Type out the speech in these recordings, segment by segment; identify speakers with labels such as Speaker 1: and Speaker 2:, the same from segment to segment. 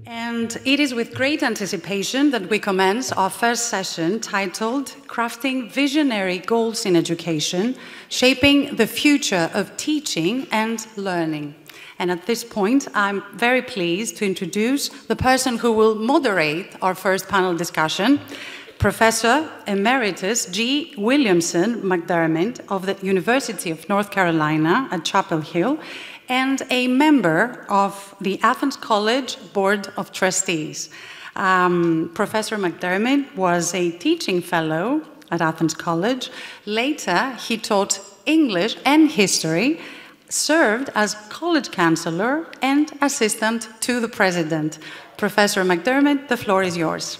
Speaker 1: And it is with great anticipation that we commence our first session titled Crafting Visionary Goals in Education, Shaping the Future of Teaching and Learning. And at this point, I'm very pleased to introduce the person who will moderate our first panel discussion, Professor Emeritus G. Williamson McDermott of the University of North Carolina at Chapel Hill, and a member of the Athens College Board of Trustees. Professor McDermott was a teaching fellow at Athens College. Later, he taught English and history, served as college counselor and assistant to the president. Professor McDermott, the floor is yours.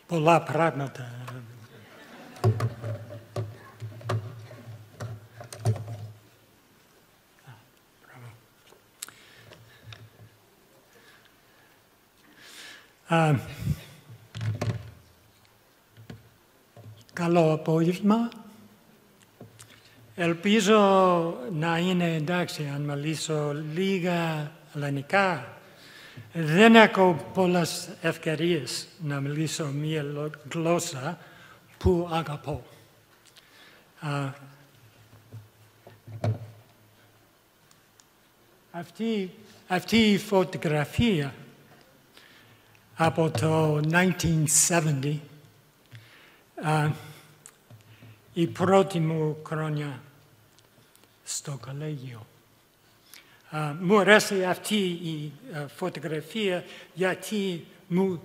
Speaker 2: Πολλά πράγματα. Καλό απόγευμα. Ελπίζω να είναι εντάξει αν μιλήσω λίγα ελληνικά. Δεν έχω πολλές ευκαιρίες να μιλήσω μία γλώσσα που αγαπώ. Αυτή η φωτογραφία από το 1970, η πρώτη μου χρόνια στο Κολλεγίου. Μου αρέσει αυτή η φωτογραφία γιατί μου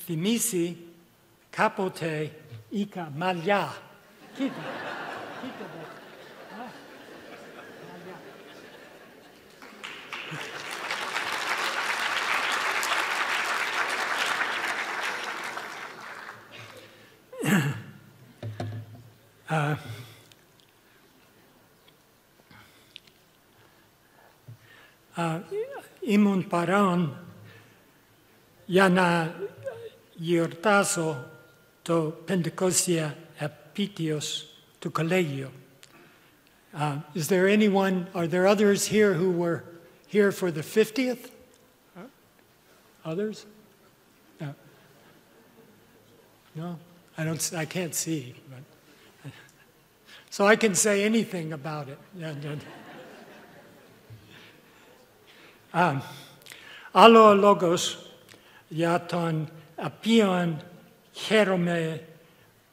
Speaker 2: θυμίζει κάποτε είχα μαλλιά. Κοίτα, κοίτα εδώ. Ήμουν παρόν για να γιορτάσω το 500 επέτειος του Κολλεγίου. Is there anyone, are there others here who were here for the 50th? Others? No. No? I can't see. But, so I can say anything about it. Άλλο λόγος για τον οποίον χαίρομαι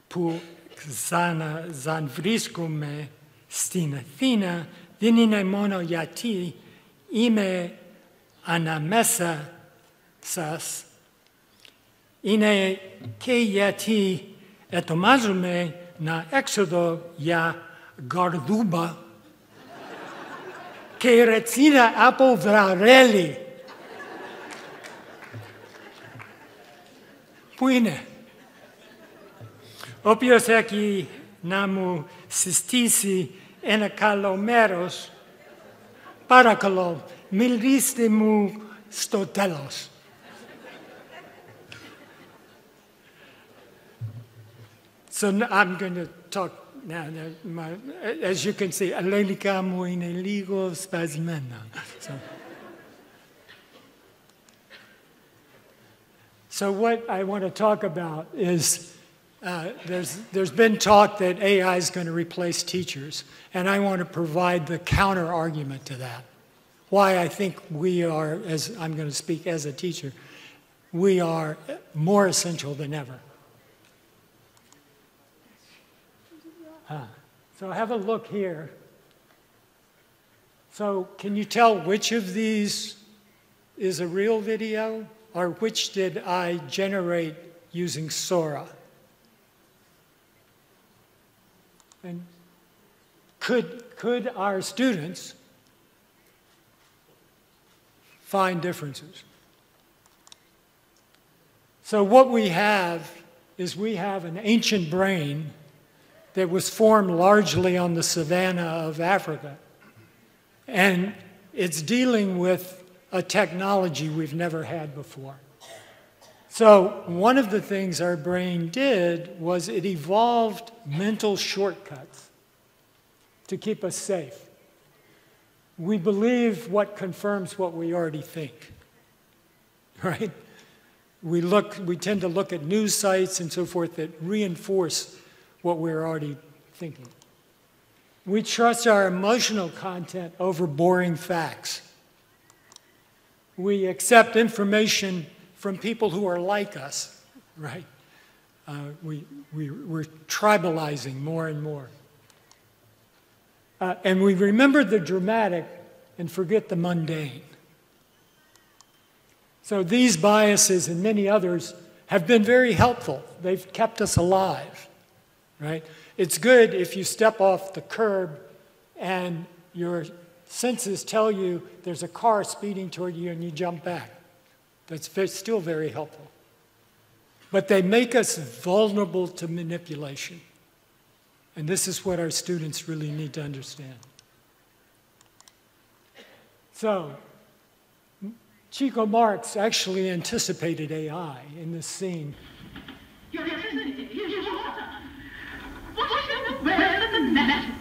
Speaker 2: που ξαναβρίσκομαι στην Αθήνα δεν είναι μόνο γιατί είμαι ανάμεσα σας, είναι και γιατί ετοιμάζομαι να έξοδο για γαρδούμπα και ρετσίνα από βραρέλι. Πού είναι? Όποιος έχει να μου συστήσει ένα καλό μέρος, παρακαλώ, μιλήστε μου στο τέλος. So I'm going to talk now. As you can see, ελληνικά μου είναι λίγο σπασμένα. So what I want to talk about is there's been talk that AI is going to replace teachers, and I want to provide the counter argument to that. Why I think we are, as I'm going to speak as a teacher, we are more essential than ever. So have a look here. So can you tell which of these is a real video or which did I generate using Sora? And could our students find differences? So what we have is we have an ancient brain that was formed largely on the savanna of Africa. And it's dealing with a technology we've never had before. So one of the things our brain did was it evolved mental shortcuts to keep us safe. We believe what confirms what we already think, right? We tend to look at news sites and so forth that reinforce what we're already thinking. We trust our emotional content over boring facts. We accept information from people who are like us, right? We're tribalizing more and more. And we remember the dramatic and forget the mundane. So these biases and many others have been very helpful. They've kept us alive, right? It's good if you step off the curb and your senses tell you there's a car speeding toward you and you jump back. That's still very helpful. But they make us vulnerable to manipulation. And this is what our students really need to understand. So, Chico Marx actually anticipated AI in this scene.
Speaker 3: Your Excellency, here's your water. What is the weather of the matter?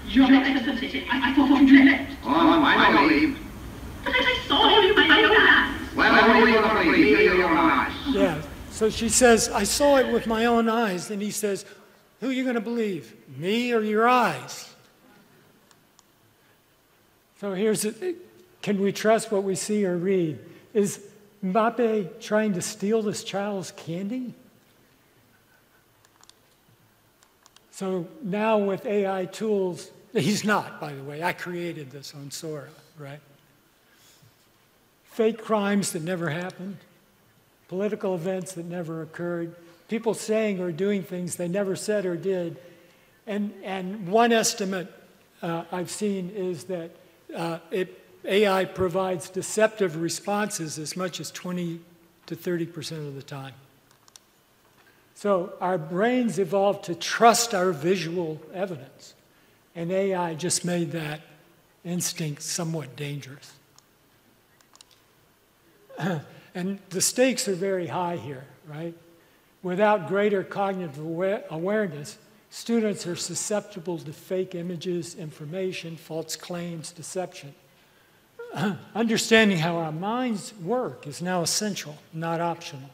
Speaker 3: Your Excellency, I thought you left.
Speaker 4: Oh, I don't leave.
Speaker 3: But I saw you with my own eyes.
Speaker 4: Well, only you're going to leave me or your eyes.
Speaker 2: Yeah, so she says, I saw it with my own eyes. And he says, who are you going to believe, me or your eyes? So here's it. Can we trust what we see or read? Is Mbappe trying to steal this child's candy? So now with AI tools, he's not, by the way. I created this on Sora, right? Fake crimes that never happened, political events that never occurred, people saying or doing things they never said or did. And one estimate I've seen is that AI provides deceptive responses as much as 20 to 30% of the time. So our brains evolved to trust our visual evidence, and AI just made that instinct somewhat dangerous. And the stakes are very high here, right? Without greater cognitive awareness, students are susceptible to fake images, information, false claims, deception. Understanding how our minds work is now essential, not optional.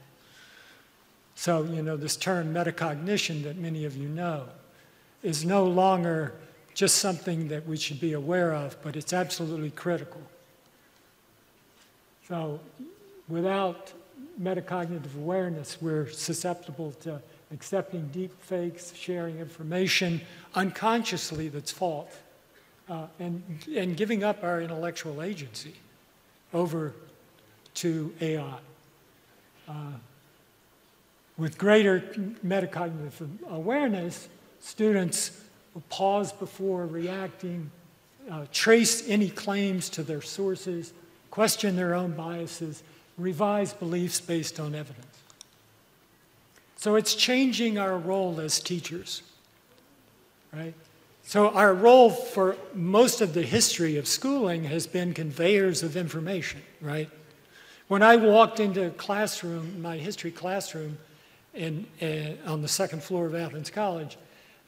Speaker 2: So, this term metacognition that many of you know is no longer just something that we should be aware of, but it's absolutely critical. So, without metacognitive awareness, we're susceptible to accepting deep fakes, sharing information unconsciously that's false, and giving up our intellectual agency over to AI. With greater metacognitive awareness, students will pause before reacting, trace any claims to their sources, question their own biases, revise beliefs based on evidence. So it's changing our role as teachers, right? So our role for most of the history of schooling has been conveyors of information, right? When I walked into a classroom, my history classroom on the second floor of Athens College,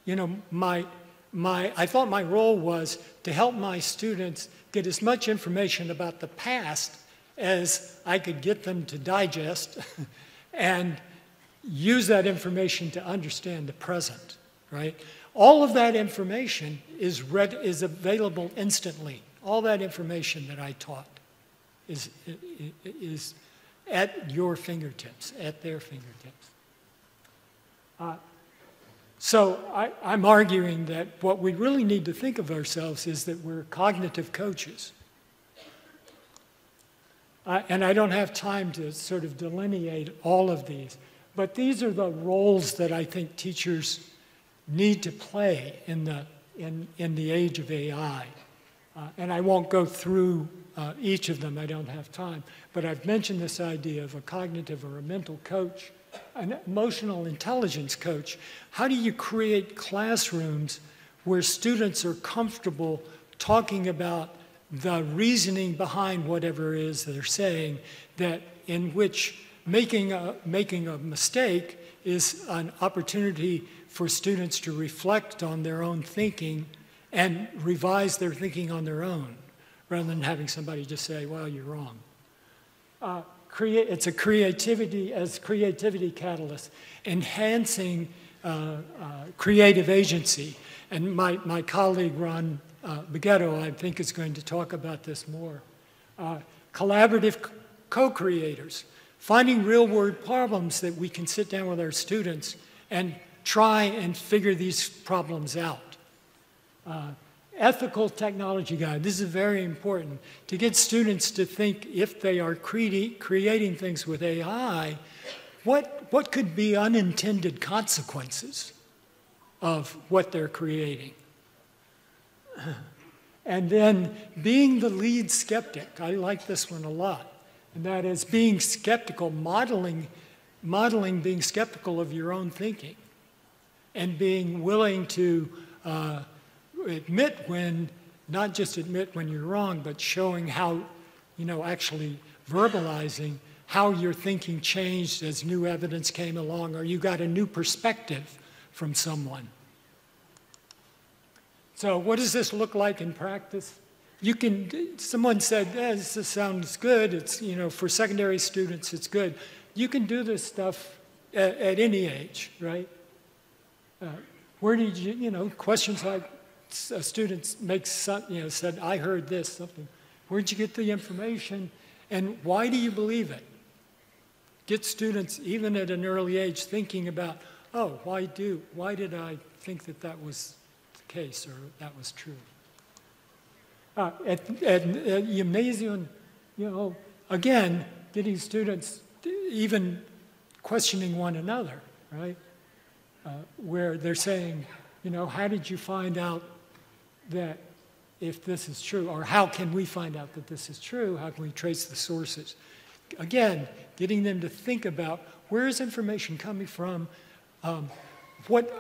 Speaker 2: I thought my role was to help my students get as much information about the past as I could get them to digest and use that information to understand the present, right? All of that information is available instantly. All that information that I taught is at your fingertips, at their fingertips. So I'm arguing that what we really need to think of ourselves is that we're cognitive coaches. And I don't have time to sort of delineate all of these, but these are the roles that I think teachers need to play in the age of AI. And I won't go through each of them, I don't have time, but I've mentioned this idea of a cognitive or a mental coach, an emotional intelligence coach. How do you create classrooms where students are comfortable talking about the reasoning behind whatever it is they're saying, that in which making a mistake is an opportunity for students to reflect on their own thinking and revise their thinking on their own, rather than having somebody just say, well, you're wrong. It's a creativity catalyst, enhancing creative agency. And my colleague, Ron Bagetto, I think is going to talk about this more. Collaborative co-creators, finding real-world problems that we can sit down with our students and try and figure these problems out. Ethical technology guide. This is very important to get students to think, if they are creating things with AI, what could be unintended consequences of what they're creating. And then being the lead skeptic. I like this one a lot. And that is being skeptical, modeling being skeptical of your own thinking, and being willing to admit when, not just admit when you're wrong, but showing how, actually verbalizing how your thinking changed as new evidence came along, or you got a new perspective from someone. So what does this look like in practice? Someone said, this sounds good. It's, for secondary students, it's good. You can do this stuff at any age, right? Where did you, questions like a student said, I heard this, something. Where'd you get the information? And why do you believe it? Get students, even at an early age, thinking about, oh, why did I think that was the case, or that was true? At gymnasium, again, getting students even questioning one another, right? Where they're saying, how did you find out that if this is true? Or how can we find out that this is true? How can we trace the sources? Again, getting them to think about, where is information coming from? What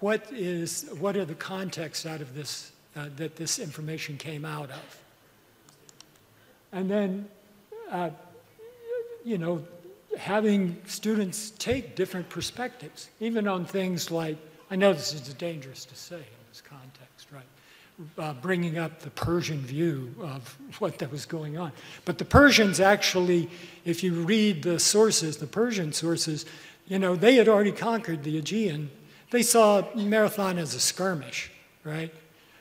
Speaker 2: are the contexts out of this, that this information came out of? And then, having students take different perspectives, even on things like, I know this is dangerous to say in this context, right? Bringing up the Persian view of what that was going on. But the Persians actually, if you read the sources, the Persian sources, they had already conquered the Aegean. They saw Marathon as a skirmish, right?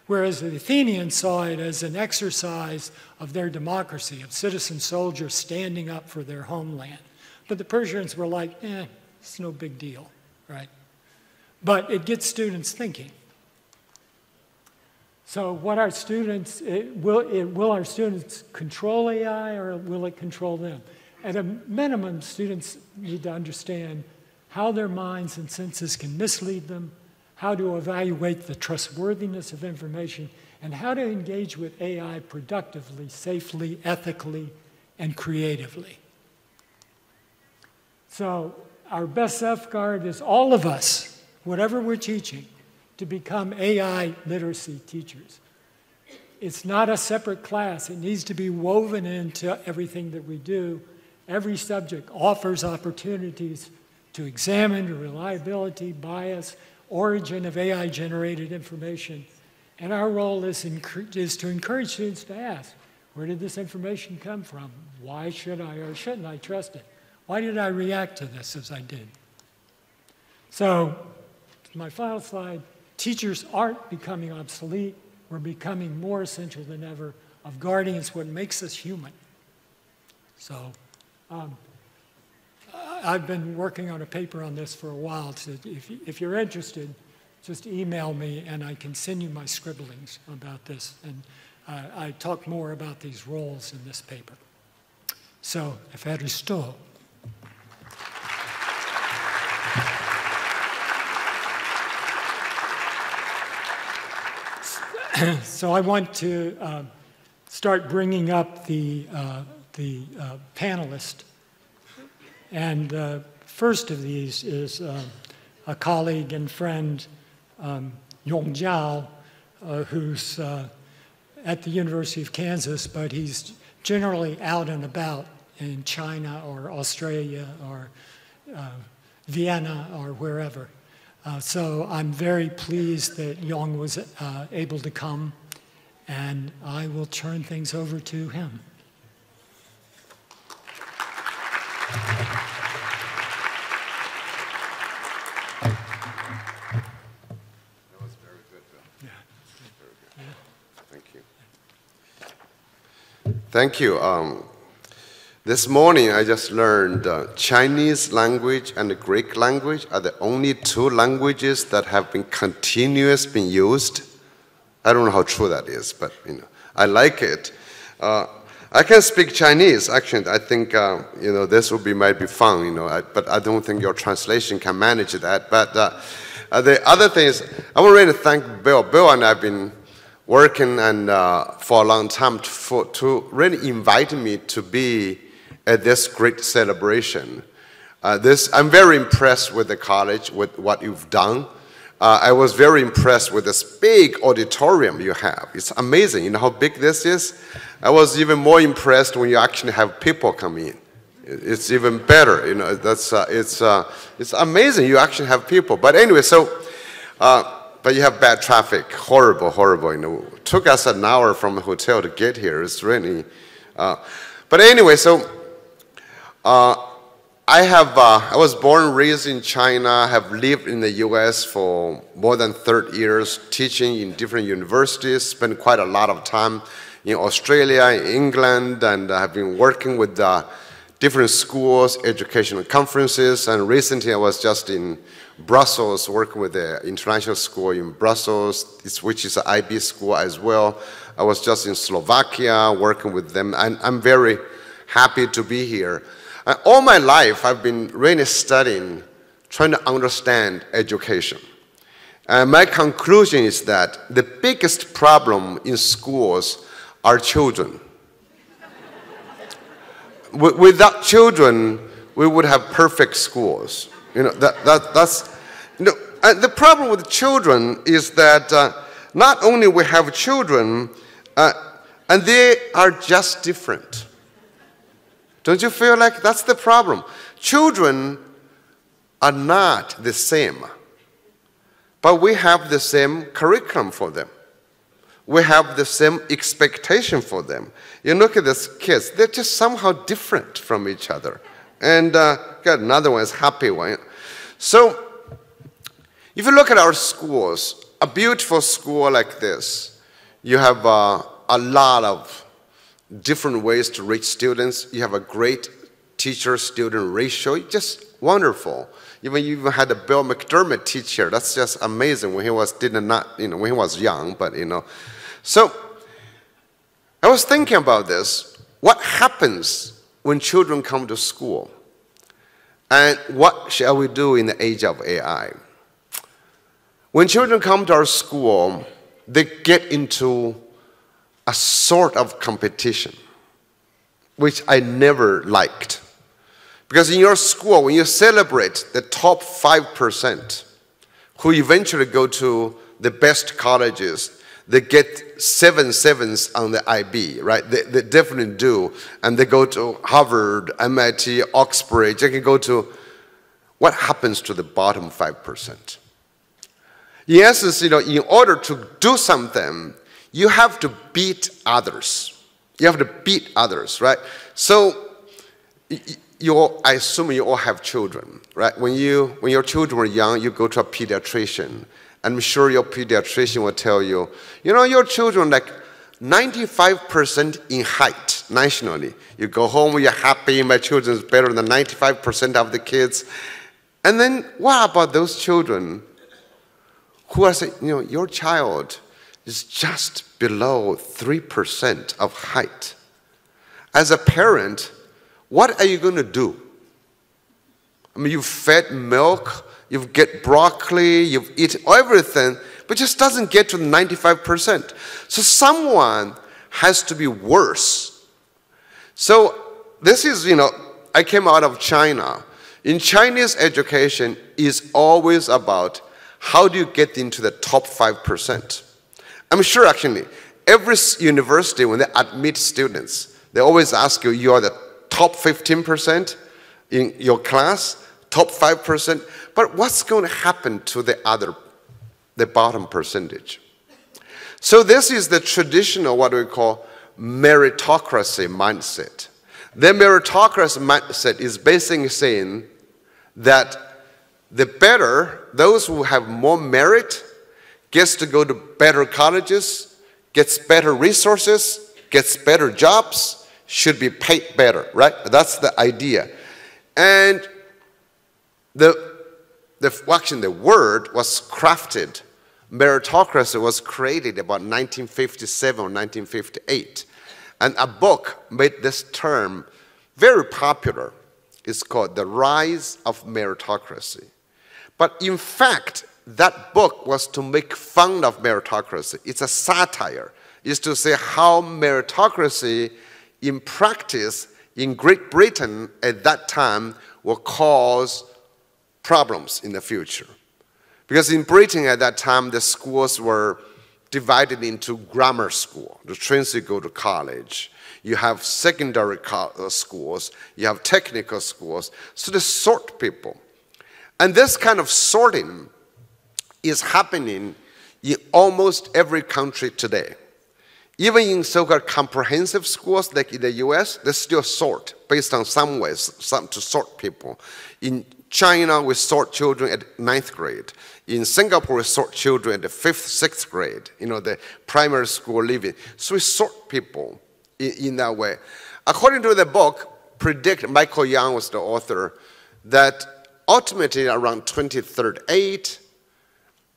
Speaker 2: Whereas the Athenians saw it as an exercise of their democracy, of citizen soldiers standing up for their homeland. But the Persians were like, it's no big deal, right? But it gets students thinking. So what our students, will our students control AI, or will it control them? At a minimum, students need to understand how their minds and senses can mislead them, how to evaluate the trustworthiness of information, and how to engage with AI productively, safely, ethically, and creatively. So our best safeguard is all of us, whatever we're teaching, to become AI literacy teachers. It's not a separate class. It needs to be woven into everything that we do. Every subject offers opportunities to examine the reliability, bias, origin of AI-generated information. And our role is to encourage students to ask, where did this information come from? Why should I or shouldn't I trust it? Why did I react to this as I did? So, my final slide, teachers aren't becoming obsolete. We're becoming more essential than ever. Of guarding is what makes us human. So, I've been working on a paper on this for a while. So if you're interested, just email me and I can send you my scribblings about this. And I talk more about these roles in this paper. So, ευχαριστώ. So I want to start bringing up the panelists. And first of these is a colleague and friend, Yong Zhao, who's at the University of Kansas, but he's generally out and about in China or Australia or Vienna or wherever. So I'm very pleased that Yong was able to come, and I will turn things over to him.
Speaker 5: That was very good, Bill.
Speaker 2: Yeah.
Speaker 5: Very good. Yeah. Thank you. Thank you. This morning, I just learned Chinese language and the Greek language are the only two languages that have been continuously used. I don't know how true that is, but I like it. I can speak Chinese. Actually, I think this might be fun. But I don't think your translation can manage that. But the other thing is, I want to really thank Bill. Bill and I have been working for a long time to really invite me to be at this great celebration. I'm very impressed with the college, with what you've done. I was very impressed with this big auditorium you have. It's amazing. You know how big this is? I was even more impressed when you actually have people come in. It's even better. It's amazing you actually have people. But anyway, but you have bad traffic. Horrible, horrible. It took us an hour from the hotel to get here. It's really. But anyway, I was born and raised in China, have lived in the US for more than 30 years, teaching in different universities, spent quite a lot of time in Australia, in England, and have been working with different schools, educational conferences, and recently I was just in Brussels, working with the international school in Brussels, which is an IB school as well. I was just in Slovakia, working with them, and I'm very happy to be here. All my life, I've been really studying, trying to understand education. And my conclusion is that the biggest problem in schools are children. Without children, we would have perfect schools. The problem with children is that not only we have children, and they are just different. Don't you feel like that's the problem? Children are not the same, but we have the same curriculum for them. We have the same expectation for them. You look at these kids, they're just somehow different from each other. And got another one is happy one. So if you look at our schools, a beautiful school like this, you have a lot of different ways to reach students. You have a great teacher-student ratio. It's just wonderful. You even had a Bill McDermott teacher. That's just amazing when he was when he was young. But so I was thinking about this. What happens when children come to school? And what shall we do in the age of AI? When children come to our school, they get into a sort of competition, which I never liked. Because in your school, when you celebrate the top 5%, who eventually go to the best colleges, they get 7 sevens on the IB, right? They definitely do. And they go to Harvard, MIT, Oxford. They can go to, what happens to the bottom 5%? In essence, in order to do something, you have to beat others. You have to beat others, right? So I assume you all have children, right? When your children were young, you go to a pediatrician. I'm sure your pediatrician will tell you, your children like 95% in height nationally. You go home, you're happy, my children's better than 95% of the kids. And then what about those children who are saying, your child is just below 3% of height. As a parent, what are you going to do? You've fed milk, you get broccoli, you've eaten everything, but just doesn't get to the 95%. So someone has to be worse. So this is, I came out of China. In Chinese education is always about how do you get into the top 5%. I'm sure actually, every university, when they admit students, they always ask you, you are the top 15% in your class, top 5%, but what's going to happen to the bottom percentage? So this is the traditional, what we call meritocracy mindset. The meritocracy mindset is basically saying that the better, those who have more merit, gets to go to better colleges, gets better resources, gets better jobs, should be paid better, right? That's the idea. And actually the word was crafted. Meritocracy was created about 1957 or 1958. And a book made this term very popular. It's called The Rise of Meritocracy. But in fact, that book was to make fun of meritocracy. It's a satire. It's to say how meritocracy in practice in Great Britain at that time will cause problems in the future. Because in Britain at that time, the schools were divided into grammar school, the trains you go to college. You have secondary schools, you have technical schools. So they sort people. And this kind of sorting is happening in almost every country today. Even in so-called comprehensive schools, like in the US, they still sort based on some ways, to sort people. In China, we sort children at 9th grade. In Singapore, we sort children at the 5th, 6th grade, the primary school living. So we sort people in that way. According to the book, Michael Young was the author, that ultimately around 2038,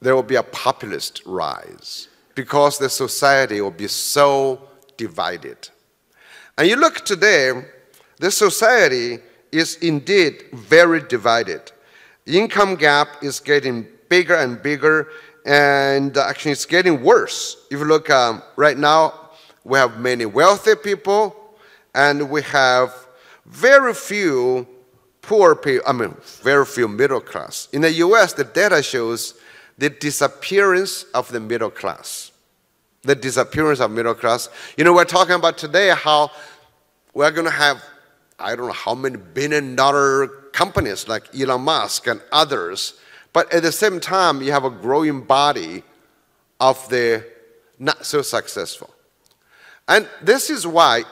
Speaker 5: there will be a populist rise because the society will be so divided. And you look today, the society is indeed very divided. The income gap is getting bigger and bigger, and actually it's getting worse. If you look right now, we have many wealthy people, and we have very few poor people, very few middle class. In the US, the data shows the disappearance of the middle class. The disappearance of middle class. We're talking about today how we're going to have, I don't know how many billion-dollar companies like Elon Musk and others, but at the same time, you have a growing body of the not so successful. And this is why,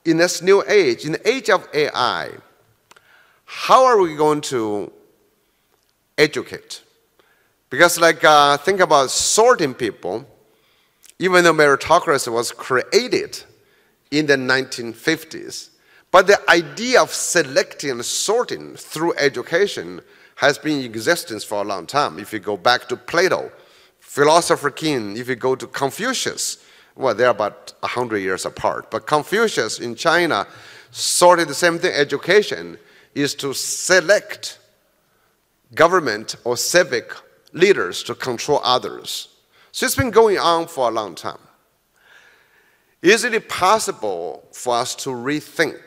Speaker 5: in this new age, in the age of AI, how are we going to educate? Because think about sorting people, even though meritocracy was created in the 1950s, but the idea of selecting and sorting through education has been in existence for a long time. If you go back to Plato, philosopher king, if you go to Confucius, well, they're about 100 years apart, but Confucius in China sorted the same thing. Education is to select government or civic leaders to control others. So it's been going on for a long time. Is it possible for us to rethink,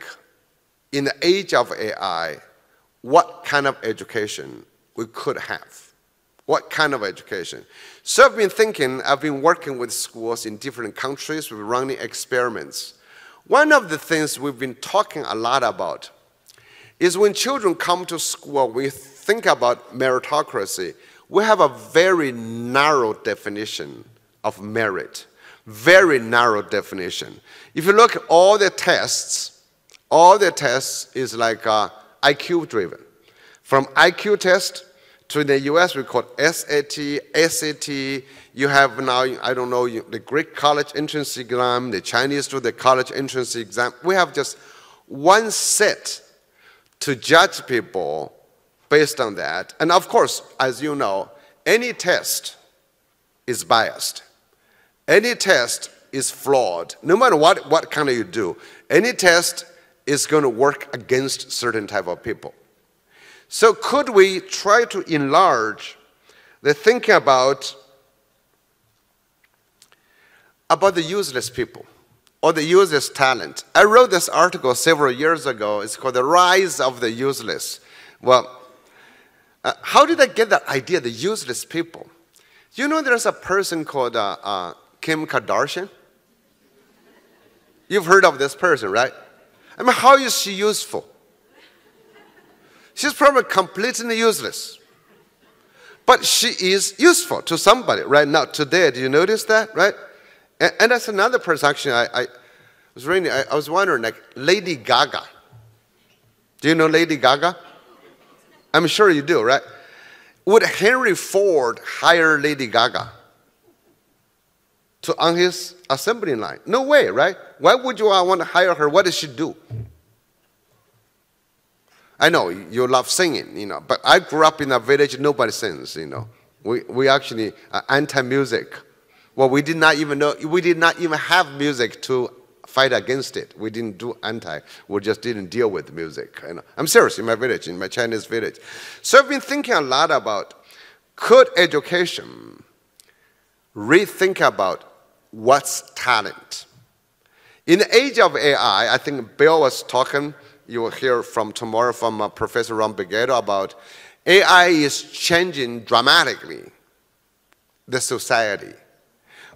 Speaker 5: in the age of AI, what kind of education we could have? What kind of education? So I've been thinking, I've been working with schools in different countries, we're running experiments. One of the things we've been talking a lot about is when children come to school, we think about meritocracy, we have a very narrow definition of merit. Very narrow definition. If you look at all the tests is like IQ driven. From IQ test to in the US we call SAT, SAT, you have now, I don't know, the Greek college entrance exam, the Chinese do the college entrance exam. We have just one set to judge people based on that. And of course, as you know, any test is biased. Any test is flawed. No matter what kind of you do, any test is going to work against certain type of people. So could we try to enlarge the thinking about the useless people or the useless talent? I wrote this article several years ago. It's called The Rise of the Useless. Well, how did I get that idea, the useless people? You know, there's a person called Kim Kardashian? You've heard of this person, right? I mean, how is she useful? She's probably completely useless. But she is useful to somebody right now, today. Do you notice that, right? And that's another person, actually, I was wondering, like, Lady Gaga. Do you know Lady Gaga? I'm sure you do, right? Would Henry Ford hire Lady Gaga on his assembly line? No way, right? Why would you want to hire her? What does she do? I know you love singing, you know, but I grew up in a village, nobody sings, you know. We actually are anti-music. Well, we did not even have music to fight against it. We didn't do anti, we just didn't deal with music. You know. I'm serious, in my village, in my Chinese village. So I've been thinking a lot about, could education rethink about what's talent? In the age of AI, I think Bill was talking, you will hear from tomorrow from Professor Ron Beghetto about AI is changing dramatically the society.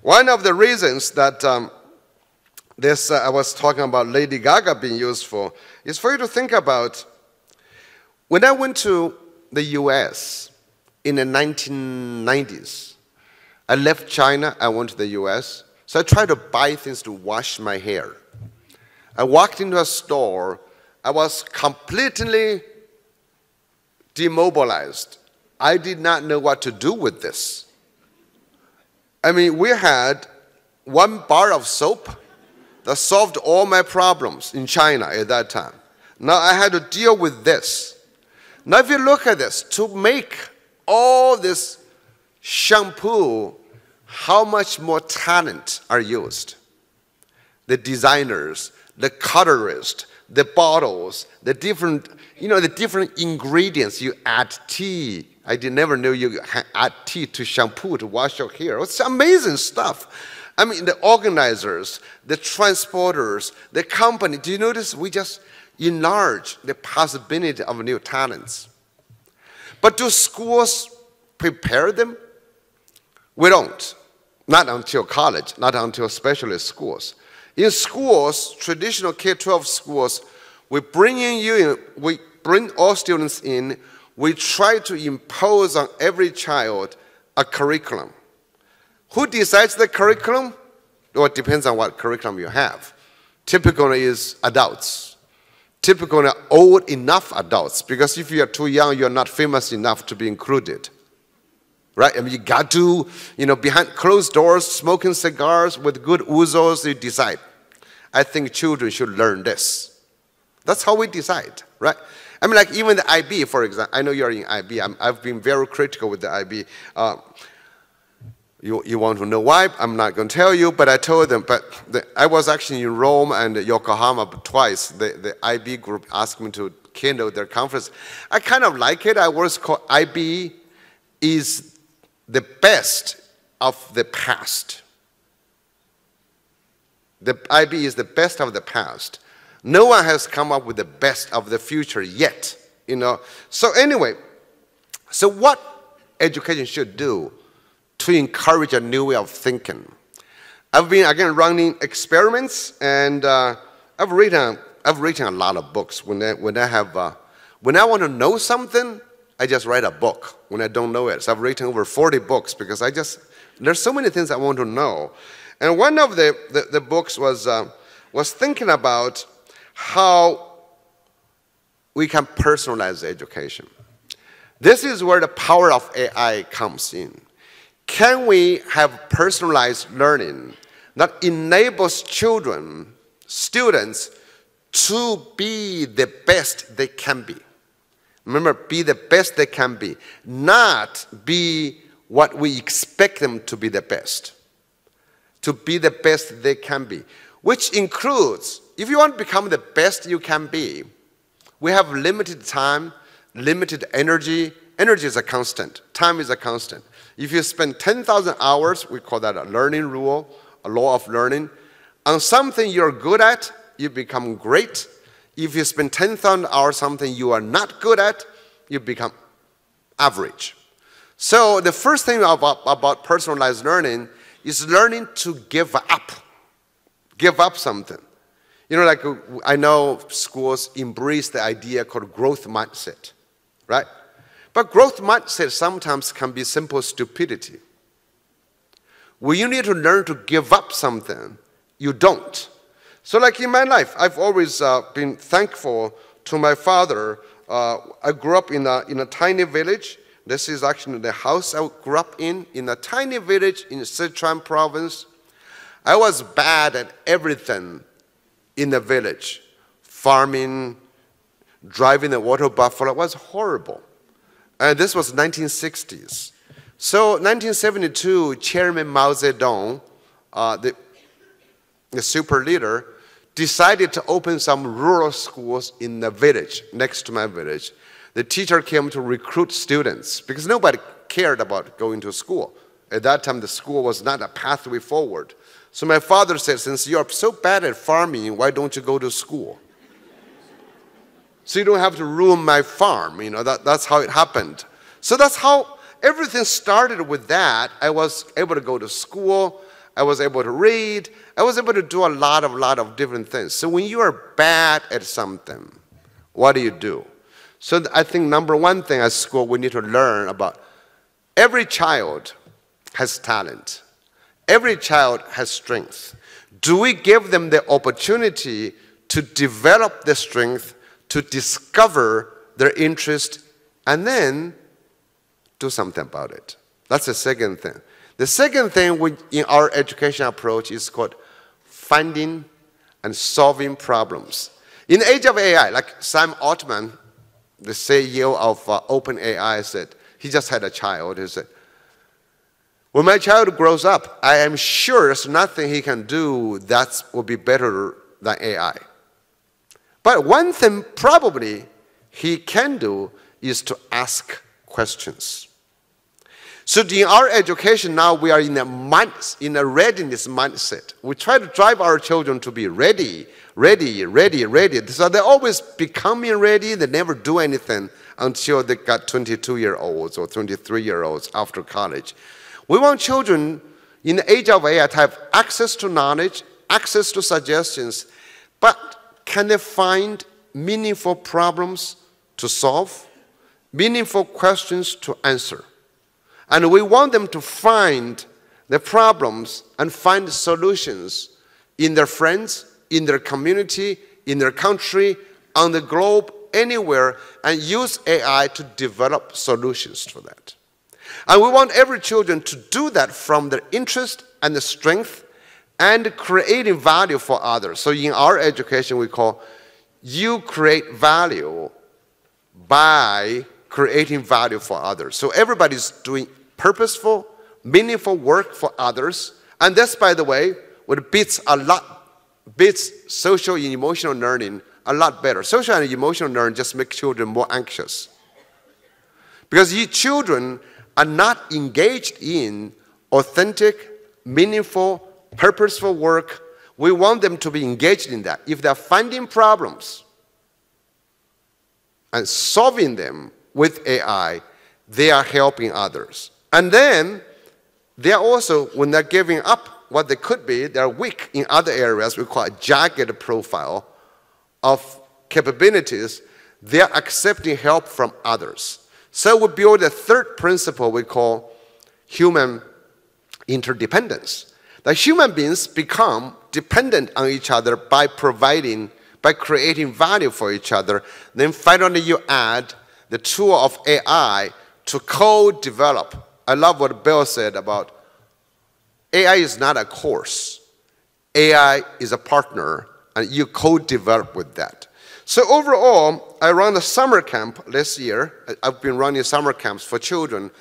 Speaker 5: One of the reasons that I was talking about Lady Gaga being useful is for you to think about, when I went to the US in the 1990s, I left China, I went to the US, so I tried to buy things to wash my hair. I walked into a store, I was completely demobilized. I did not know what to do with this. I mean, we had one bar of soap that solved all my problems in China at that time. Now I had to deal with this. Now if you look at this, to make all this shampoo, how much more talent are used? The designers, the colorists, the bottles, the different ingredients. You add tea. I never knew you add tea to shampoo to wash your hair. It's amazing stuff. I mean, the organizers, the transporters, the company. Do you notice we just enlarge the possibility of new talents? But do schools prepare them? We don't. Not until college, not until specialist schools. In schools, traditional K-12 schools, we bring all students in, we try to impose on every child a curriculum. Who decides the curriculum? Well, it depends on what curriculum you have. Typically is adults. Typically old enough adults, because if you're too young, you're not famous enough to be included. Right? I mean, you got to, behind closed doors, smoking cigars with good ouzos, you decide. I think children should learn this. That's how we decide, right? I mean, like even the IB, for example. I know you're in IB. I've been very critical with the IB. You want to know why? I'm not going to tell you, but I told them. But I was actually in Rome and Yokohama twice. The IB group asked me to keynote their conference. I kind of like it. I was called IB is the best of the past. The IB is the best of the past. No one has come up with the best of the future yet, So anyway, so what education should do to encourage a new way of thinking? I've been, again, running experiments, and I've written a lot of books. When I want to know something, I just write a book when I don't know it. So I've written over 40 books because there's so many things I want to know. And one of the books was thinking about how we can personalize education. This is where the power of AI comes in. Can we have personalized learning that enables children, students, to be the best they can be? Remember, be the best they can be, not be what we expect them to be the best. To be the best they can be, which includes, if you want to become the best you can be, we have limited time, limited energy. Energy is a constant. Time is a constant. If you spend 10,000 hours, we call that a learning rule, a law of learning, on something you're good at, you become great. If you spend 10,000 hours on something you are not good at, you become average. So the first thing about personalized learning is learning to give up something. You know, like I know schools embrace the idea called growth mindset, right? But growth mindset sometimes can be simple stupidity. When you need to learn to give up something, you don't. So like in my life, I've always been thankful to my father. I grew up in a tiny village. This is actually the house I grew up in a tiny village in Sichuan province. I was bad at everything in the village. Farming, driving a water buffalo was horrible. And this was 1960s. So 1972, Chairman Mao Zedong, the super leader, decided to open some rural schools in the village, next to my village. The teacher came to recruit students because nobody cared about going to school. At that time, the school was not a pathway forward. So my father said, since you're so bad at farming, why don't you go to school? So you don't have to ruin my farm. You know, that's how it happened. So that's how everything started with that. I was able to go to school. I was able to read. I was able to do a lot of different things. So when you are bad at something, what do? So I think number one thing at school we need to learn about, every child has talent. Every child has strength. Do we give them the opportunity to develop the strength, to discover their interest, and then do something about it? That's the second thing. The second thing in our education approach is called finding and solving problems. In the age of AI, like Sam Altman, the CEO of OpenAI, said, he just had a child. He said, when my child grows up, I am sure there's nothing he can do that will be better than AI. But one thing probably he can do is to ask questions. So in our education now, we are in a readiness mindset. We try to drive our children to be ready. So they're always becoming ready. They never do anything until they got 22-year-olds or 23-year-olds after college. We want children in the age of AI to have access to knowledge, access to suggestions, but can they find meaningful problems to solve, meaningful questions to answer? And we want them to find the problems and find solutions in their friends, in their community, in their country, on the globe, anywhere, and use AI to develop solutions for that. And we want every children to do that from their interest and the strength and creating value for others. So in our education, we call you create value by creating value for others. So everybody's doing purposeful, meaningful work for others. And that's, by the way, what beats social and emotional learning a lot better. Social and emotional learning just make children more anxious. Because you children are not engaged in authentic, meaningful, purposeful work. We want them to be engaged in that. If they're finding problems and solving them with AI, they are helping others. And then they are also, when they're giving up what they could be, they're weak in other areas. We call a jagged profile of capabilities. They are accepting help from others. So we build a third principle we call human interdependence. That human beings become dependent on each other by creating value for each other. Then finally you add the tool of AI to co-develop. I love what Bill said about AI is not a course. AI is a partner, and you co-develop with that. So overall, I run a summer camp this year. I've been running summer camps for children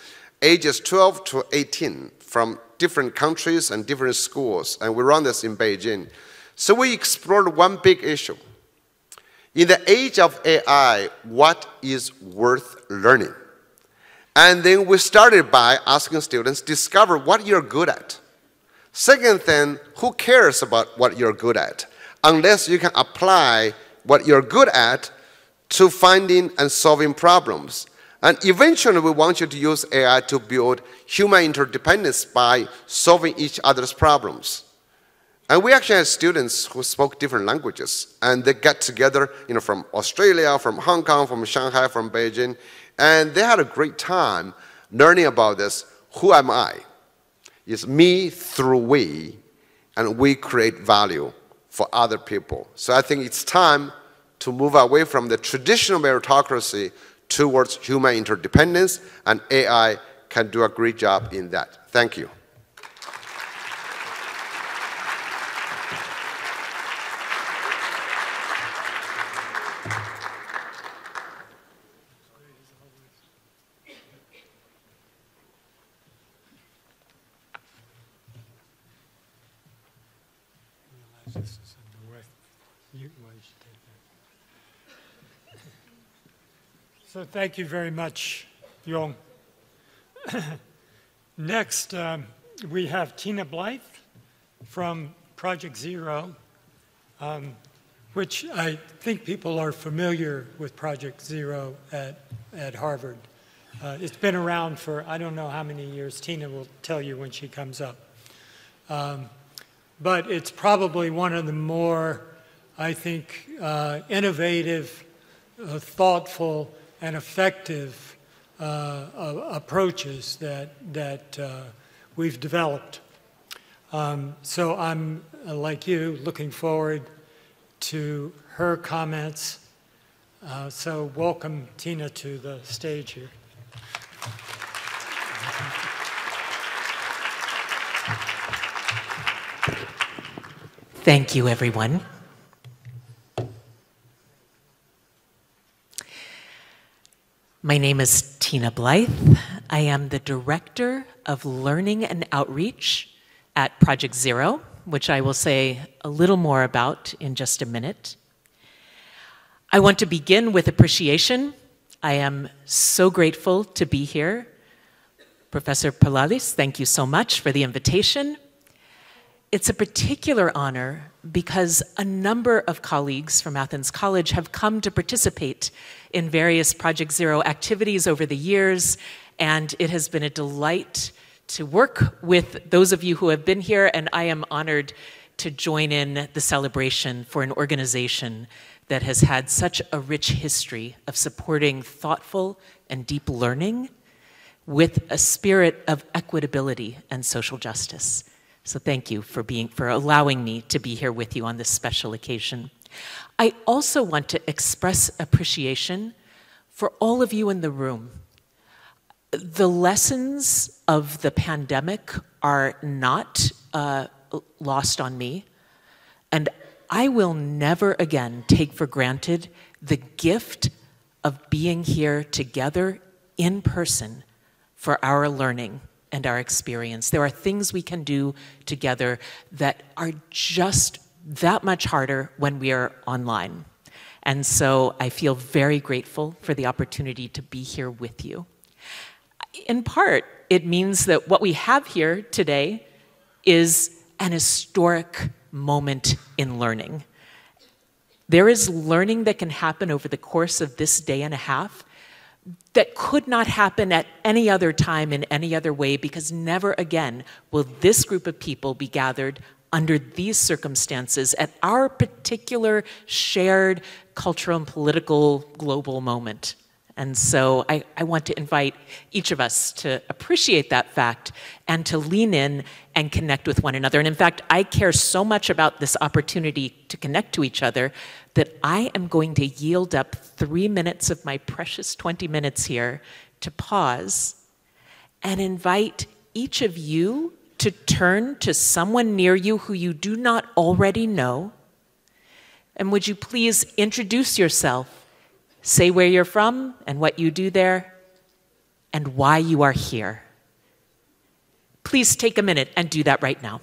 Speaker 5: ages 12 to 18 from different countries and different schools, and we run this in Beijing. So we explored one big issue. In the age of AI, what is worth learning? And then we started by asking students, discover what you're good at. Second thing, who cares about what you're good at? Unless you can apply what you're good at to finding and solving problems. And eventually, we want you to use AI to build human interdependence by solving each other's problems. And we actually had students who spoke different languages, and they get together, from Australia, from Hong Kong, from Shanghai, from Beijing, and they had a great time learning about this. Who am I? It's me through we, and we create value for other people. So I think it's time to move away from the traditional meritocracy towards human interdependence, and AI can do a great job in that. Thank you.
Speaker 2: So thank you very much, Yong. Next, we have Tina Blythe from Project Zero, which I think people are familiar with Project Zero at Harvard. It's been around for I don't know how many years. Tina will tell you when she comes up. But it's probably one of the more, I think, innovative, thoughtful, and effective approaches that we've developed. So I'm, like you, looking forward to her comments. So welcome, Tina, to the stage here.
Speaker 6: Thank you, everyone. My name is Tina Blythe. I am the Director of Learning and Outreach at Project Zero, which I will say a little more about in just a minute. I want to begin with appreciation. I am so grateful to be here. Professor Palalis, thank you so much for the invitation. It's a particular honor because a number of colleagues from Athens College have come to participate in various Project Zero activities over the years, and it has been a delight to work with those of you who have been here, and I am honored to join in the celebration for an organization that has had such a rich history of supporting thoughtful and deep learning with a spirit of equitability and social justice. So thank you for allowing me to be here with you on this special occasion. I also want to express appreciation for all of you in the room. The lessons of the pandemic are not lost on me, and I will never again take for granted the gift of being here together in person for our learning and our experience. There are things we can do together that are just that much harder when we are online. And so I feel very grateful for the opportunity to be here with you. In part, it means that what we have here today is an historic moment in learning. There is learning that can happen over the course of this day and a half that could not happen at any other time in any other way, because never again will this group of people be gathered under these circumstances at our particular shared cultural and political global moment. And so I want to invite each of us to appreciate that fact and to lean in and connect with one another. And in fact, I care so much about this opportunity to connect to each other that I am going to yield up 3 minutes of my precious 20 minutes here to pause and invite each of you to turn to someone near you who you do not already know. And would you please introduce yourself? Say where you're from and what you do there and why you are here. Please take a minute and do that right now.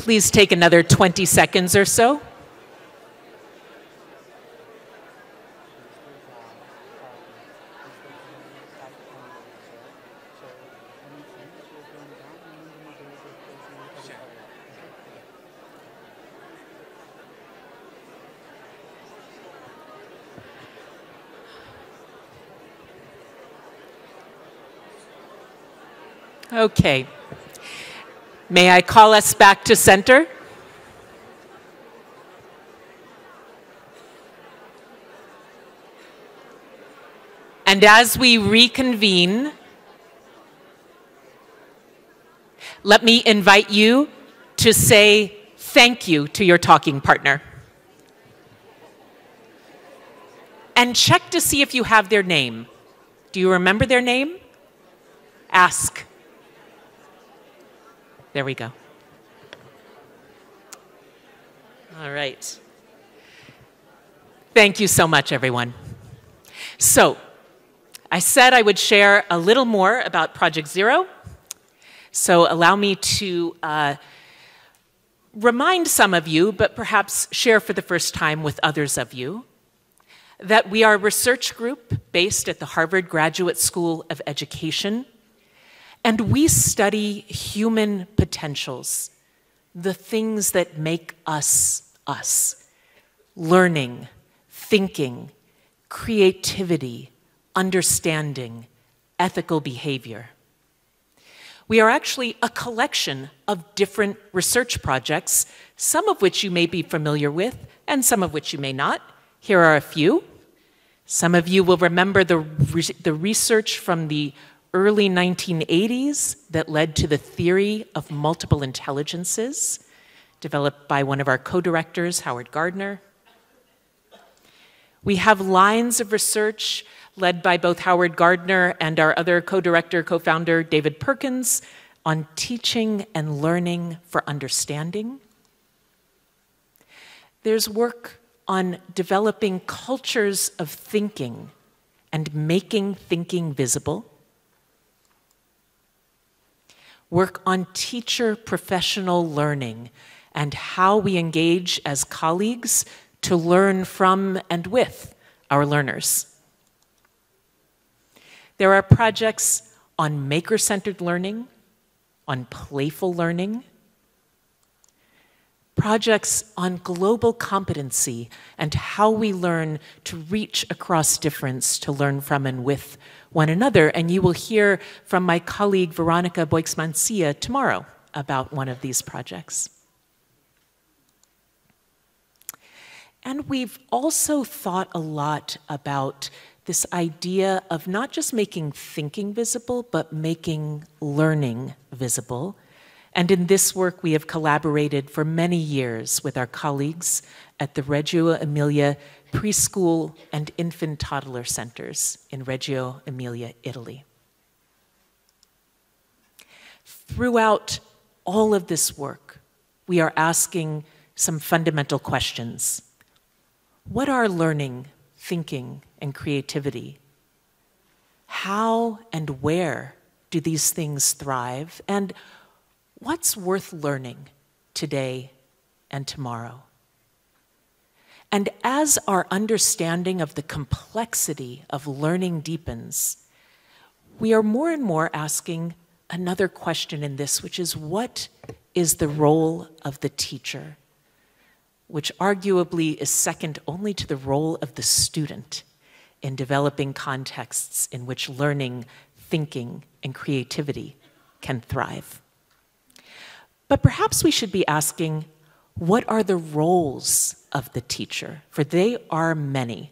Speaker 6: Please take another 20 seconds or so. Okay. May I call us back to center? And as we reconvene, let me invite you to say thank you to your talking partner. And check to see if you have their name. Do you remember their name? Ask. There we go. All right. Thank you so much, everyone. So, I said I would share a little more about Project Zero. So allow me to remind some of you, but perhaps share for the first time with others of you, that we are a research group based at the Harvard Graduate School of Education, and we study human potentials, the things that make us us. Learning, thinking, creativity, understanding, ethical behavior. We are actually a collection of different research projects, some of which you may be familiar with, and some of which you may not. Here are a few. Some of you will remember the research from the early 1980s that led to the theory of multiple intelligences, developed by one of our co-directors, Howard Gardner. We have lines of research led by both Howard Gardner and our other co-director, co-founder, David Perkins, on teaching and learning for understanding. There's work on developing cultures of thinking and making thinking visible. Work on teacher professional learning and how we engage as colleagues to learn from and with our learners. There are projects on maker-centered learning, on playful learning, projects on global competency and how we learn to reach across difference to learn from and with one another. And you will hear from my colleague Veronica Boix-Mancia tomorrow about one of these projects. And we've also thought a lot about this idea of not just making thinking visible, but making learning visible. And in this work, we have collaborated for many years with our colleagues at the Reggio Emilia Preschool and Infant Toddler Centers in Reggio Emilia, Italy. Throughout all of this work, we are asking some fundamental questions. What are learning, thinking, and creativity? How and where do these things thrive? And what's worth learning today and tomorrow? And as our understanding of the complexity of learning deepens, we are more and more asking another question in this, which is, what is the role of the teacher? Which arguably is second only to the role of the student in developing contexts in which learning, thinking, and creativity can thrive. But perhaps we should be asking, what are the roles of the teacher? For they are many.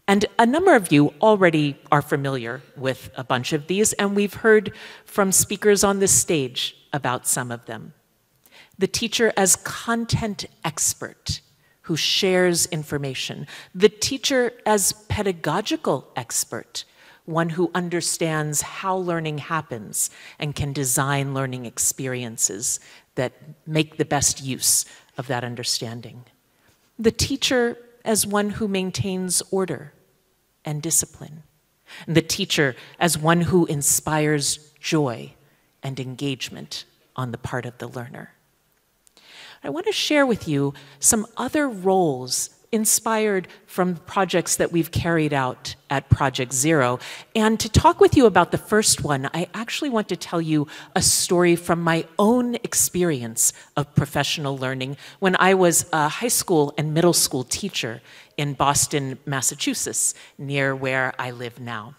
Speaker 6: And a number of you already are familiar with a bunch of these, and we've heard from speakers on this stage about some of them. The teacher as content expert who shares information. The teacher as pedagogical expert, one who understands how learning happens and can design learning experiences that make the best use of that understanding. The teacher as one who maintains order and discipline. And the teacher as one who inspires joy and engagement on the part of the learner. I want to share with you some other roles inspired from projects that we've carried out at Project Zero. And to talk with you about the first one, I actually want to tell you a story from my own experience of professional learning when I was a high school and middle school teacher in Boston, Massachusetts, near where I live now.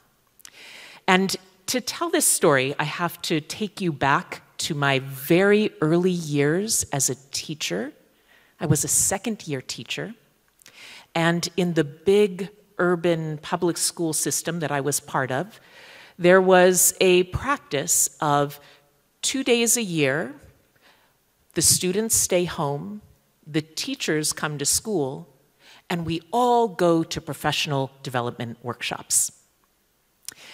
Speaker 6: And to tell this story, I have to take you back to my very early years as a teacher. I was a second-year teacher. And in the big urban public school system that I was part of, there was a practice of 2 days a year, the students stay home, the teachers come to school, and we all go to professional development workshops.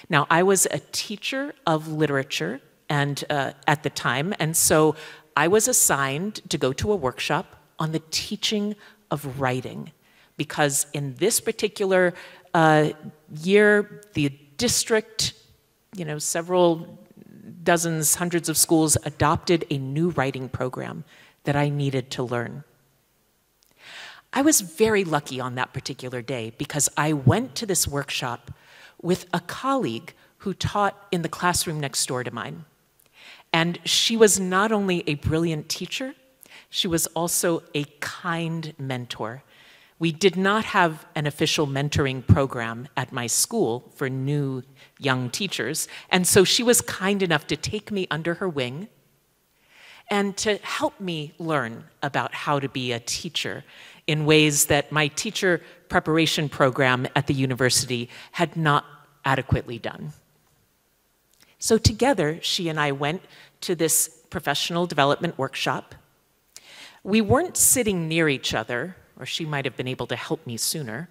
Speaker 6: Now, I was a teacher of literature at the time, and so I was assigned to go to a workshop on the teaching of writing. Because in this particular year, the district, several dozens, hundreds of schools adopted a new writing program that I needed to learn. I was very lucky on that particular day because I went to this workshop with a colleague who taught in the classroom next door to mine. And she was not only a brilliant teacher, she was also a kind mentor. We did not have an official mentoring program at my school for new young teachers, and so she was kind enough to take me under her wing and to help me learn about how to be a teacher in ways that my teacher preparation program at the university had not adequately done. So together, she and I went to this professional development workshop. We weren't sitting near each other, or she might have been able to help me sooner.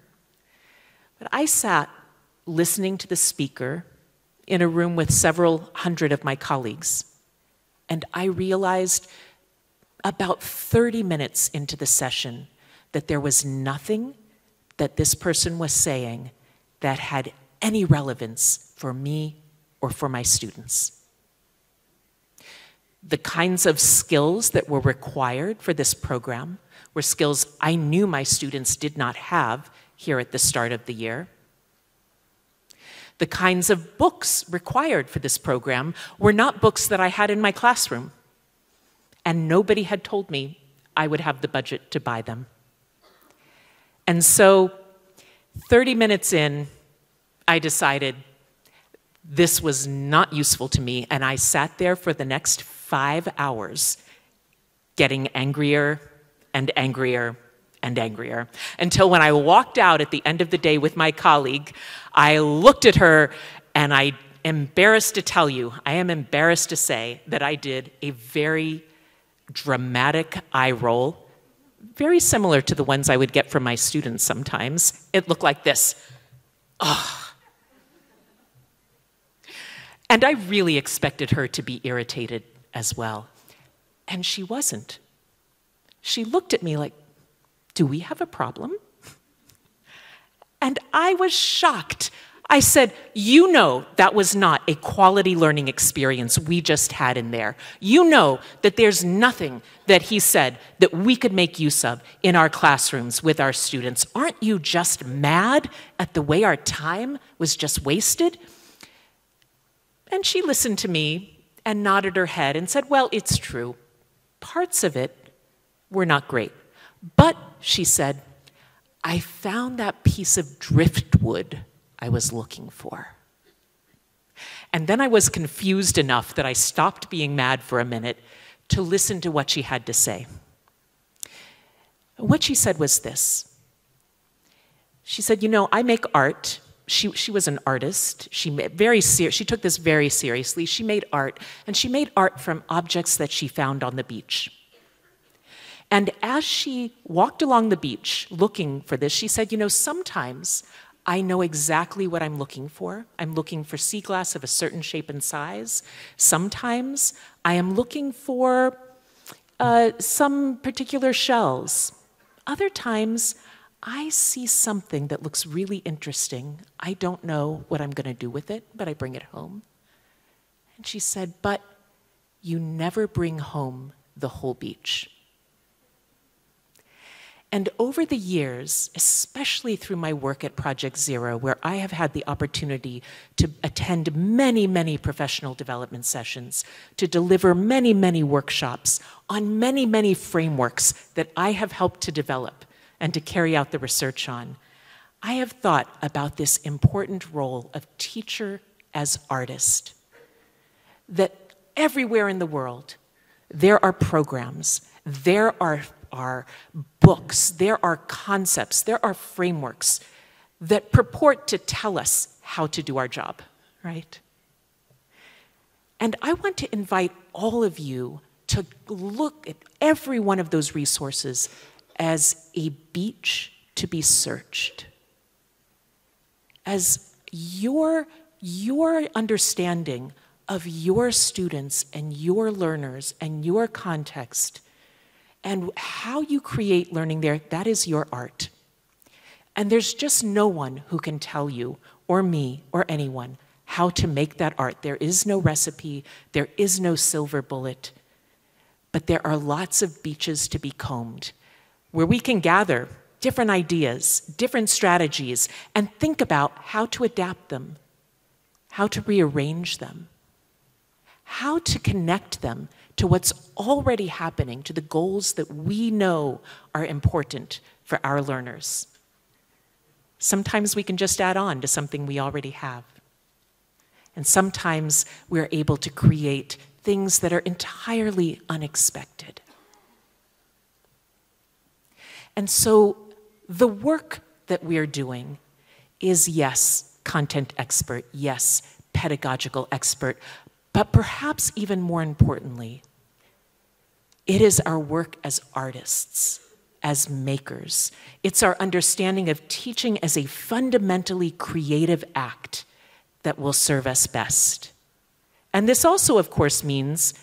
Speaker 6: But I sat listening to the speaker in a room with several hundred of my colleagues, and I realized about 30 minutes into the session that there was nothing that this person was saying that had any relevance for me or for my students. The kinds of skills that were required for this program were skills I knew my students did not have here at the start of the year. The kinds of books required for this program were not books that I had in my classroom, and nobody had told me I would have the budget to buy them. And so, 30 minutes in, I decided this was not useful to me, and I sat there for the next 5 hours getting angrier and angrier and angrier, until when I walked out at the end of the day with my colleague, I looked at her and I am embarrassed to say that I did a very dramatic eye roll, very similar to the ones I would get from my students sometimes. It looked like this. Ugh. And I really expected her to be irritated as well. And she wasn't. She looked at me like, "Do we have a problem?" And I was shocked. I said, "You know that was not a quality learning experience we just had in there. You know that there's nothing that he said that we could make use of in our classrooms with our students. Aren't you just mad at the way our time was just wasted?" And she listened to me and nodded her head and said, "Well, it's true. Parts of it were not great. But," she said, "I found that piece of driftwood I was looking for." And then I was confused enough that I stopped being mad for a minute to listen to what she had to say. What she said was this. She said, "I make art." She was an artist. She took this very seriously. She made art, and she made art from objects that she found on the beach. And as she walked along the beach looking for this, she said, "Sometimes I know exactly what I'm looking for. I'm looking for sea glass of a certain shape and size. Sometimes I am looking for some particular shells. Other times, I see something that looks really interesting. I don't know what I'm going to do with it, but I bring it home." And she said, "But you never bring home the whole beach. And over the years, especially through my work at Project Zero, where I have had the opportunity to attend many, many professional development sessions, to deliver many, many workshops on many, many frameworks that I have helped to develop and to carry out the research on, I have thought about this important role of teacher as artist. That everywhere in the world, there are programs, there are books, there are concepts, there are frameworks that purport to tell us how to do our job, right? And I want to invite all of you to look at every one of those resources as a beach to be searched, as your understanding of your students and your learners and your context and how you create learning there, that is your art. And there's just no one who can tell you, or me, or anyone, how to make that art. There is no recipe, there is no silver bullet, but there are lots of beaches to be combed where we can gather different ideas, different strategies, and think about how to adapt them, how to rearrange them, how to connect them to what's already happening, to the goals that we know are important for our learners. Sometimes we can just add on to something we already have. And sometimes we're able to create things that are entirely unexpected. And so the work that we're doing is, yes, content expert, yes, pedagogical expert, but perhaps even more importantly, it is our work as artists, as makers. It's our understanding of teaching as a fundamentally creative act that will serve us best. And this also, of course, means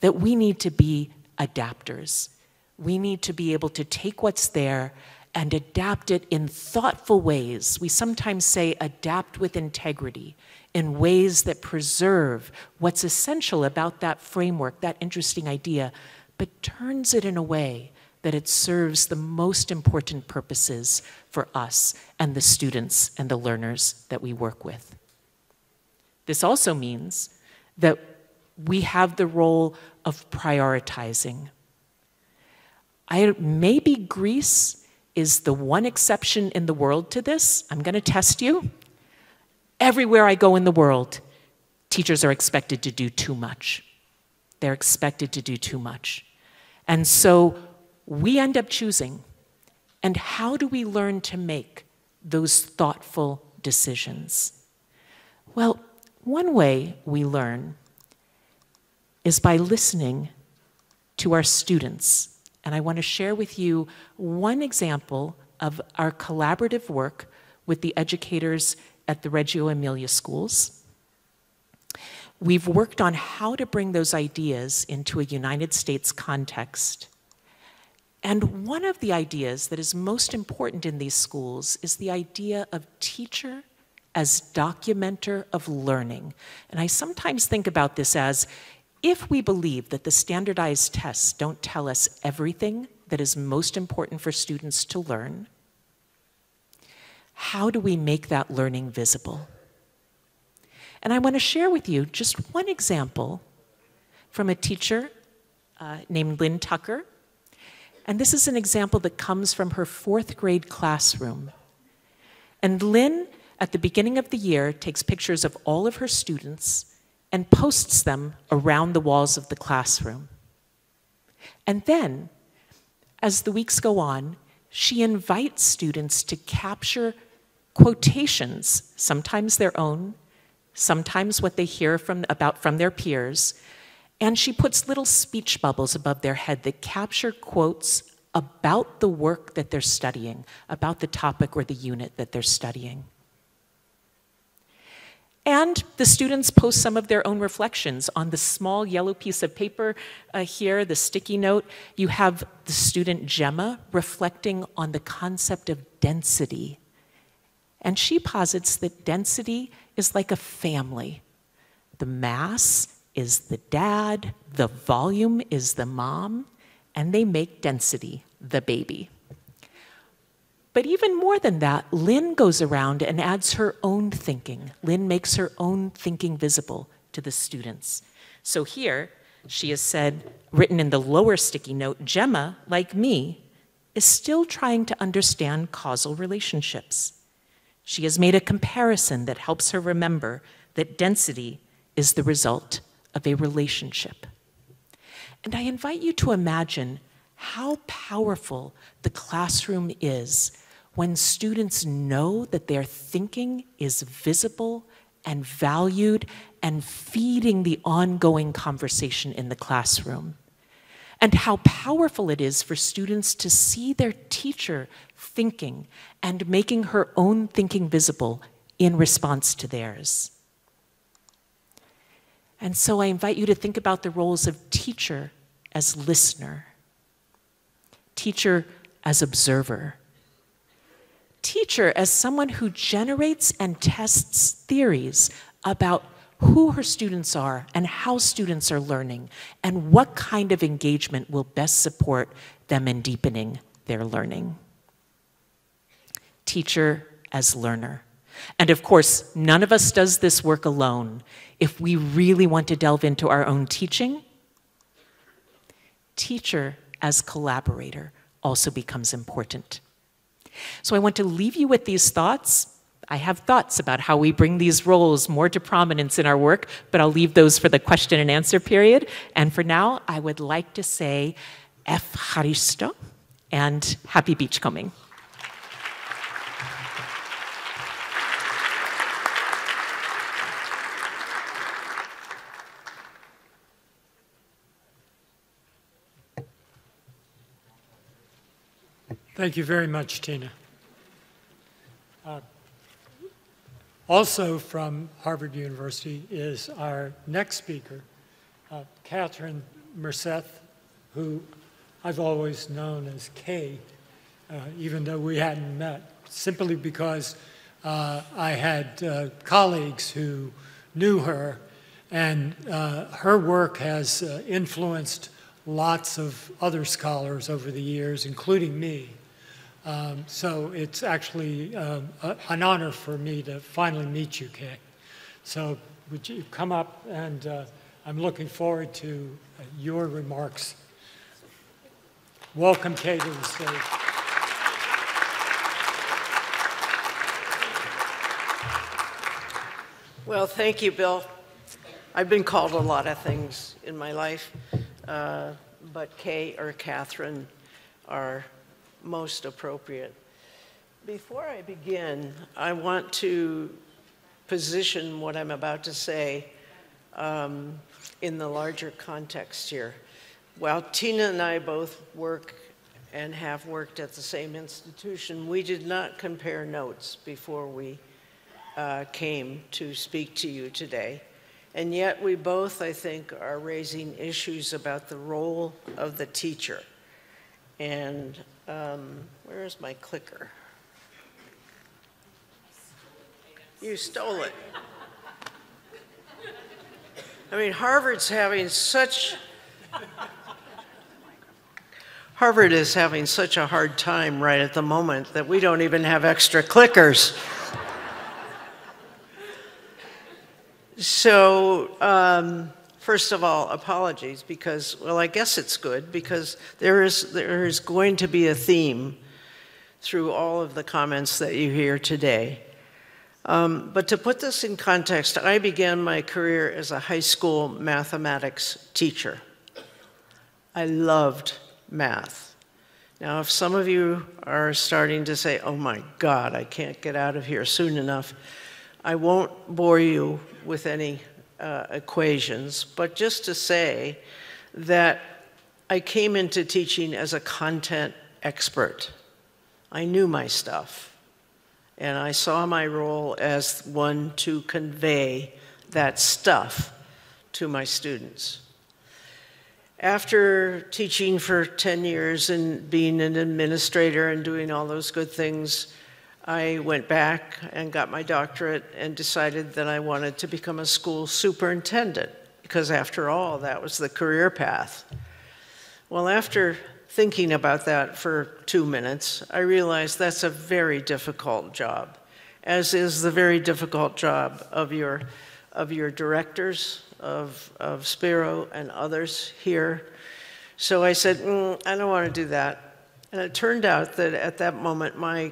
Speaker 6: that we need to be adapters. We need to be able to take what's there and adapt it in thoughtful ways. We sometimes say adapt with integrity, in ways that preserve what's essential about that framework, that interesting idea, but turns it in a way that it serves the most important purposes for us and the students and the learners that we work with. This also means that we have the role of prioritizing. Maybe Greece is the one exception in the world to this. I'm going to test you. Everywhere I go in the world, teachers are expected to do too much. They're expected to do too much. And so we end up choosing. And how do we learn to make those thoughtful decisions? Well, one way we learn is by listening to our students. And I want to share with you one example of our collaborative work with the educators at the Reggio Emilia schools. We've worked on how to bring those ideas into a United States context. And one of the ideas that is most important in these schools is the idea of teacher as documenter of learning. And I sometimes think about this as, if we believe that the standardized tests don't tell us everything that is most important for students to learn, how do we make that learning visible? And I want to share with you just one example from a teacher named Lynn Tucker. And this is an example that comes from her 4th grade classroom. And Lynn, at the beginning of the year, takes pictures of all of her students and posts them around the walls of the classroom. And then, as the weeks go on, she invites students to capture quotations, sometimes their own, sometimes what they hear from their peers, and she puts little speech bubbles above their head that capture quotes about the work that they're studying, about the topic or the unit that they're studying. And the students post some of their own reflections on the small yellow piece of paper here, the sticky note. You have the student Gemma reflecting on the concept of density. And she posits that density is like a family. The mass is the dad, the volume is the mom, and they make density the baby. But even more than that, Lynn goes around and adds her own thinking. Lynn makes her own thinking visible to the students. So here, she has said, written in the lower sticky note, Gemma, like me, is still trying to understand causal relationships. She has made a comparison that helps her remember that density is the result of a relationship. And I invite you to imagine how powerful the classroom is when students know that their thinking is visible and valued and feeding the ongoing conversation in the classroom. And how powerful it is for students to see their teacher thinking and making her own thinking visible in response to theirs. And so I invite you to think about the roles of teacher as listener, teacher as observer, teacher as someone who generates and tests theories about who her students are and how students are learning and what kind of engagement will best support them in deepening their learning. Teacher as learner. And of course, none of us does this work alone. If we really want to delve into our own teaching, teacher as collaborator also becomes important. So I want to leave you with these thoughts. I have thoughts about how we bring these roles more to prominence in our work, but I'll leave those for the question and answer period. And for now, I would like to say Efcharisto and happy beachcombing.
Speaker 2: Thank you very much, Tina. Also from Harvard University is our next speaker, Catherine Merceth, who I've always known as Kay, even though we hadn't met, simply because I had colleagues who knew her, and her work has influenced lots of other scholars over the years, including me. So it's actually an honor for me to finally meet you, Kay. So would you come up, and I'm looking forward to your remarks. Welcome, Kay, to the stage.
Speaker 7: Well, thank you, Bill. I've been called a lot of things in my life, but Kay or Catherine are most appropriate. Before I begin, I want to position what I'm about to say in the larger context here. While Tina and I both work and have worked at the same institution, we did not compare notes before we came to speak to you today. And yet we both, I think, are raising issues about the role of the teacher. And where is my clicker? You stole it. I mean, Harvard is having such a hard time right at the moment that we don't even have extra clickers. So, first of all, apologies, because, well, I guess it's good, because there is going to be a theme through all of the comments that you hear today. But to put this in context, I began my career as a high school mathematics teacher. I loved math. Now, if some of you are starting to say, oh my God, I can't get out of here soon enough, I won't bore you with any equations, but just to say that I came into teaching as a content expert. I knew my stuff, and I saw my role as one to convey that stuff to my students. After teaching for 10 years and being an administrator and doing all those good things, I went back and got my doctorate and decided that I wanted to become a school superintendent, because after all, that was the career path. Well, after thinking about that for 2 minutes, I realized that's a very difficult job, as is the very difficult job of your directors, of Spiro and others here. So I said, I don't want to do that. And it turned out that at that moment, my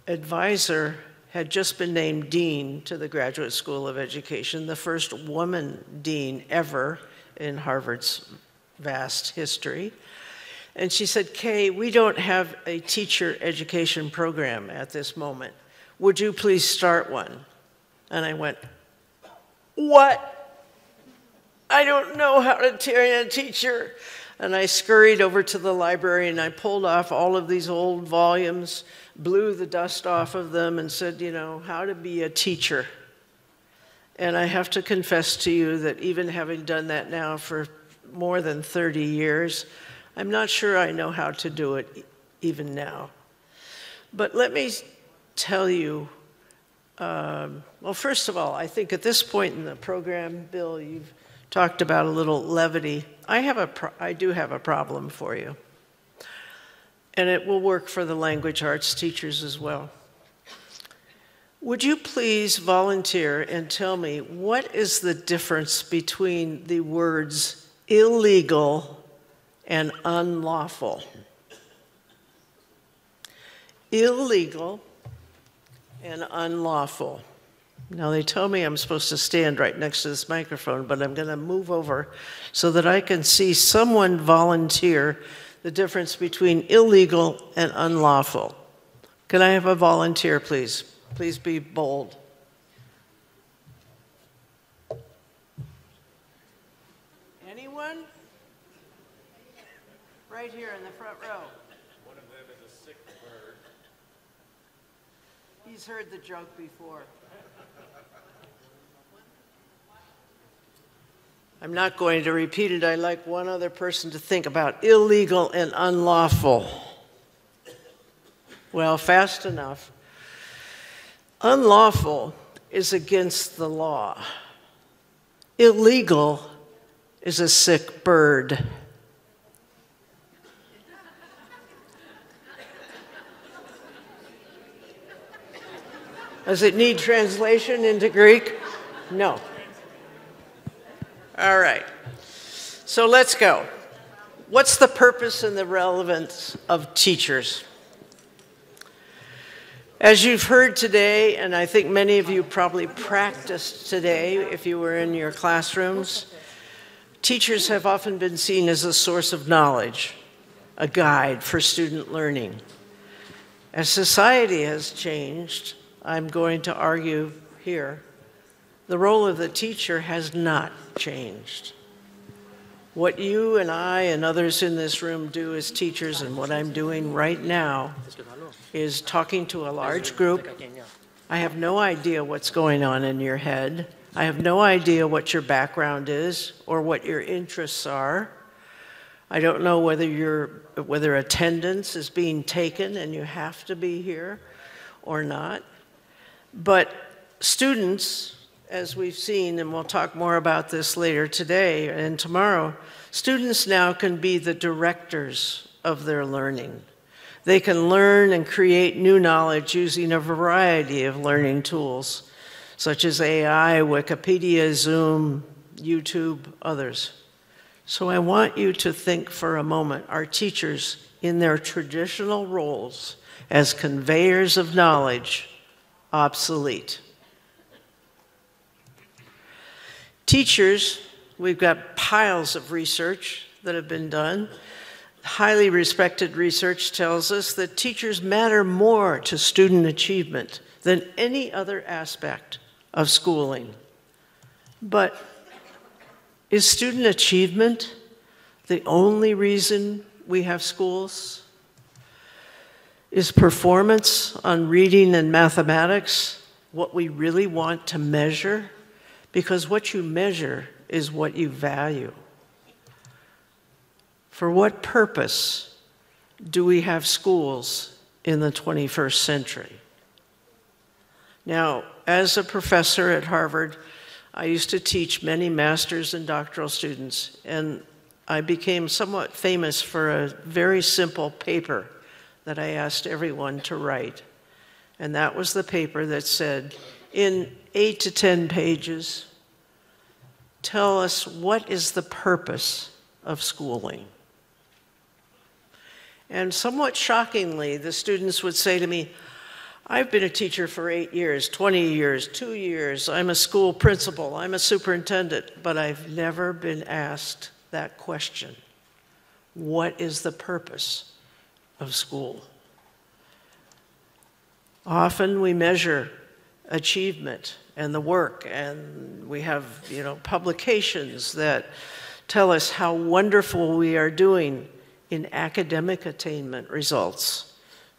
Speaker 7: advisor had just been named dean to the Graduate School of Education, the first woman dean ever in Harvard's vast history. And she said, Kay, we don't have a teacher education program at this moment. Would you please start one? And I went, what? I don't know how to train a teacher. And I scurried over to the library and I pulled off all of these old volumes, blew the dust off of them and said, you know, how to be a teacher. And I have to confess to you that even having done that now for more than 30 years, I'm not sure I know how to do it even now. But let me tell you, well, first of all, I think at this point in the program, Bill, you've talked about a little levity. I do have a problem for you. And it will work for the language arts teachers as well. Would you please volunteer and tell me what is the difference between the words illegal and unlawful? Illegal and unlawful. Now they tell me I'm supposed to stand right next to this microphone, but I'm going to move over so that I can see someone volunteer the difference between illegal and unlawful. Can I have a volunteer, please? Please be bold. Anyone? Right here in the front row.
Speaker 8: One of them is a sick bird.
Speaker 7: He's heard the joke before. I'm not going to repeat it. I'd like one other person to think about illegal and unlawful. Well, fast enough. Unlawful is against the law. Illegal is a sick bird. Does it need translation into Greek? No. All right. So let's go. What's the purpose and the relevance of teachers? As you've heard today, and I think many of you probably practiced today if you were in your classrooms, teachers have often been seen as a source of knowledge, a guide for student learning. As society has changed, I'm going to argue here, the role of the teacher has not changed. What you and I and others in this room do as teachers, and what I'm doing right now, is talking to a large group. I have no idea what's going on in your head. I have no idea what your background is or what your interests are. I don't know whether attendance is being taken and you have to be here or not. But students, as we've seen, and we'll talk more about this later today and tomorrow, students now can be the directors of their learning. They can learn and create new knowledge using a variety of learning tools, such as AI, Wikipedia, Zoom, YouTube, others. So I want you to think for a moment, are teachers in their traditional roles as conveyors of knowledge obsolete? Teachers, we've got piles of research that have been done. Highly respected research tells us that teachers matter more to student achievement than any other aspect of schooling. But is student achievement the only reason we have schools? Is performance on reading and mathematics what we really want to measure? Because what you measure is what you value. For what purpose do we have schools in the 21st century? Now, as a professor at Harvard, I used to teach many master's and doctoral students, and I became somewhat famous for a very simple paper that I asked everyone to write. And that was the paper that said, in 8 to 10 pages, tell us what is the purpose of schooling. And somewhat shockingly, the students would say to me, I've been a teacher for 8 years, 20 years, 2 years, I'm a school principal, I'm a superintendent, but I've never been asked that question. What is the purpose of school? Often we measure achievement and the work, and we have, publications that tell us how wonderful we are doing in academic attainment results.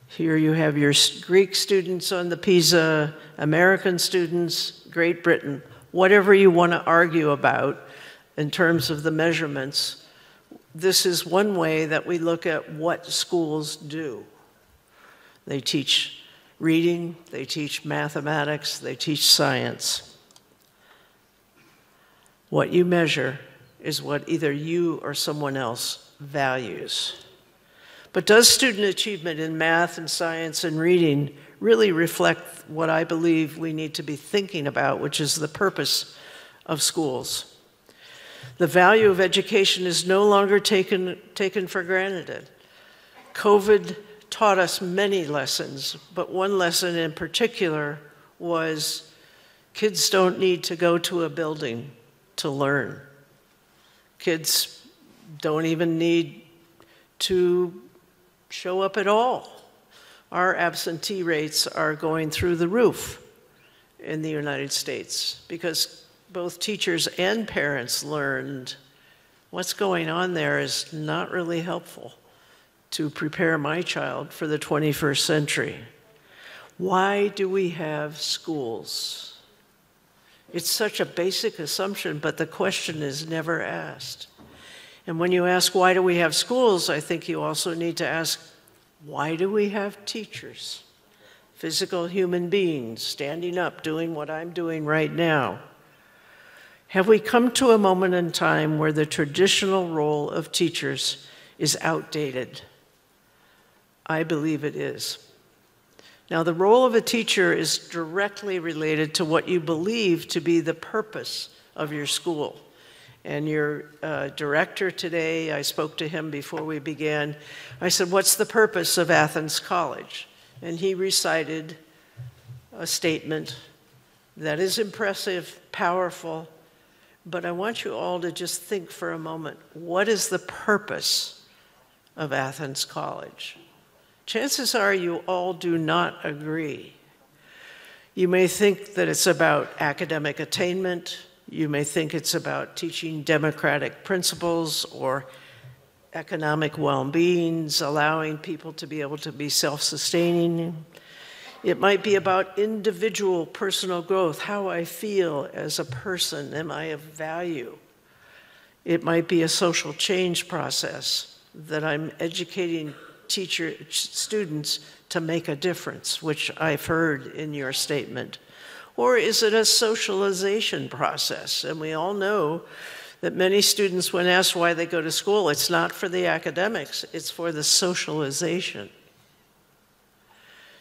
Speaker 7: Here you have your Greek students on the PISA, American students, Great Britain, whatever you want to argue about in terms of the measurements. This is one way that we look at what schools do. They teach reading, they teach mathematics, they teach science. What you measure is what either you or someone else values. But does student achievement in math and science and reading really reflect what I believe we need to be thinking about, which is the purpose of schools? The value of education is no longer taken for granted. COVID taught us many lessons, but one lesson in particular was kids don't need to go to a building to learn. Kids don't even need to show up at all. Our absentee rates are going through the roof in the United States because both teachers and parents learned what's going on there is not really helpful to prepare my child for the 21st century. Why do we have schools? It's such a basic assumption, but the question is never asked. And when you ask, why do we have schools, I think you also need to ask, why do we have teachers? Physical human beings standing up, doing what I'm doing right now. Have we come to a moment in time where the traditional role of teachers is outdated? I believe it is. Now, the role of a teacher is directly related to what you believe to be the purpose of your school. And your director today, I spoke to him before we began. I said, what's the purpose of Athens College? And he recited a statement that is impressive, powerful, but I want you all to just think for a moment, what is the purpose of Athens College? Chances are you all do not agree. You may think that it's about academic attainment. You may think it's about teaching democratic principles or economic well-being, allowing people to be able to be self-sustaining. It might be about individual personal growth, how I feel as a person, am I of value? It might be a social change process that I'm educating students to make a difference, which I've heard in your statement. Or is it a socialization process? And we all know that many students, when asked why they go to school, it's not for the academics, it's for the socialization.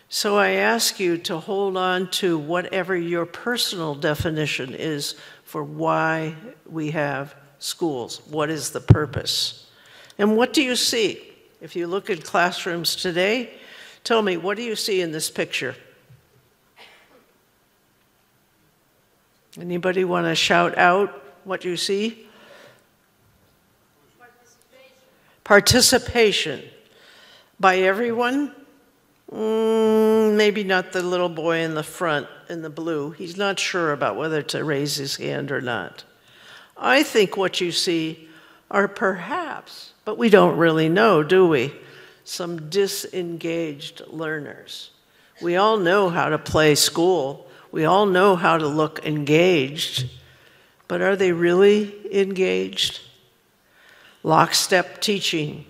Speaker 7: So I ask you to hold on to whatever your personal definition is for why we have schools. What is the purpose? And what do you see? If you look at classrooms today, tell me, what do you see in this picture? Anybody want to shout out what you see? Participation. By everyone? Maybe not the little boy in the front in the blue. He's not sure about whether to raise his hand or not. I think what you see are perhaps, but we don't really know, do we? Some disengaged learners. We all know how to play school. We all know how to look engaged, but are they really engaged? Lockstep teaching,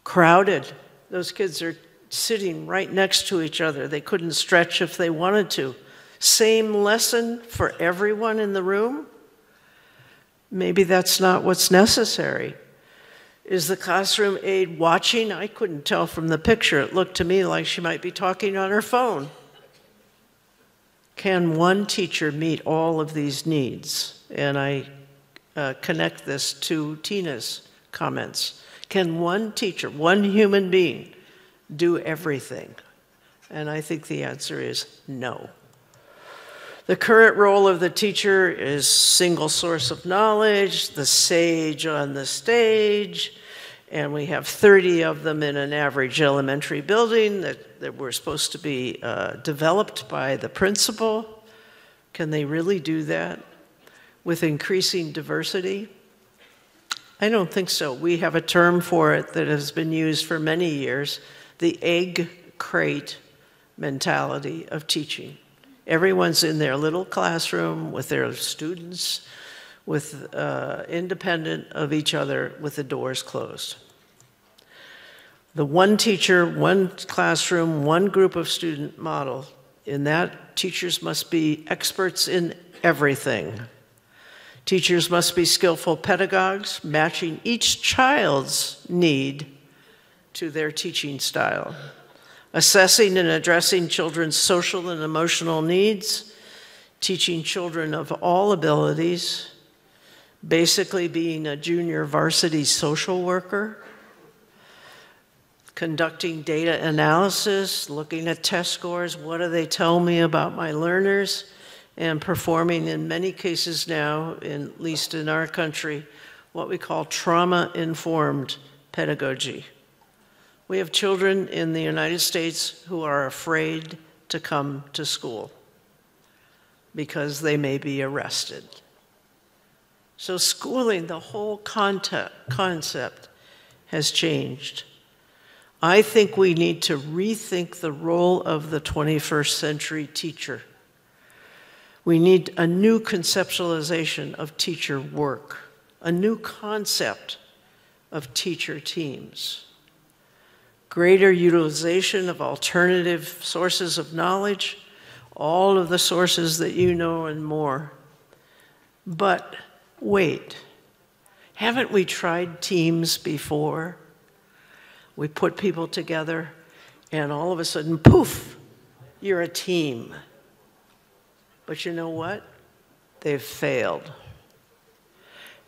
Speaker 7: crowded. Those kids are sitting right next to each other. They couldn't stretch if they wanted to. Same lesson for everyone in the room? Maybe that's not what's necessary. Is the classroom aide watching? I couldn't tell from the picture. It looked to me like she might be talking on her phone. Can one teacher meet all of these needs? And I connect this to Tina's comments. Can one teacher, one human being, do everything? And I think the answer is no. The current role of the teacher is single source of knowledge, the sage on the stage, and we have 30 of them in an average elementary building that were supposed to be developed by the principal. Can they really do that with increasing diversity? I don't think so. We have a term for it that has been used for many years, the egg crate mentality of teaching. Everyone's in their little classroom with their students, with independent of each other, with the doors closed. The one teacher, one classroom, one group of student model, in that teachers must be experts in everything. Teachers must be skillful pedagogues, matching each child's need to their teaching style. Assessing and addressing children's social and emotional needs, teaching children of all abilities, basically being a junior varsity social worker, conducting data analysis, looking at test scores, what do they tell me about my learners, and performing in many cases now, at least in our country, what we call trauma-informed pedagogy. We have children in the United States who are afraid to come to school because they may be arrested. So schooling, the whole concept has changed. I think we need to rethink the role of the 21st century teacher. We need a new conceptualization of teacher work, a new concept of teacher teams. Greater utilization of alternative sources of knowledge, all of the sources that you know and more. But wait, haven't we tried teams before? We put people together and all of a sudden, poof, you're a team. But you know what? They've failed.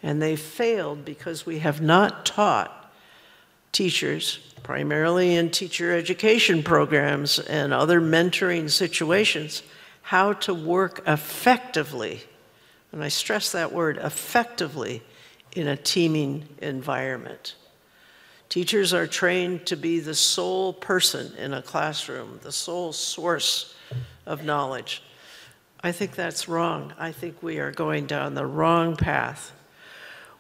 Speaker 7: And they failed because we have not taught teachers, primarily in teacher education programs and other mentoring situations, how to work effectively, and I stress that word, effectively, in a teaming environment. Teachers are trained to be the sole person in a classroom, the sole source of knowledge. I think that's wrong. I think we are going down the wrong path.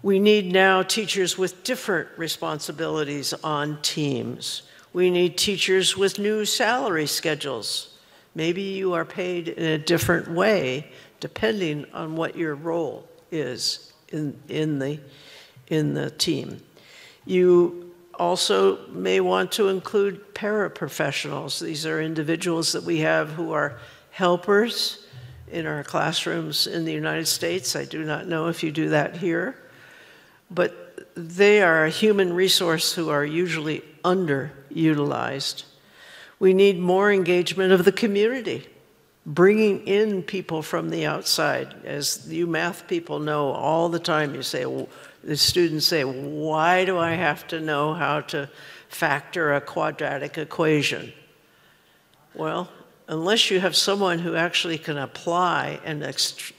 Speaker 7: We need now teachers with different responsibilities on teams. We need teachers with new salary schedules. Maybe you are paid in a different way depending on what your role is in the team. You also may want to include paraprofessionals. These are individuals that we have who are helpers in our classrooms in the United States. I do not know if you do that here. But they are a human resource who are usually underutilized. We need more engagement of the community, bringing in people from the outside. As you math people know all the time, you say, the students say, why do I have to know how to factor a quadratic equation? Well, unless you have someone who actually can apply and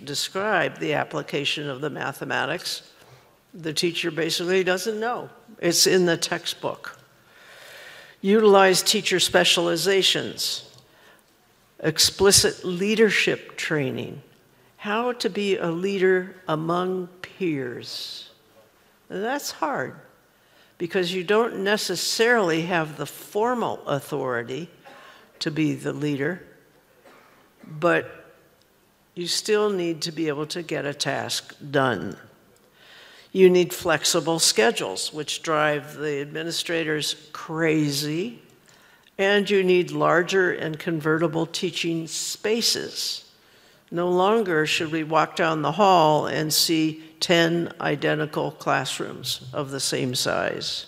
Speaker 7: describe the application of the mathematics, the teacher basically doesn't know. It's in the textbook. Utilize teacher specializations, explicit leadership training, how to be a leader among peers. And that's hard because you don't necessarily have the formal authority to be the leader, but you still need to be able to get a task done. You need flexible schedules, which drive the administrators crazy, and you need larger and convertible teaching spaces. No longer should we walk down the hall and see 10 identical classrooms of the same size.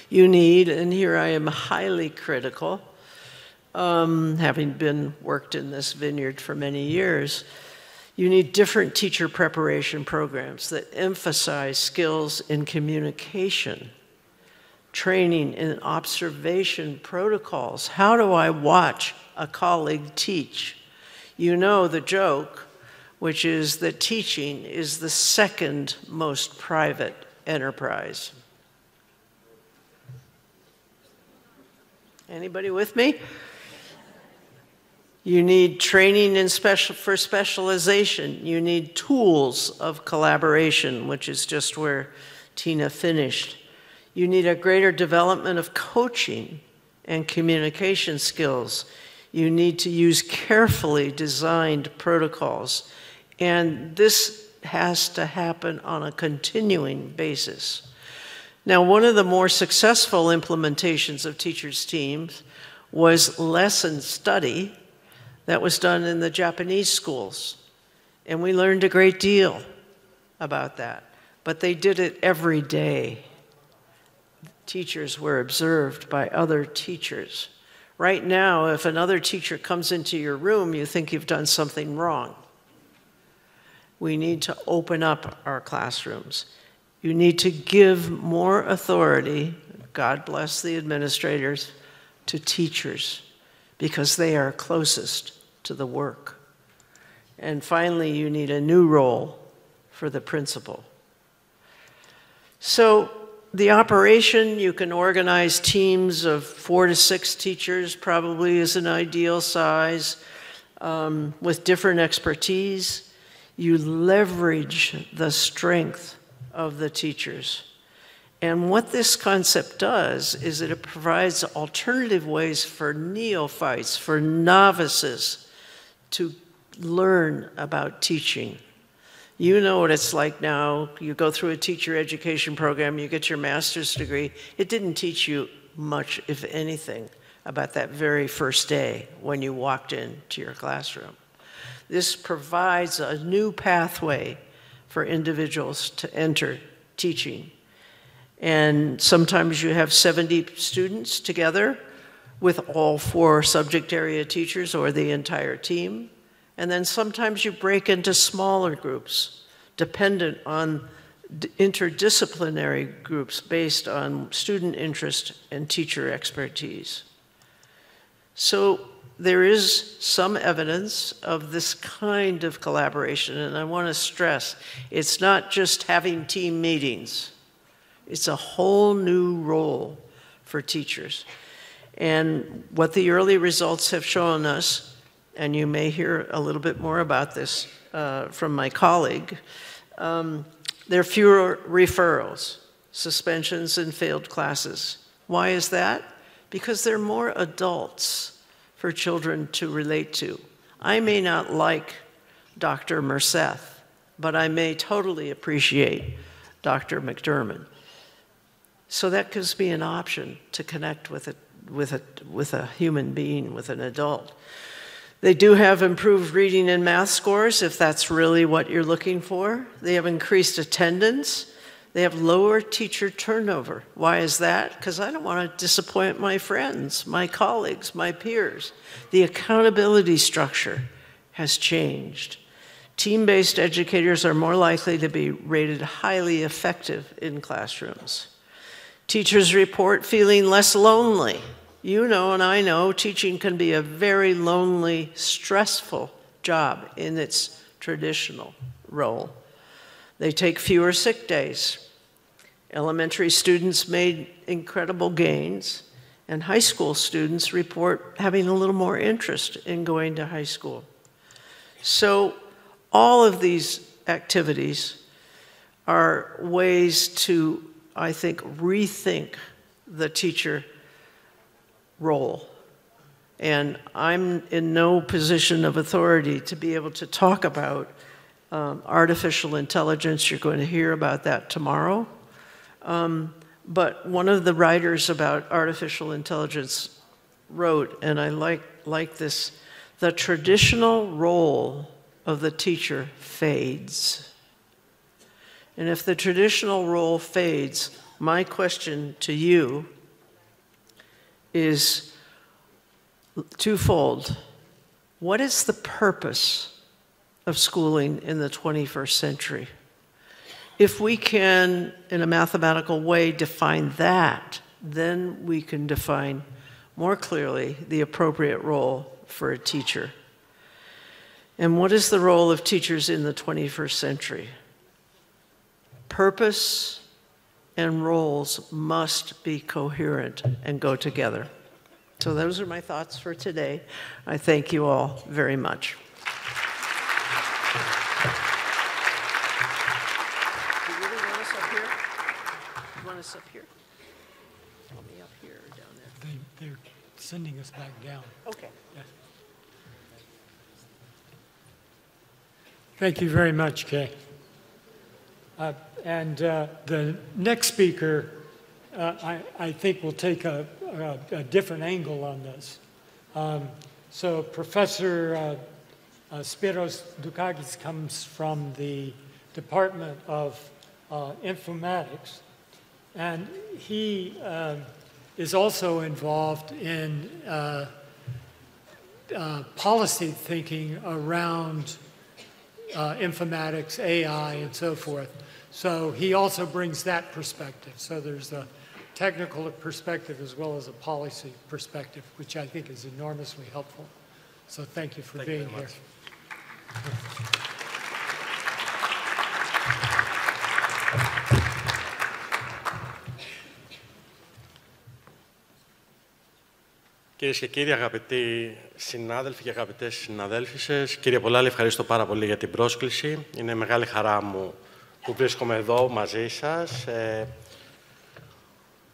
Speaker 7: You need, and here I am highly critical, having worked in this vineyard for many years, you need different teacher preparation programs that emphasize skills in communication, training in observation protocols. How do I watch a colleague teach? You know the joke, which is that teaching is the second most private enterprise. Anybody with me? You need training for specialization. You need tools of collaboration, which is just where Tina finished. You need a greater development of coaching and communication skills. You need to use carefully designed protocols. And this has to happen on a continuing basis. Now, one of the more successful implementations of teachers' teams was lesson study that was done in the Japanese schools. And we learned a great deal about that. But they did it every day. Teachers were observed by other teachers. Right now, if another teacher comes into your room, you think you've done something wrong. We need to open up our classrooms. You need to give more authority, God bless the administrators, to teachers, because they are closest to the work. And finally, you need a new role for the principal. So the operation, you can organize teams of 4 to 6 teachers, probably is an ideal size, with different expertise. You leverage the strength of the teachers. And what this concept does is that it provides alternative ways for neophytes, for novices, to learn about teaching. You know what it's like now. You go through a teacher education program, you get your master's degree. It didn't teach you much, if anything, about that very first day when you walked into your classroom. This provides a new pathway for individuals to enter teaching. And sometimes you have 70 students together with all 4 subject area teachers or the entire team. And then sometimes you break into smaller groups, dependent on interdisciplinary groups based on student interest and teacher expertise. So there is some evidence of this kind of collaboration, and I want to stress, it's not just having team meetings. It's a whole new role for teachers. And what the early results have shown us, and you may hear a little bit more about this from my colleague, there are fewer referrals, suspensions, and failed classes. Why is that? Because there are more adults for children to relate to. I may not like Dr. Merseth, but I may totally appreciate Dr. McDermott. So that gives me an option to connect with a human being, with an adult. They do have improved reading and math scores, if that's really what you're looking for. They have increased attendance. They have lower teacher turnover. Why is that? Because I don't want to disappoint my friends, my colleagues, my peers. The accountability structure has changed. Team-based educators are more likely to be rated highly effective in classrooms. Teachers report feeling less lonely. You know and I know teaching can be a very lonely, stressful job in its traditional role. They take fewer sick days. Elementary students made incredible gains, and high school students report having a little more interest in going to high school. So all of these activities are ways to, I think, rethink the teacher role. And I'm in no position of authority to be able to talk about artificial intelligence. You're going to hear about that tomorrow. But one of the writers about artificial intelligence wrote, and I like this the traditional role of the teacher fades. And if the traditional role fades, my question to you is twofold. What is the purpose of schooling in the 21st century? If we can, in a mathematical way, define that, then we can define more clearly the appropriate role for a teacher. And what is the role of teachers in the 21st century? Purpose and roles must be coherent and go together. So those are my thoughts for today. I thank you all very much. Do you really want us up here? You want us up here? Want me up here or down there?
Speaker 2: They're sending us back down.
Speaker 7: Okay.
Speaker 2: Yes. Thank you very much, Kay. The next speaker, I think, will take a different angle on this. So Professor Spiros Dukakis comes from the Department of Informatics, and he is also involved in policy thinking around informatics, AI, and so forth. So he also brings that perspective. So there's a technical perspective as well as a policy perspective, which I think is enormously helpful. So thank you for being here.
Speaker 8: Κυρίες και κύριοι, αγαπητοί συνάδελφοι και αγαπητές συναδέλφισσες, κύριε Πολάλη, ευχαριστώ πάρα πολύ για την πρόσκληση. Είναι μεγάλη χαρά μου που βρίσκομαι εδώ μαζί σας.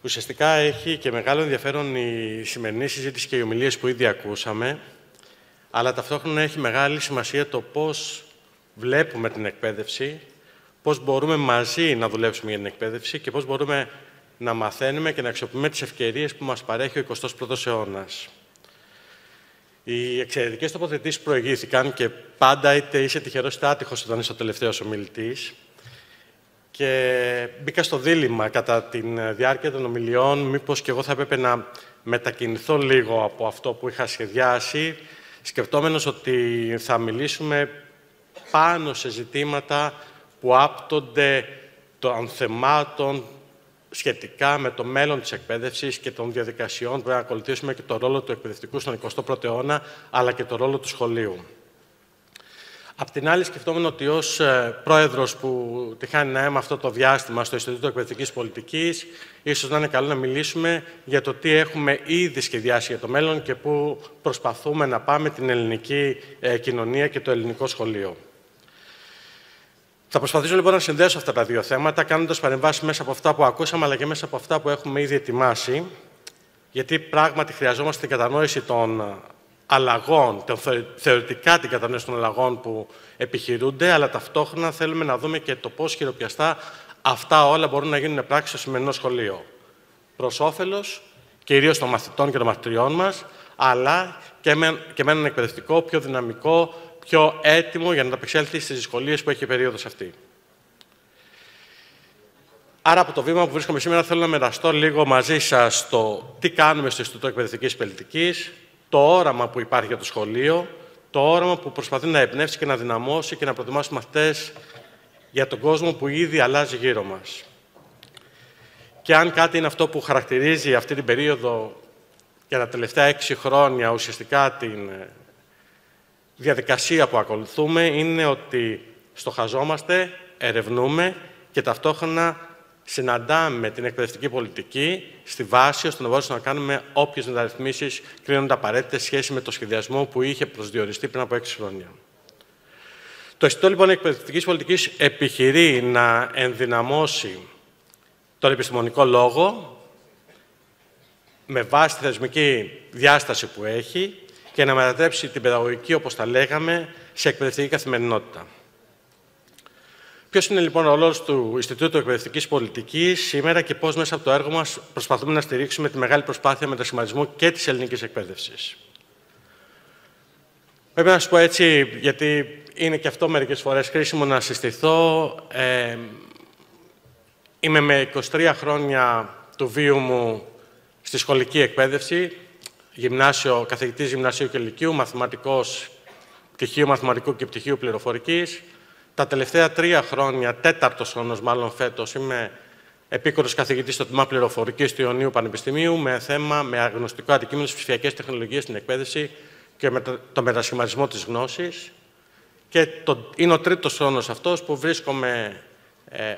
Speaker 8: Ουσιαστικά έχει και μεγάλο ενδιαφέρον η σημερινή συζήτηση και οι ομιλίες που ήδη ακούσαμε, αλλά ταυτόχρονα έχει μεγάλη σημασία το πώς βλέπουμε την εκπαίδευση, πώς μπορούμε μαζί να δουλέψουμε για την εκπαίδευση και πώς μπορούμε να μαθαίνουμε και να αξιοποιούμε τις ευκαιρίες που μας παρέχει ο 21ος αιώνας. Οι εξαιρετικές τοποθετήσεις προηγήθηκαν και πάντα είτε είσαι τυχερός είτε άτυχος όταν είσαι ο τελευταίος ομιλητής. Και μπήκα στο δίλημμα κατά τη διάρκεια των ομιλιών μήπως και εγώ θα έπρεπε να μετακινηθώ λίγο από αυτό που είχα σχεδιάσει, σκεπτόμενος ότι θα μιλήσουμε πάνω σε ζητήματα που άπτονται των θεμάτων σχετικά με το μέλλον της εκπαίδευσης και των διαδικασιών που πρέπει να ακολουθήσουμε και το ρόλο του εκπαιδευτικού στον 21ο αιώνα, αλλά και το ρόλο του σχολείου. Απ' την άλλη, σκεφτόμουν ότι ως πρόεδρος που τυχάνει να είμαι αυτό το διάστημα στο Ινστιτούτο Εκπαιδευτικής Πολιτικής, ίσως να είναι καλό να μιλήσουμε για το τι έχουμε ήδη σχεδιάσει για το μέλλον και πού προσπαθούμε να πάμε την ελληνική κοινωνία και το ελληνικό σχολείο. Θα προσπαθήσω λοιπόν να συνδέσω αυτά τα δύο θέματα, κάνοντας παρεμβάσεις μέσα από αυτά που ακούσαμε, αλλά και μέσα από αυτά που έχουμε ήδη ετοιμάσει, γιατί πράγματι χρειαζόμαστε την κατανόηση των αλλαγών, θεωρητικά την κατανόηση των αλλαγών που επιχειρούνται, αλλά ταυτόχρονα θέλουμε να δούμε και το πώς χειροπιαστά αυτά όλα μπορούν να γίνουν πράξη στο σημερινό σχολείο. Προς όφελος κυρίως των μαθητών και των μαθητριών μας, αλλά και με έναν εκπαιδευτικό πιο δυναμικό, πιο έτοιμο για να ανταπεξέλθει στις δυσκολίες που έχει η περίοδος αυτή. Άρα, από το βήμα που βρίσκομαι σήμερα, θέλω να μοιραστώ λίγο μαζί σας το τι κάνουμε στο Ινστιτούτο Εκπαιδευτικής Πολιτικής, το όραμα που υπάρχει για το σχολείο, το όραμα που προσπαθεί να εμπνεύσει και να δυναμώσει και να προετοιμάσει μαθητές για τον κόσμο που ήδη αλλάζει γύρω μας. Και αν κάτι είναι αυτό που χαρακτηρίζει αυτή την περίοδο για τα τελευταία 6 χρόνια, ουσιαστικά την διαδικασία που ακολουθούμε, είναι ότι στοχαζόμαστε, ερευνούμε και ταυτόχρονα συναντάμε την εκπαιδευτική πολιτική στη βάση ώστε να μπορέσουμε να κάνουμε όποιες μεταρρυθμίσεις κρίνονται απαραίτητες σχέση με το σχεδιασμό που είχε προσδιοριστεί πριν από 6 χρόνια. Το Ινστιτούτο λοιπόν Εκπαιδευτικής Πολιτικής επιχειρεί να ενδυναμώσει τον επιστημονικό λόγο με βάση τη θεσμική διάσταση που έχει και να μετατρέψει την παιδαγωγική, όπως τα λέγαμε, σε εκπαιδευτική καθημερινότητα. Ποιος είναι λοιπόν ο ρόλος του Ινστιτούτου Εκπαιδευτικής Πολιτικής σήμερα και πώς μέσα από το έργο μας προσπαθούμε να στηρίξουμε τη μεγάλη προσπάθεια μετασχηματισμού και της ελληνικής εκπαίδευσης. Πρέπει να σας πω έτσι, γιατί είναι και αυτό μερικές φορές χρήσιμο να συστηθώ. Είμαι με 23 χρόνια του βίου μου στη σχολική εκπαίδευση, καθηγητής γυμνασίου και λυκείου, μαθηματικός, πτυχίου μαθηματικού και πτυχίου πληροφορικής. Τα τελευταία 3 χρόνια, 4ος χρόνος μάλλον φέτος, είμαι επίκορος καθηγητής στο τμήμα πληροφορικής του Ιωνίου Πανεπιστημίου με θέμα με αγνωστικό αντικείμενο στις ψηφιακές τεχνολογίες στην εκπαίδευση και με το μετασχηματισμό της γνώσης. Και είναι ο 3ος χρόνος αυτός που βρίσκομαι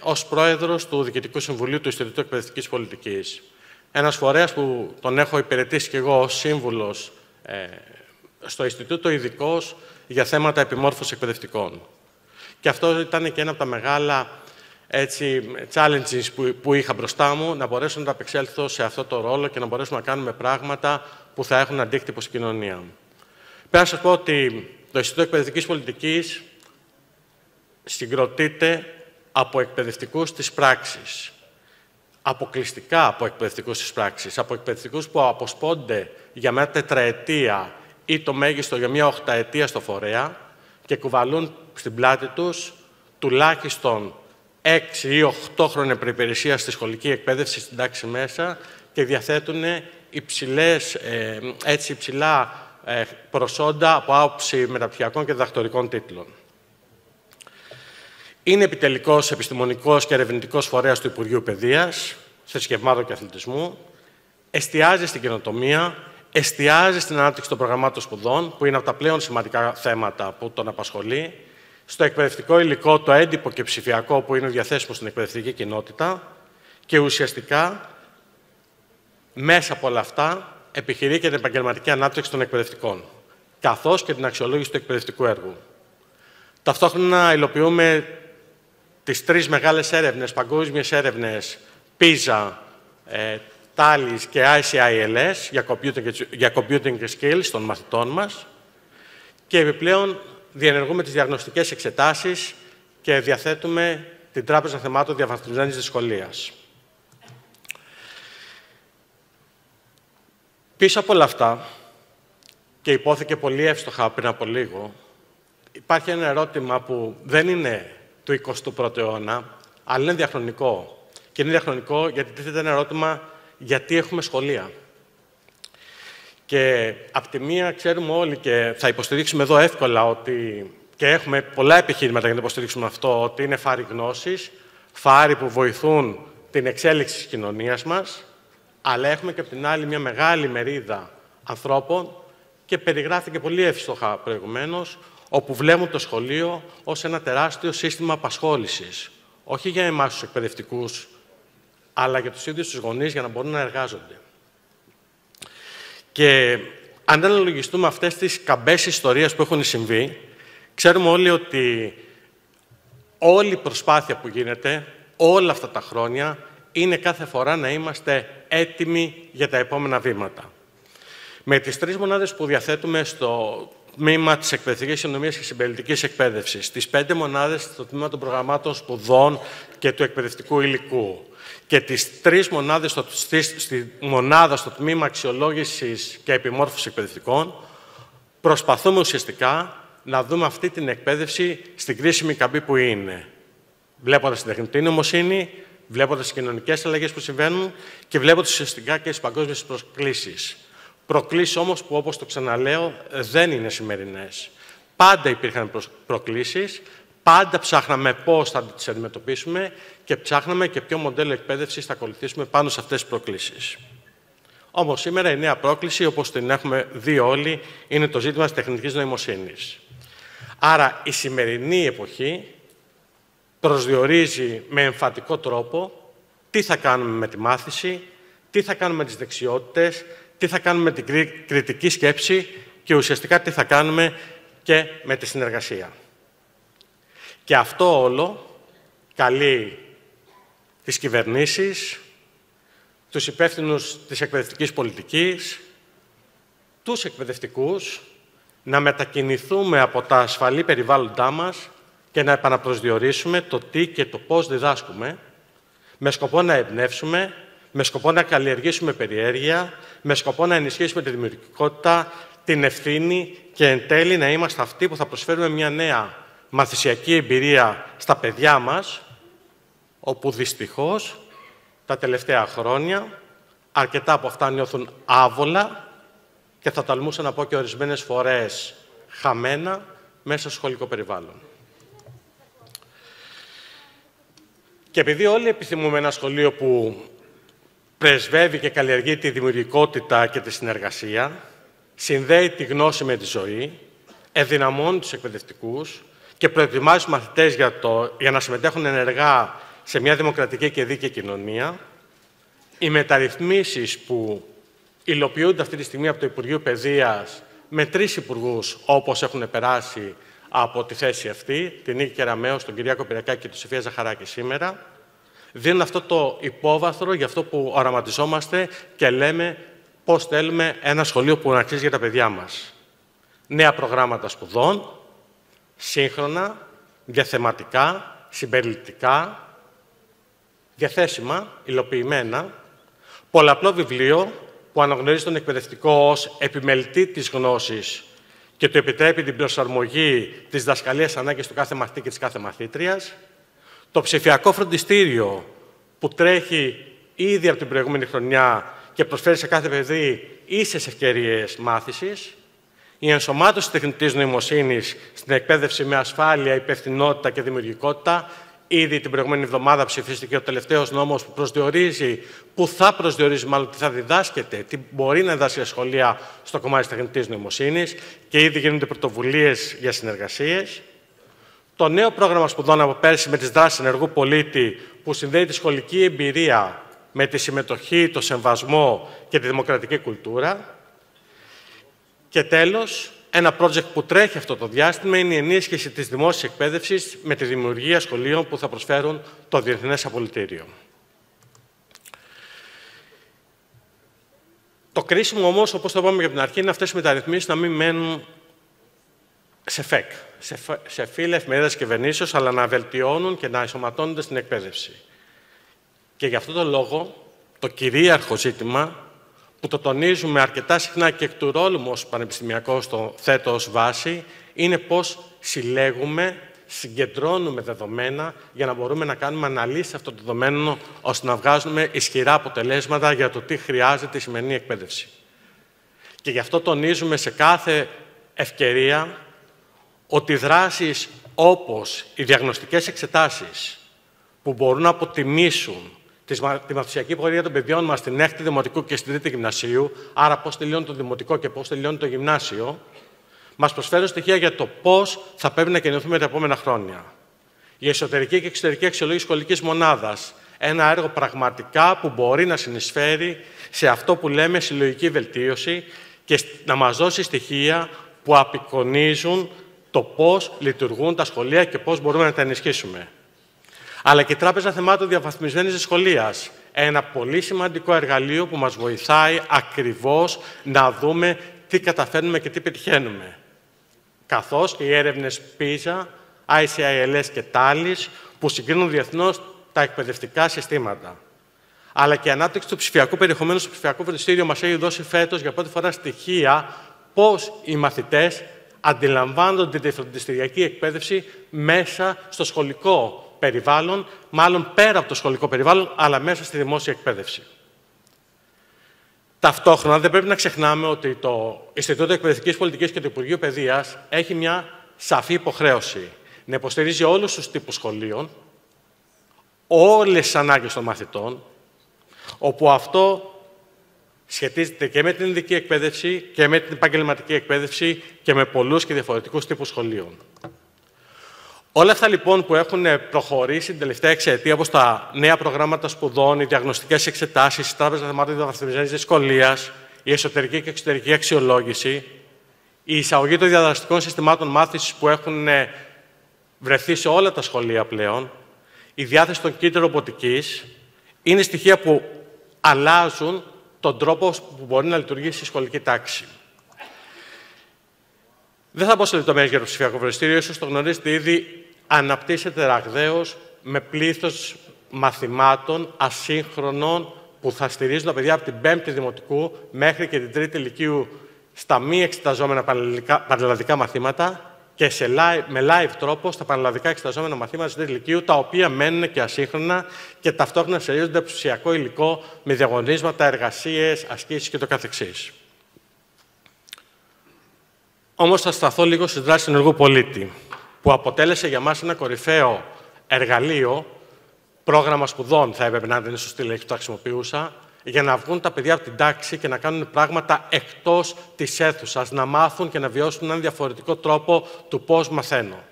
Speaker 8: ως πρόεδρος του Διοικητικού Συμβουλίου του Ινστιτούτου Εκπαιδευτικής Πολιτικής. Ένας φορέας που τον έχω υπηρετήσει και εγώ ως σύμβουλος στο Ινστιτούτο, ειδικός για θέματα επιμόρφωσης εκπαιδευτικών. Και αυτό ήταν και ένα από τα μεγάλα challenges που είχα μπροστά μου, να μπορέσω να απεξέλθω σε αυτό το ρόλο και να μπορέσουμε να κάνουμε πράγματα που θα έχουν αντίκτυπο στην κοινωνία. Πρέπει να σας πω ότι το Ινστιτούτο Εκπαιδευτικής Πολιτικής συγκροτείται από εκπαιδευτικούς της πράξης. Αποκλειστικά από εκπαιδευτικούς της πράξης. Από εκπαιδευτικούς που αποσπώνται για μια τετραετία ή το μέγιστο για μια 8ετία στο φορέα και κουβαλούν στην πλάτη τους τουλάχιστον 6 ή 8 χρόνια προϋπηρεσία στη σχολική εκπαίδευση στην τάξη μέσα και διαθέτουν υψηλά προσόντα από άποψη μεταπτυχιακών και διδακτορικών τίτλων. Είναι επιτελικός επιστημονικός και ερευνητικός φορέας του Υπουργείου Παιδείας, Θρησκευμάτων και Αθλητισμού, εστιάζει στην καινοτομία, εστιάζει στην ανάπτυξη των προγραμμάτων σπουδών, που είναι από τα πλέον σημαντικά θέματα που τον απασχολεί, στο εκπαιδευτικό υλικό, το έντυπο και ψηφιακό που είναι διαθέσιμο στην εκπαιδευτική κοινότητα και ουσιαστικά μέσα από όλα αυτά επιχειρεί και την επαγγελματική ανάπτυξη των εκπαιδευτικών, καθώς και την αξιολόγηση του εκπαιδευτικού έργου. Ταυτόχρονα υλοποιούμε τις 3 μεγάλες έρευνες, παγκόσμιες έρευνες, PISA, TALIS και ICILS για computing skills των μαθητών μας και επιπλέον διενεργούμε τις διαγνωστικές εξετάσεις και διαθέτουμε την Τράπεζα Θεμάτων Διαβαθμισμένης Δυσκολίας. Πίσω από όλα αυτά, και υπόθηκε πολύ εύστοχα πριν από λίγο, υπάρχει ένα ερώτημα που δεν είναι του 21ου αιώνα, αλλά είναι διαχρονικό. Και είναι διαχρονικό γιατί τίθεται ένα ερώτημα γιατί έχουμε σχολεία. Και απ' τη μία ξέρουμε όλοι και θα υποστηρίξουμε εδώ εύκολα ότι και έχουμε πολλά επιχείρηματα για να υποστηρίξουμε αυτό, ότι είναι φάροι γνώσης, φάροι που βοηθούν την εξέλιξη της κοινωνίας μας, αλλά έχουμε και απ' την άλλη μια μεγάλη μερίδα ανθρώπων και περιγράφηκε πολύ εύστοχα προηγουμένως, όπου βλέπουν το σχολείο ως ένα τεράστιο σύστημα απασχόλησης. Όχι για εμάς τους εκπαιδευτικούς, αλλά για τους ίδιους τους γονείς για να μπορούν να εργάζονται. Και αν αναλογιστούμε αυτές τις καμπές ιστορίες που έχουν συμβεί, ξέρουμε όλοι ότι όλη η προσπάθεια που γίνεται όλα αυτά τα χρόνια είναι κάθε φορά να είμαστε έτοιμοι για τα επόμενα βήματα. Με τις 3 μονάδες που διαθέτουμε στο τμήμα της εκπαιδευτικής κοινωνίας και συμπεριληπτικής εκπαίδευσης, τις 5 μονάδες στο τμήμα των προγραμμάτων σπουδών και του εκπαιδευτικού υλικού και τις 3 μονάδες στη μονάδα στο τμήμα αξιολόγησης και επιμόρφωσης εκπαιδευτικών, προσπαθούμε ουσιαστικά να δούμε αυτή την εκπαίδευση στην κρίσιμη καμπή που είναι. Βλέποντας την τεχνητή νοημοσύνη, βλέποντας τις κοινωνικές αλλαγές που συμβαίνουν και βλέποντας ουσιαστικά και τις παγκόσμιες προκλήσεις. Προκλήσεις όμως που, όπως το ξαναλέω, δεν είναι σημερινές. Πάντα υπήρχαν προκλήσεις, πάντα ψάχναμε πώς θα τις αντιμετωπίσουμε και ψάχναμε και ποιο μοντέλο εκπαίδευσης θα ακολουθήσουμε πάνω σε αυτές τις προκλήσεις. Όμως σήμερα η νέα πρόκληση, όπως την έχουμε δει όλοι, είναι το ζήτημα της τεχνητής νοημοσύνης. Άρα η σημερινή εποχή προσδιορίζει με εμφατικό τρόπο τι θα κάνουμε με τη μάθηση, τι θα κάνουμε με τις δεξιότητες, τι θα κάνουμε με την κριτική σκέψη και ουσιαστικά τι θα κάνουμε και με τη συνεργασία. Και αυτό όλο καλεί τις κυβερνήσεις, τους υπεύθυνους της εκπαιδευτικής πολιτικής, τους εκπαιδευτικούς, να μετακινηθούμε από τα ασφαλή περιβάλλοντά μας και να επαναπροσδιορίσουμε το τι και το πώς διδάσκουμε, με σκοπό να εμπνεύσουμε, με σκοπό να καλλιεργήσουμε περιέργεια, με σκοπό να ενισχύσουμε τη δημιουργικότητα, την ευθύνη και εν τέλει να είμαστε αυτοί που θα προσφέρουμε μια νέα μαθησιακή εμπειρία στα παιδιά μας, όπου δυστυχώς τα τελευταία χρόνια αρκετά από αυτά νιώθουν άβολα και θα τολμούσα να πω και ορισμένες φορές χαμένα μέσα στο σχολικό περιβάλλον. Και επειδή όλοι επιθυμούμε ένα σχολείο που πρεσβεύει και καλλιεργεί τη δημιουργικότητα και τη συνεργασία, συνδέει τη γνώση με τη ζωή, ενδυναμώνει τους εκπαιδευτικούς και προετοιμάζει τους μαθητές για να συμμετέχουν ενεργά σε μια δημοκρατική και δίκαιη κοινωνία, οι μεταρρυθμίσεις που υλοποιούνται αυτή τη στιγμή από το Υπουργείο Παιδείας με 3 υπουργούς, όπως έχουν περάσει από τη θέση αυτή, την Νίκη Κεραμέο, τον Κυριάκο Πυριακάκη και τη Σοφία Ζαχαράκη σήμερα, δίνουν αυτό το υπόβαθρο για αυτό που οραματιζόμαστε και λέμε πώς θέλουμε ένα σχολείο που να αξίζει για τα παιδιά μας. Νέα προγράμματα σπουδών, σύγχρονα, διαθεματικά, συμπεριληπτικά, διαθέσιμα, υλοποιημένα, πολλαπλό βιβλίο που αναγνωρίζει τον εκπαιδευτικό ως επιμελητή της γνώσης και του επιτρέπει την προσαρμογή της διδασκαλίας ανάγκης του κάθε μαθητή και της κάθε μαθήτριας, το ψηφιακό φροντιστήριο που τρέχει ήδη από την προηγούμενη χρονιά και προσφέρει σε κάθε παιδί ίσες ευκαιρίες μάθησης, η ενσωμάτωση τεχνητής νοημοσύνης στην εκπαίδευση με ασφάλεια, υπευθυνότητα και δημιουργικότητα. Ήδη την προηγούμενη εβδομάδα ψηφίστηκε ο τελευταίος νόμος που θα προσδιορίζει μάλλον τι θα διδάσκεται, τι μπορεί να διδάσκει η σχολεία στο κομμάτι της τεχνητής νοημοσύνης και ήδη γίνονται πρωτοβουλίες για συνεργασίες. Το νέο πρόγραμμα σπουδών από πέρσι με τις δράσεις ενεργού πολίτη που συνδέει τη σχολική εμπειρία με τη συμμετοχή, το σεμβασμό και τη δημοκρατική κουλτούρα. Και τέλος, ένα project που τρέχει αυτό το διάστημα είναι η ενίσχυση της δημόσιας εκπαίδευσης με τη δημιουργία σχολείων που θα προσφέρουν το Διεθνές Απολυτήριο. Το κρίσιμο όμως, όπως το είπαμε και από την αρχή, είναι αυτές οι μεταρρυθμίσεις να μην μένουν σε ΦΕΚ, σε φύλλα εφημερίδας κυβερνήσεως, αλλά να βελτιώνουν και να ενσωματώνονται στην εκπαίδευση. Και γι' αυτό το λόγο, το κυρίαρχο ζήτημα, που το τονίζουμε αρκετά συχνά και εκ του ρόλου μου ως πανεπιστημιακός το θέτω ως βάση, είναι πώς συλλέγουμε, συγκεντρώνουμε δεδομένα για να μπορούμε να κάνουμε αναλύσεις αυτών των δεδομένων, ώστε να βγάζουμε ισχυρά αποτελέσματα για το τι χρειάζεται η σημερινή εκπαίδευση. Και γι' αυτό τονίζουμε σε κάθε ευκαιρία ότι δράσεις όπως οι διαγνωστικές εξετάσεις που μπορούν να αποτιμήσουν τη μαθησιακή πορεία των παιδιών μας στην 6η Δημοτικού και στην 3η Γυμνασίου, άρα πώς τελειώνει το Δημοτικό και πώς τελειώνει το Γυμνάσιο, μας προσφέρουν στοιχεία για το πώς θα πρέπει να κινηθούμε τα επόμενα χρόνια. Η εσωτερική και εξωτερική αξιολόγηση σχολικής μονάδας, ένα έργο πραγματικά που μπορεί να συνεισφέρει σε αυτό που λέμε συλλογική βελτίωση και να μας δώσει στοιχεία που απεικονίζουν το πώς λειτουργούν τα σχολεία και πώς μπορούμε να τα ενισχύσουμε. Αλλά και η Τράπεζα Θεμάτων Διαβαθμισμένης Δυσκολίας, ένα πολύ σημαντικό εργαλείο που μας βοηθάει ακριβώς να δούμε τι καταφέρνουμε και τι πετυχαίνουμε. Καθώς και οι έρευνες PISA, ICILS και TALIS που συγκρίνουν διεθνώς τα εκπαιδευτικά συστήματα. Αλλά και η ανάπτυξη του ψηφιακού περιεχομένου στο ψηφιακό φροντιστήριο μας έχει δώσει φέτος για πρώτη φορά στοιχεία πώς οι μαθητές αντιλαμβάνονται τη φροντιστηριακή εκπαίδευση μέσα στο σχολικό περιβάλλον, μάλλον πέρα από το σχολικό περιβάλλον, αλλά μέσα στη δημόσια εκπαίδευση. Ταυτόχρονα δεν πρέπει να ξεχνάμε ότι το Ινστιτούτο Εκπαιδευτικής Πολιτικής και το Υπουργείο Παιδείας έχει μια σαφή υποχρέωση να υποστηρίζει όλους τους τύπους σχολείων, όλες τις ανάγκες των μαθητών, όπου αυτό σχετίζεται και με την ειδική εκπαίδευση και με την επαγγελματική εκπαίδευση και με πολλούς και διαφορετικούς τύπους σχολείων. Όλα αυτά λοιπόν που έχουν προχωρήσει την τελευταία εξαετία, όπως τα νέα προγράμματα σπουδών, οι διαγνωστικές εξετάσεις, η Τράπεζα Θεμάτων Διαβαθμισμένης Δυσκολίας, η εσωτερική και εξωτερική αξιολόγηση, η εισαγωγή των διαδραστικών συστημάτων μάθησης που έχουν βρεθεί σε όλα τα σχολεία πλέον, η διάθεση των kit ρομποτικής, είναι στοιχεία που αλλάζουν τον τρόπο που μπορεί να λειτουργήσει η σχολική τάξη. Δεν θα πω σε λεπτομέρειες για το ψηφιακό φροντιστήριο, ίσως το γνωρίζετε ήδη, αναπτύσσεται ραγδαίως με πλήθος μαθημάτων ασύγχρονων που θα στηρίζουν τα παιδιά από την 5η Δημοτικού μέχρι και την 3η Λυκείου στα μη εξεταζόμενα πανελλαδικά μαθήματα και με live τρόπο στα πανελλαδικά εξεταζόμενα μαθήματα της Τρίτης Λυκείου, τα οποία μένουν και ασύγχρονα και ταυτόχρονα στηρίζονται από ψηφιακό υλικό με διαγωνίσματα, εργασίες, ασκήσεις και το καθεξής. Όμως θα σταθώ λίγο στις δράσεις ενεργού πολίτη, που αποτέλεσε για μας ένα κορυφαίο εργαλείο, πρόγραμμα σπουδών θα έπρεπε να είναι σωστή λέξη που τα χρησιμοποιούσα, για να βγουν τα παιδιά από την τάξη και να κάνουν πράγματα εκτός της αίθουσας, να μάθουν και να βιώσουν έναν διαφορετικό τρόπο του πώς μαθαίνω.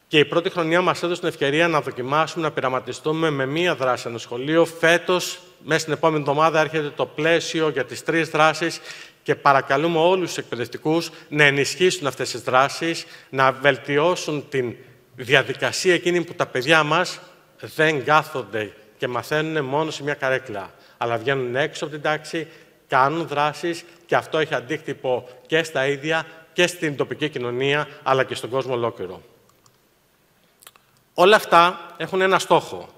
Speaker 8: Και η πρώτη χρονιά μας έδωσε την ευκαιρία να δοκιμάσουμε, να πειραματιστούμε με μία δράση ένα σχολείο. Φέτος, μέσα στην επόμενη εβδομάδα, έρχεται το πλαίσιο για τις 3 δράσεις και παρακαλούμε όλους τους εκπαιδευτικούς να ενισχύσουν αυτές τις δράσεις, να βελτιώσουν την διαδικασία εκείνη που τα παιδιά μας δεν κάθονται και μαθαίνουν μόνο σε μια καρέκλα, αλλά βγαίνουν έξω από την τάξη, κάνουν δράσεις και αυτό έχει αντίκτυπο και στα ίδια και στην τοπική κοινωνία, αλλά και στον κόσμο ολόκληρο. Όλα αυτά έχουν ένα στόχο.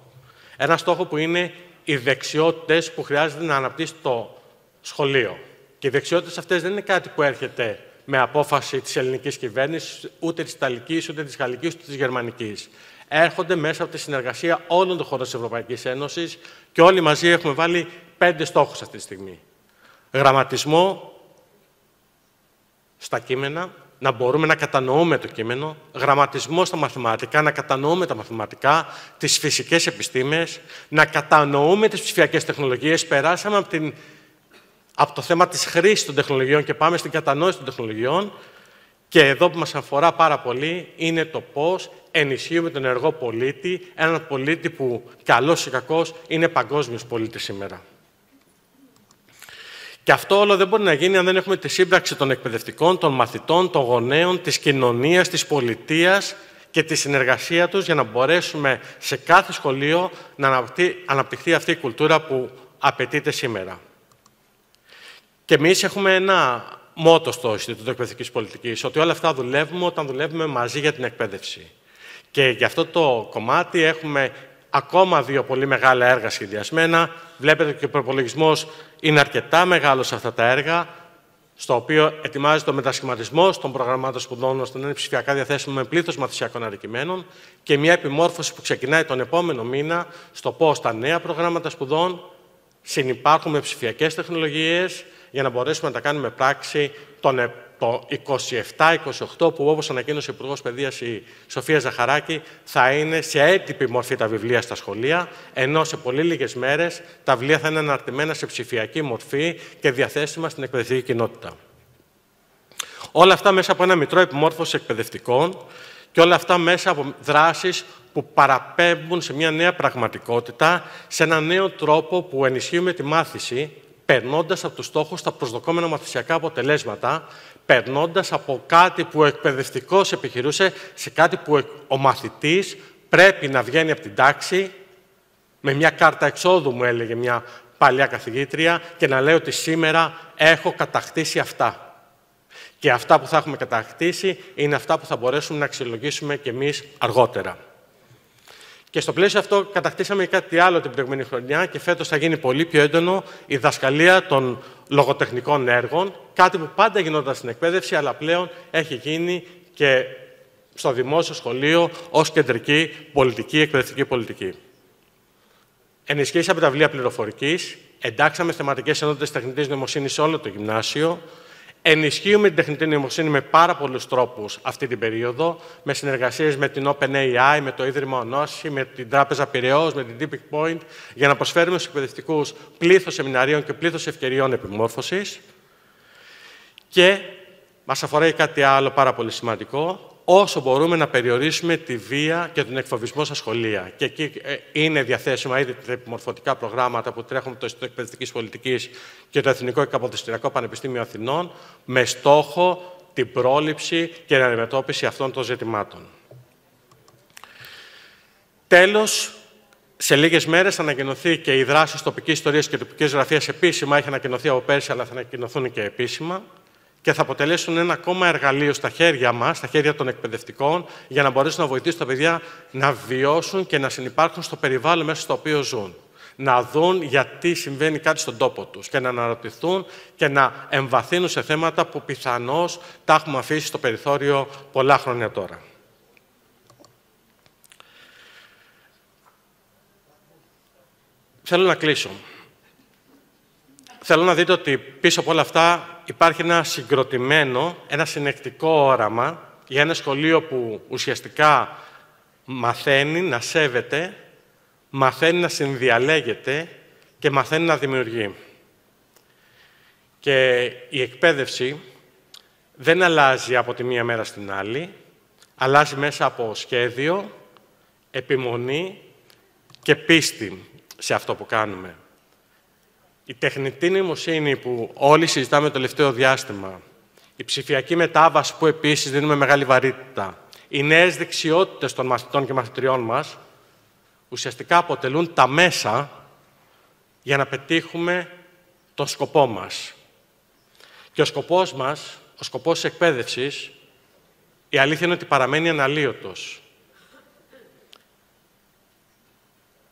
Speaker 8: Ένα στόχο που είναι οι δεξιότητες που χρειάζεται να αναπτύσσει το σχολείο. Και οι δεξιότητες αυτές δεν είναι κάτι που έρχεται με απόφαση της ελληνικής κυβέρνησης, ούτε της ιταλικής, ούτε της γαλλικής, ούτε της γερμανικής. Έρχονται μέσα από τη συνεργασία όλων των χωρών της Ευρωπαϊκής Ένωσης και όλοι μαζί έχουμε βάλει 5 στόχους αυτή τη στιγμή. Γραμματισμό στα κείμενα, να μπορούμε να κατανοούμε το κείμενο, γραμματισμό στα μαθηματικά, να κατανοούμε τα μαθηματικά, τις φυσικές επιστήμες, να κατανοούμε τις ψηφιακές τεχνολογίες. Περάσαμε από το θέμα της χρήσης των τεχνολογιών και πάμε στην κατανόηση των τεχνολογιών. Και εδώ που μας αφορά πάρα πολύ είναι το πώς ενισχύουμε τον ενεργό πολίτη, έναν πολίτη που καλός ή κακός είναι παγκόσμιος πολίτης σήμερα. Και αυτό όλο δεν μπορεί να γίνει αν δεν έχουμε τη σύμπραξη των εκπαιδευτικών, των μαθητών, των γονέων, της κοινωνίας, της πολιτείας και τη συνεργασία τους για να μπορέσουμε σε κάθε σχολείο να αναπτυχθεί αυτή η κουλτούρα που απαιτείται σήμερα. Και εμείς έχουμε ένα μότο στο Ινστιτούτο Εκπαιδευτικής Πολιτικής, ότι όλα αυτά δουλεύουμε όταν δουλεύουμε μαζί για την εκπαίδευση. Και για αυτό το κομμάτι έχουμε ακόμα 2 πολύ μεγάλα έργα σχεδιασμένα. Βλέπετε ότι ο προπολογισμός είναι αρκετά μεγάλος σε αυτά τα έργα, στο οποίο ετοιμάζεται ο μετασχηματισμός των προγραμμάτων σπουδών, ώστε να είναι ψηφιακά διαθέσιμο με πλήθος μαθησιακών αντικειμένων και μια επιμόρφωση που ξεκινάει τον επόμενο μήνα στο πώς τα νέα προγράμματα σπουδών συνυπάρχουν με ψηφιακές τεχνολογίες για να μπορέσουμε να τα κάνουμε πράξη το 27-28, που όπως ανακοίνωσε η Υπουργός Παιδείας η Σοφία Ζαχαράκη, θα είναι σε έτυπη μορφή τα βιβλία στα σχολεία, ενώ σε πολύ λίγες μέρες τα βιβλία θα είναι αναρτημένα σε ψηφιακή μορφή και διαθέσιμα στην εκπαιδευτική κοινότητα. Όλα αυτά μέσα από ένα μητρό επιμόρφωση εκπαιδευτικών και όλα αυτά μέσα από δράσεις που παραπέμπουν σε μια νέα πραγματικότητα, σε ένα νέο τρόπο που ενισχύουμε τη μάθηση, περνώντας από τους στόχους τα προσδοκόμενα μαθησιακά αποτελέσματα, περνώντας από κάτι που ο εκπαιδευτικός επιχειρούσε σε κάτι που ο μαθητής πρέπει να βγαίνει από την τάξη με μια κάρτα εξόδου, μου έλεγε μια παλιά καθηγήτρια, και να λέει ότι σήμερα έχω κατακτήσει αυτά. Και αυτά που θα έχουμε κατακτήσει είναι αυτά που θα μπορέσουμε να αξιολογήσουμε κι εμείς αργότερα. Και στο πλαίσιο αυτό κατακτήσαμε κάτι άλλο την προηγούμενη χρονιά και φέτος θα γίνει πολύ πιο έντονο η δασκαλία των λογοτεχνικών έργων, κάτι που πάντα γινόταν στην εκπαίδευση, αλλά πλέον έχει γίνει και στο δημόσιο σχολείο ως κεντρική πολιτική, εκπαιδευτική πολιτική. Ενισχύσαμε τα βιβλία πληροφορικής, εντάξαμε θεματικές ενότητες τεχνητής νοημοσύνης σε όλο το γυμνάσιο. Ενισχύουμε την τεχνητή νοημοσύνη με πάρα πολλούς τρόπους αυτή την περίοδο, με συνεργασίες με την OpenAI, με το Ίδρυμα Ονόση, με την Τράπεζα Πειραιώς, με την Tipping Point, για να προσφέρουμε στους εκπαιδευτικούς πλήθος σεμιναρίων και πλήθος ευκαιριών επιμόρφωσης. Και μας αφορά κάτι άλλο πάρα πολύ σημαντικό, όσο μπορούμε να περιορίσουμε τη βία και τον εκφοβισμό στα σχολεία. Και εκεί είναι διαθέσιμα ήδη τα επιμορφωτικά προγράμματα που τρέχουν το Ινστιτούτο Εκπαιδευτικής Πολιτικής και το Εθνικό Εκπαιδευτικό Πανεπιστήμιο Αθηνών, με στόχο την πρόληψη και την αντιμετώπιση αυτών των ζητημάτων. Τέλος, σε λίγες μέρες θα ανακοινωθεί και η δράση τοπικής ιστορίας και τοπικής γραφείας επίσημα. Έχει ανακοινωθεί από πέρσι, αλλά θα ανακοινωθούν και επίσημα. Και θα αποτελέσουν ένα ακόμα εργαλείο στα χέρια μας, στα χέρια των εκπαιδευτικών, για να μπορέσουν να βοηθήσουν τα παιδιά να βιώσουν και να συνυπάρχουν στο περιβάλλον μέσα στο οποίο ζουν. να δουν γιατί συμβαίνει κάτι στον τόπο τους και να αναρωτηθούν και να εμβαθύνουν σε θέματα που πιθανώς τα έχουμε αφήσει στο περιθώριο πολλά χρόνια τώρα. Θέλω να κλείσω. Θέλω να δείτε ότι πίσω από όλα αυτά υπάρχει ένα συγκροτημένο, ένα συνεκτικό όραμα για ένα σχολείο που ουσιαστικά μαθαίνει να σέβεται, μαθαίνει να συνδιαλέγεται και μαθαίνει να δημιουργεί. Και η εκπαίδευση δεν αλλάζει από τη μία μέρα στην άλλη, αλλάζει μέσα από σχέδιο, επιμονή και πίστη σε αυτό που κάνουμε. Η τεχνητή νοημοσύνη που όλοι συζητάμε το τελευταίο διάστημα, η ψηφιακή μετάβαση που επίσης δίνουμε μεγάλη βαρύτητα, οι νέες δεξιότητες των μαθητών και μαθητριών μας, ουσιαστικά αποτελούν τα μέσα για να πετύχουμε τον σκοπό μας. Και ο σκοπός μας, ο σκοπός της εκπαίδευσης, η αλήθεια είναι ότι παραμένει αναλύωτος.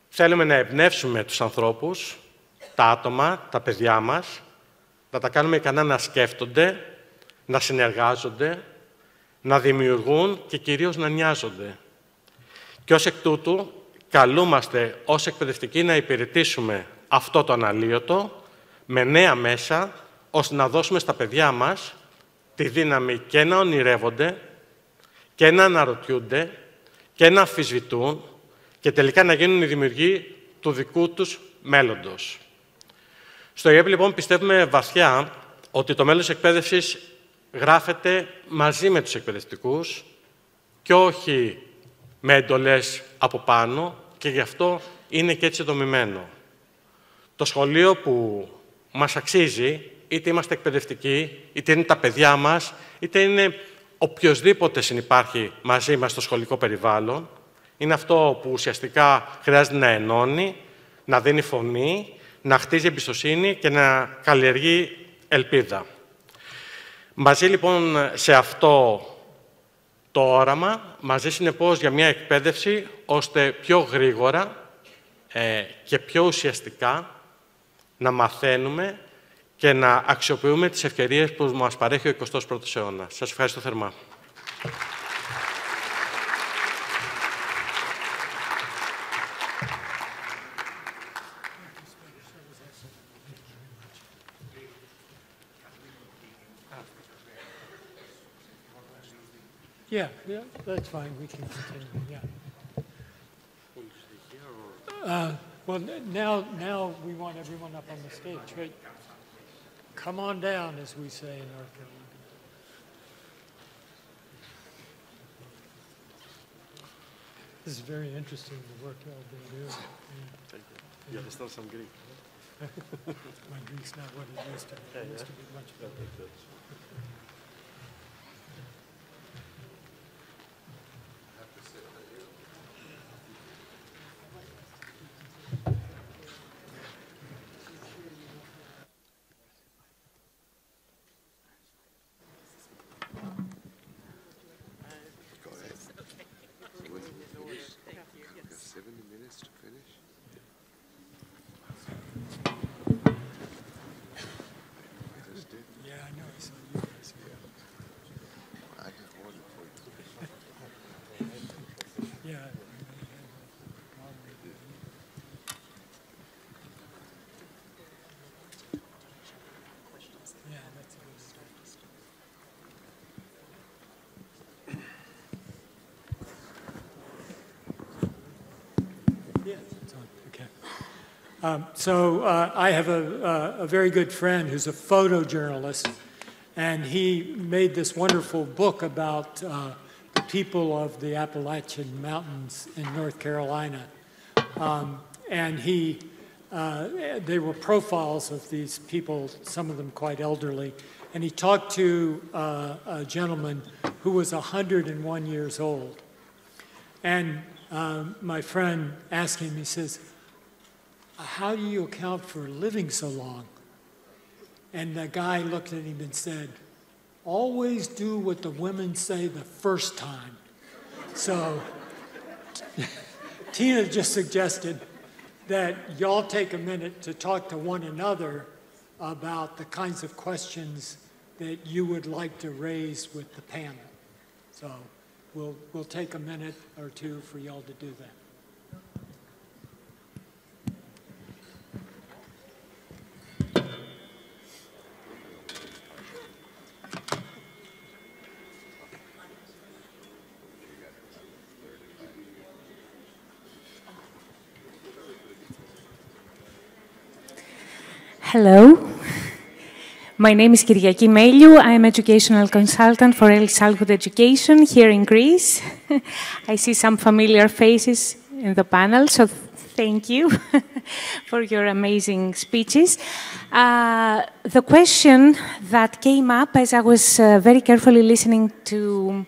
Speaker 8: Θέλουμε να εμπνεύσουμε τους ανθρώπους, τα άτομα, τα παιδιά μας, να τα κάνουμε ικανά να σκέφτονται, να συνεργάζονται, να δημιουργούν και κυρίως να νοιάζονται. Και ως εκ τούτου, καλούμαστε ως εκπαιδευτικοί να υπηρετήσουμε αυτό το αναλύωτο με νέα μέσα, ώστε να δώσουμε στα παιδιά μας τη δύναμη και να ονειρεύονται και να αναρωτιούνται και να αμφισβητούν και τελικά να γίνουν οι δημιουργοί του δικού τους μέλλοντος. Στο ΙΕΠ, λοιπόν, πιστεύουμε βαθιά ότι το μέλλον της εκπαίδευσης γράφεται μαζί με τους εκπαιδευτικούς και όχι με εντολές από πάνω και γι' αυτό είναι και έτσι δομημένο. Το σχολείο που μας αξίζει, είτε είμαστε εκπαιδευτικοί, είτε είναι τα παιδιά μας, είτε είναι οποιοσδήποτε συνυπάρχει μαζί μας στο σχολικό περιβάλλον, είναι αυτό που ουσιαστικά χρειάζεται να ενώνει, να δίνει φωνή, να χτίζει εμπιστοσύνη και να καλλιεργεί ελπίδα. Μαζί λοιπόν σε αυτό το όραμα, μαζί συνεπώς για μια εκπαίδευση, ώστε πιο γρήγορα και πιο ουσιαστικά να μαθαίνουμε και να αξιοποιούμε τις ευκαιρίες που μας παρέχει ο 21ος αιώνας. Σας ευχαριστώ θερμά.
Speaker 2: Yeah, that's fine. We can continue. Yeah. Well, now we want everyone up on the stage. Right? Come on down, as we say in North Carolina. This is very interesting, the work y'all been doing.
Speaker 8: Thank you. You understand some Greek?
Speaker 2: My Greek's not what it used to be. It used to be much better. I have a very good friend who's a photojournalist, and he made this wonderful book about the people of the Appalachian Mountains in North Carolina. And they were profiles of these people, some of them quite elderly. And he talked to a gentleman who was 101 years old. And my friend asked him, he says, "How do you account for living so long?" And the guy looked at him and said, "Always do what the women say the first time." So Tina just suggested that y'all take a minute to talk to one another about the kinds of questions that you would like to raise with the panel. So we'll take a minute or two for y'all to do that.
Speaker 9: Hello, my name is Kyriaki Meliou. I am educational consultant for early childhood education here in Greece. I see some familiar faces in the panel, so thank you for your amazing speeches. The question that came up as I was very carefully listening to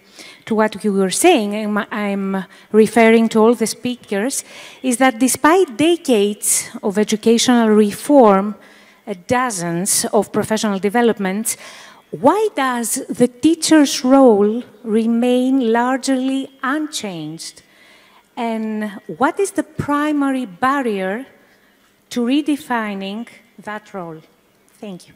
Speaker 9: what you were saying, I'm referring to all the speakers, is that despite decades of educational reform, dozens of professional developments, why does the teacher's role remain largely unchanged? And what is the primary barrier to redefining that role? Thank you.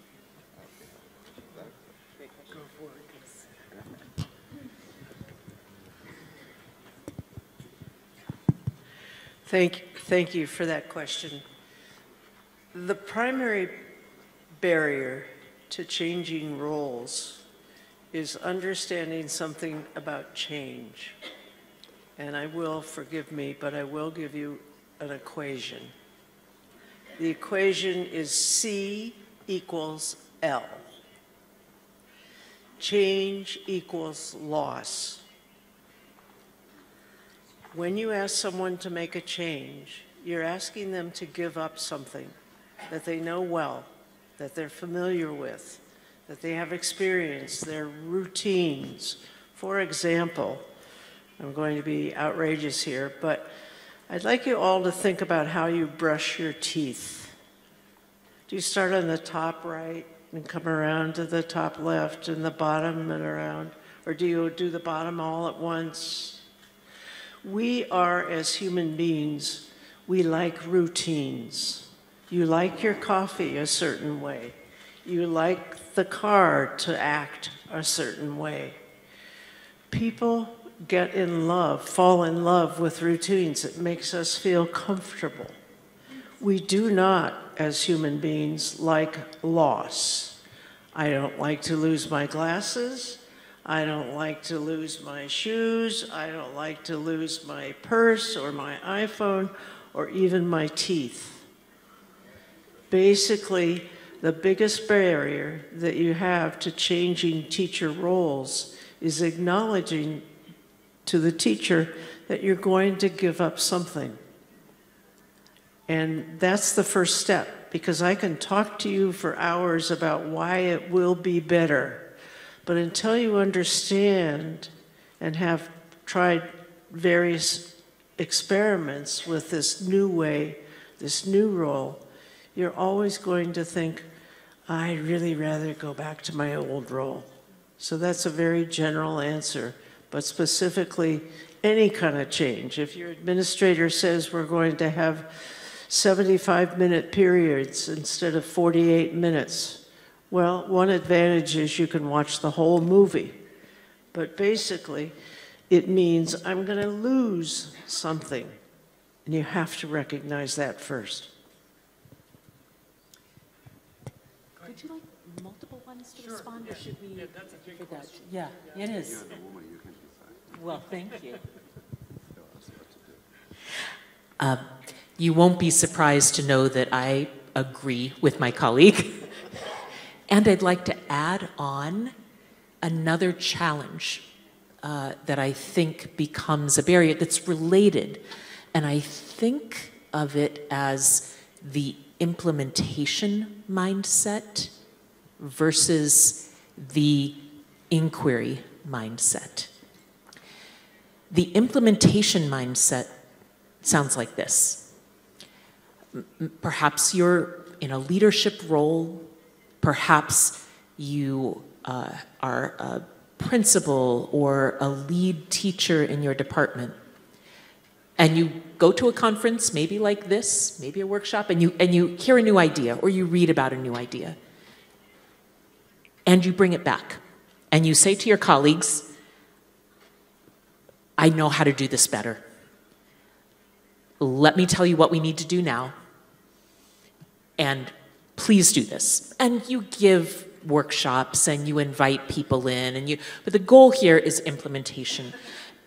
Speaker 7: Thank you for that question. The primary barrier to changing roles is understanding something about change. And I will, forgive me, but I will give you an equation. The equation is C equals L. Change equals loss. When you ask someone to make a change, you're asking them to give up something that they know well, that they're familiar with, that they have experience, their routines. For example, I'm going to be outrageous here, but I'd like you all to think about how you brush your teeth. Do you start on the top right and come around to the top left and the bottom and around? Or do you do the bottom all at once? We are, as human beings, we like routines. You like your coffee a certain way. You like the car to act a certain way. People get in love, fall in love with routines. It makes us feel comfortable. We do not, as human beings, like loss. I don't like to lose my glasses. I don't like to lose my shoes. I don't like to lose my purse or my iPhone or even my teeth. Basically, the biggest barrier that you have to changing teacher roles is acknowledging to the teacher that you're going to give up something. And that's the first step, because I can talk to you for hours about why it will be better. But until you understand and have tried various experiments with this new way, this new role, you're always going to think, I'd really rather go back to my old role. So that's a very general answer, but specifically any kind of change. If your administrator says we're going to have 75-minute periods instead of 48 minutes, well, one advantage is you can watch the whole movie. But basically, it means I'm going to lose something. And you have to recognize that first.
Speaker 6: Would you like multiple ones to respond, or should we? Yeah, that's a big question. Yeah, it is. Well, thank you. You won't be surprised to know that I agree with my colleague. And I'd like to add on another challenge that I think becomes a barrier that's related. And I think of it as the implementation mindset versus the inquiry mindset. The implementation mindset sounds like this. Perhaps you're in a leadership role. Perhaps you are a principal or a lead teacher in your department. And you go to a conference, maybe like this, maybe a workshop, and you hear a new idea, or you read about a new idea. And you bring it back. And you say to your colleagues, I know how to do this better. Let me tell you what we need to do now. And please do this. And you give workshops and you invite people in, but the goal here is implementation.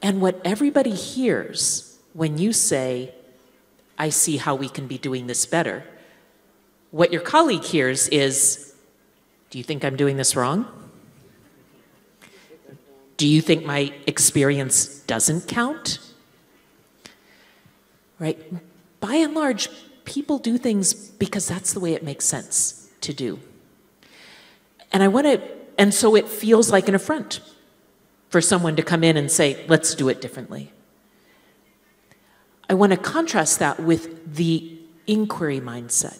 Speaker 6: And what everybody hears when you say, I see how we can be doing this better, what your colleague hears is, do you think I'm doing this wrong? Do you think my experience doesn't count? Right? By and large, people do things because that's the way it makes sense to do. And so it feels like an affront for someone to come in and say, let's do it differently. I want to contrast that with the inquiry mindset.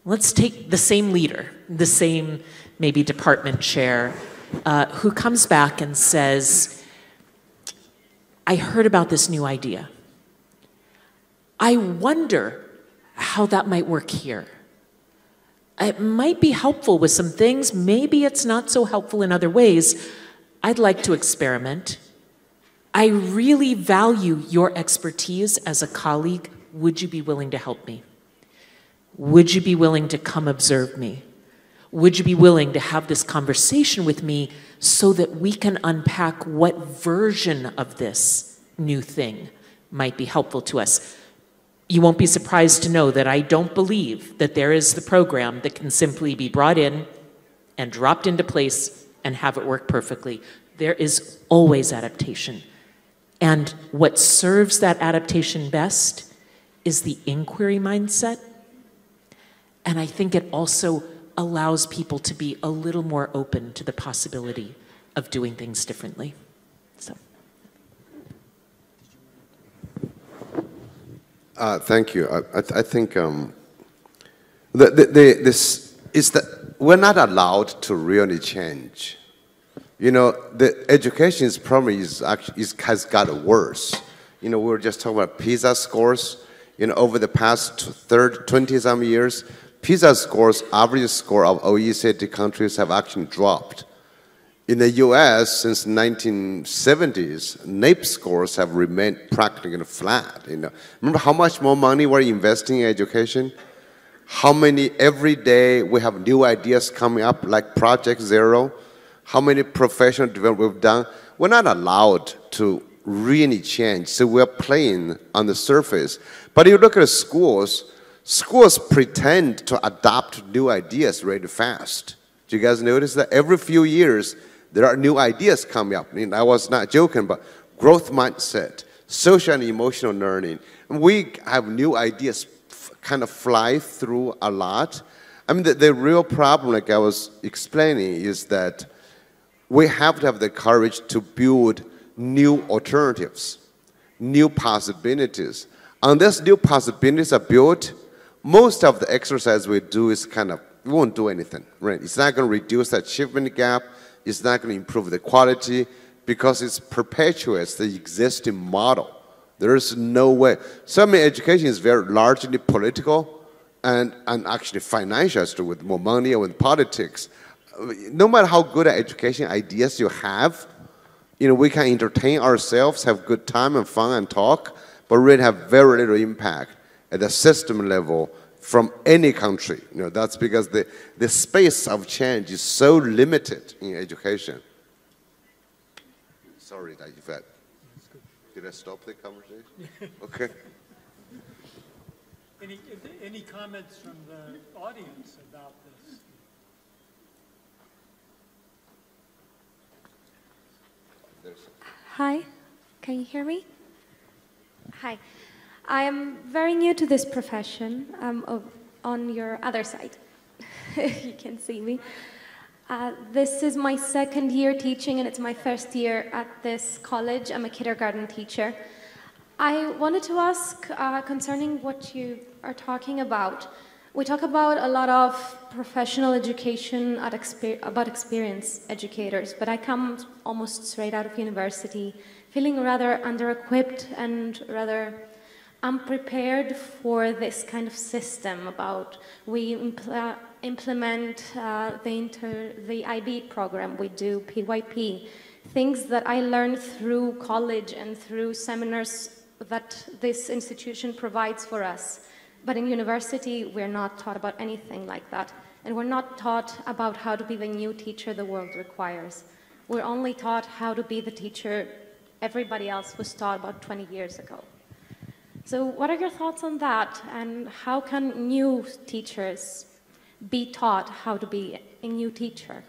Speaker 6: Let's take the same leader, the same maybe department chair, who comes back and says, I heard about this new idea. I wonder how that might work here. It might be helpful with some things, maybe it's not so helpful in other ways. I'd like to experiment. I really value your expertise as a colleague. Would you be willing to help me? Would you be willing to come observe me? Would you be willing to have this conversation with me so that we can unpack what version of this new thing might be helpful to us? You won't be surprised to know that I don't believe that there is the program that can simply be brought in and dropped into place and have it work perfectly. There is always adaptation. And what serves that adaptation best is the inquiry mindset. And I think it also allows people to be a little more open to the possibility of doing things differently. So.
Speaker 5: Thank you. I think this is that we're not allowed to really change. You know, the education's problem has got worse. You know, we were just talking about PISA scores. You know, over the past 20-some years, PISA scores, average score of OECD countries have actually dropped. In the US, since 1970s, NAEP scores have remained practically flat. You know, remember how much more money we're investing in education? How many, every day we have new ideas coming up like Project Zero? How many professional development we've done? We're not allowed to really change, so we're playing on the surface. But you look at schools, schools pretend to adopt new ideas really fast. Do you guys notice that every few years, there are new ideas coming up? I mean, I was not joking, but growth mindset, social and emotional learning. We have new ideas kind of fly through a lot. I mean, the real problem, like I was explaining, is that we have to have the courage to build new alternatives, new possibilities. Unless new possibilities are built, most of the exercise we do is kind of, we won't do anything, right? It's not going to reduce the achievement gap. It's not going to improve the quality because it perpetuates the existing model. There is no way. So, I mean, education is very largely political and actually financial, so with more money and with politics. No matter how good at education ideas you have, you know, we can entertain ourselves, have good time and fun and talk, but really have very little impact at the system level from any country. You know, that's because the space of change is so limited in education. Sorry, did I stop the conversation? Okay.
Speaker 2: Any comments from the audience about this?
Speaker 10: Hi, can you hear me? Hi. I am very new to this profession. On your other side, you can see me. This is my second year teaching, and it's my first year at this college. I'm a kindergarten teacher. I wanted to ask, concerning what you are talking about, We talk about a lot of professional education about experienced educators, but I come almost straight out of university, feeling rather under-equipped and rather unprepared for this kind of system about we implement the IB program, we do PYP, things that I learned through college and through seminars that this institution provides for us. But in university, we're not taught about anything like that. And we're not taught about how to be the new teacher the world requires. We're only taught how to be the teacher everybody else was taught about 20 years ago. So what are your thoughts on that? And how can new teachers be taught how to be a new teacher?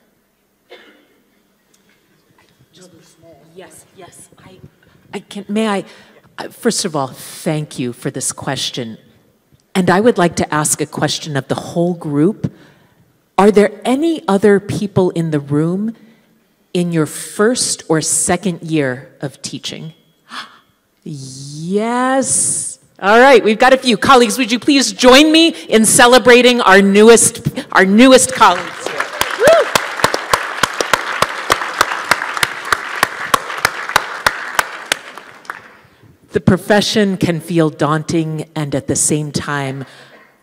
Speaker 6: Yes, yes. I can. May I? First of all, thank you for this question. And I would like to ask a question of the whole group. Are there any other people in the room in your first or second year of teaching? Yes. All right, we've got a few. Colleagues, would you please join me in celebrating our newest colleagues here? Woo! The profession can feel daunting, and at the same time,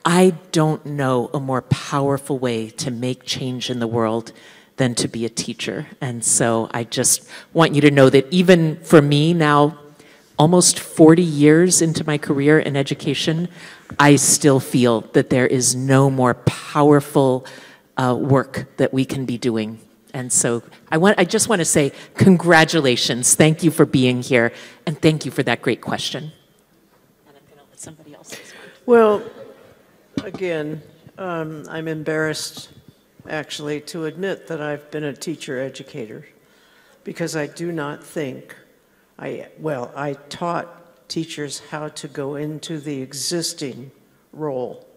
Speaker 6: I don't know a more powerful way to make change in the world than to be a teacher. And so I just want you to know that even for me now, almost 40 years into my career in education, I still feel that there is no more powerful work that we can be doing. And so I just want to say congratulations. Thank you for being here, and thank you for that great question. And I'm going to let somebody else respond.
Speaker 7: Well, again, I'm embarrassed, actually, to admit that I've been a teacher-educator, because I do not think, I taught teachers how to go into the existing role.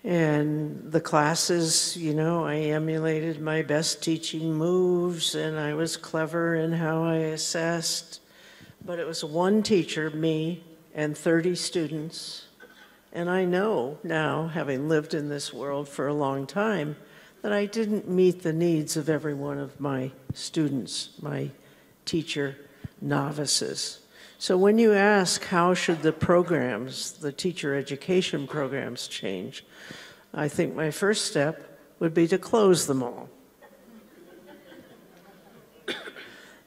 Speaker 7: And the classes, you know, I emulated my best teaching moves, and I was clever in how I assessed. But it was one teacher, me, and 30 students. And I know now, having lived in this world for a long time, that I didn't meet the needs of every one of my students, my teacher novices. So when you ask how should the programs, the teacher education programs change, I think my first step would be to close them all.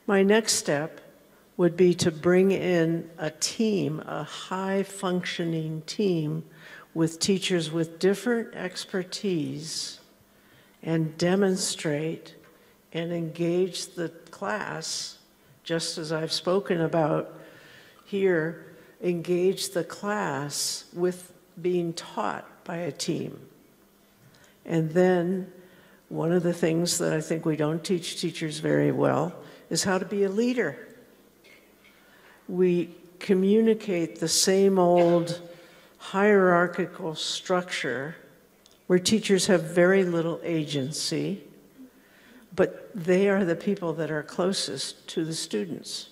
Speaker 7: My next step would be to bring in a team, a high-functioning team with teachers with different expertise, and demonstrate and engage the class, just as I've spoken about here, engage the class with being taught by a team. And then one of the things that I think we don't teach teachers very well is how to be a leader. We communicate the same old hierarchical structure where teachers have very little agency, but they are the people that are closest to the students.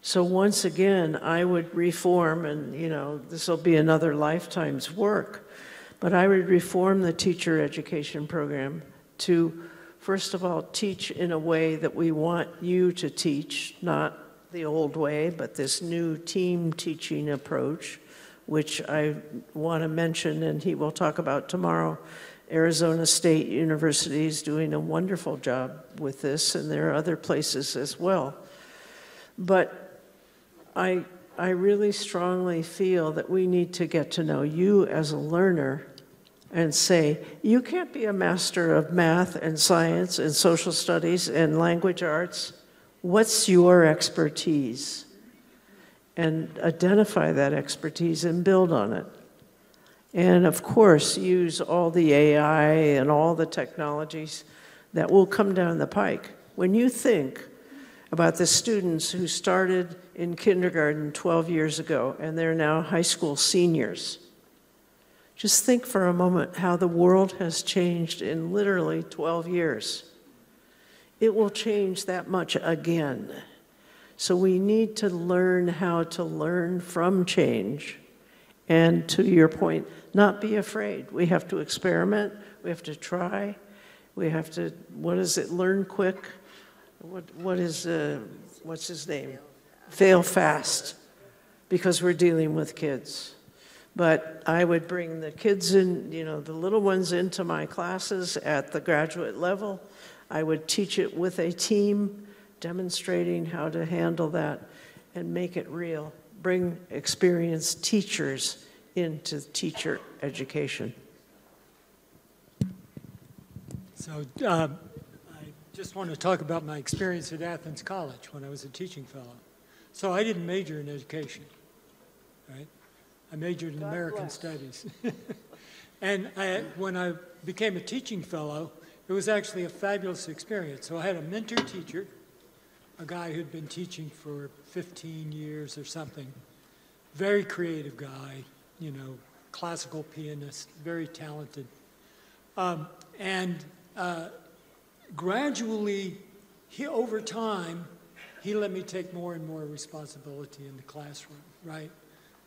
Speaker 7: So once again, I would reform, and you know, this will be another lifetime's work, but I would reform the teacher education program to, first of all, teach in a way that we want you to teach, not the old way, but this new team teaching approach, which I want to mention, and he will talk about tomorrow. Arizona State University is doing a wonderful job with this, and there are other places as well. But I really strongly feel that we need to get to know you as a learner and say, you can't be a master of math and science and social studies and language arts. What's your expertise? And identify that expertise and build on it. And of course, use all the AI and all the technologies that will come down the pike. When you think about the students who started in kindergarten 12 years ago and they're now high school seniors, just think for a moment how the world has changed in literally 12 years. It will change that much again. So we need to learn how to learn from change And to your point, not be afraid. We have to experiment. We have to try. We have to, what is it, learn quick? What is, what's his name? Fail fast, because we're dealing with kids. But I would bring the kids in, you know, the little ones into my classes at the graduate level. I would teach it with a team, demonstrating how to handle that and make it real. Bring experienced teachers into teacher education.
Speaker 2: So I just want to talk about my experience at Athens College when I was a teaching fellow. So I didn't major in education, right? I majored in American Studies. And when I became a teaching fellow, it was actually a fabulous experience. So I had a mentor teacher, a guy who'd been teaching for 15 years or something. Very creative guy, you know, classical pianist, very talented. Gradually, over time, he let me take more and more responsibility in the classroom, right?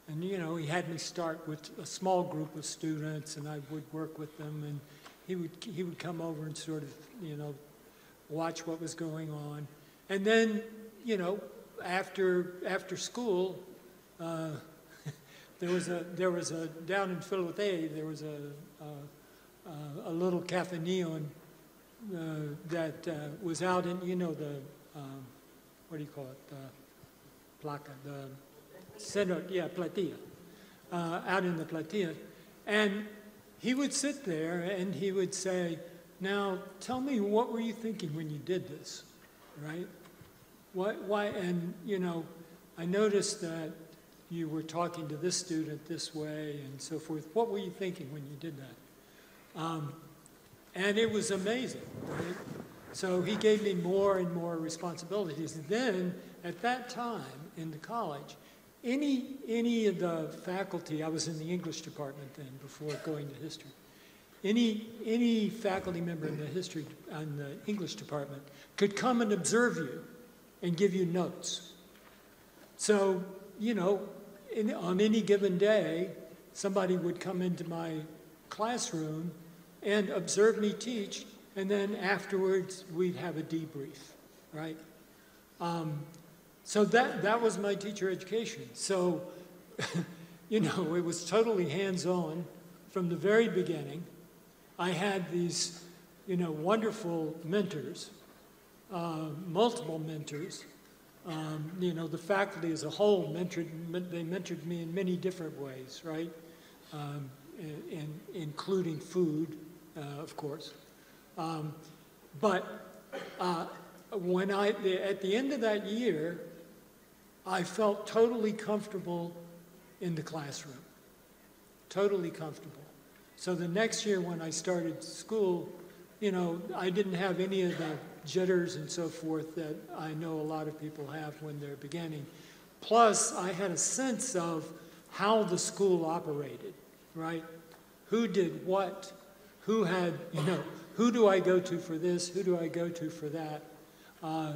Speaker 2: And, you know, he had me start with a small group of students, and I would work with them, and he would come over and sort of, you know, watch what was going on. And then, you know, after school, there was a down in Philadelphia, there was a little Cafe Neon that was out in, you know, the what do you call it, placa, the center, yeah, platea, out in the platea. And he would sit there and he would say, now, tell me, what were you thinking when you did this, right? Why, and, you know, I noticed that you were talking to this student this way and so forth. What were you thinking when you did that? And it was amazing, right? So he gave me more and more responsibilities. And then, at that time in the college, any of the faculty, I was in the English department then before going to history, any faculty member in the English department could come and observe you and give you notes. So, you know, on any given day, somebody would come into my classroom and observe me teach, and then afterwards we'd have a debrief, right? So that was my teacher education. So, you know, it was totally hands-on from the very beginning. I had these, you know, wonderful mentors, multiple mentors. You know, the faculty as a whole they mentored me in many different ways, right? Including food, of course. But when at the end of that year, I felt totally comfortable in the classroom, totally comfortable. So the next year when I started school, you know, I didn't have any of the jitters and so forth that I know a lot of people have when they're beginning. Plus, I had a sense of how the school operated, right? Who did what? Who had, you know, who do I go to for this? Who do I go to for that?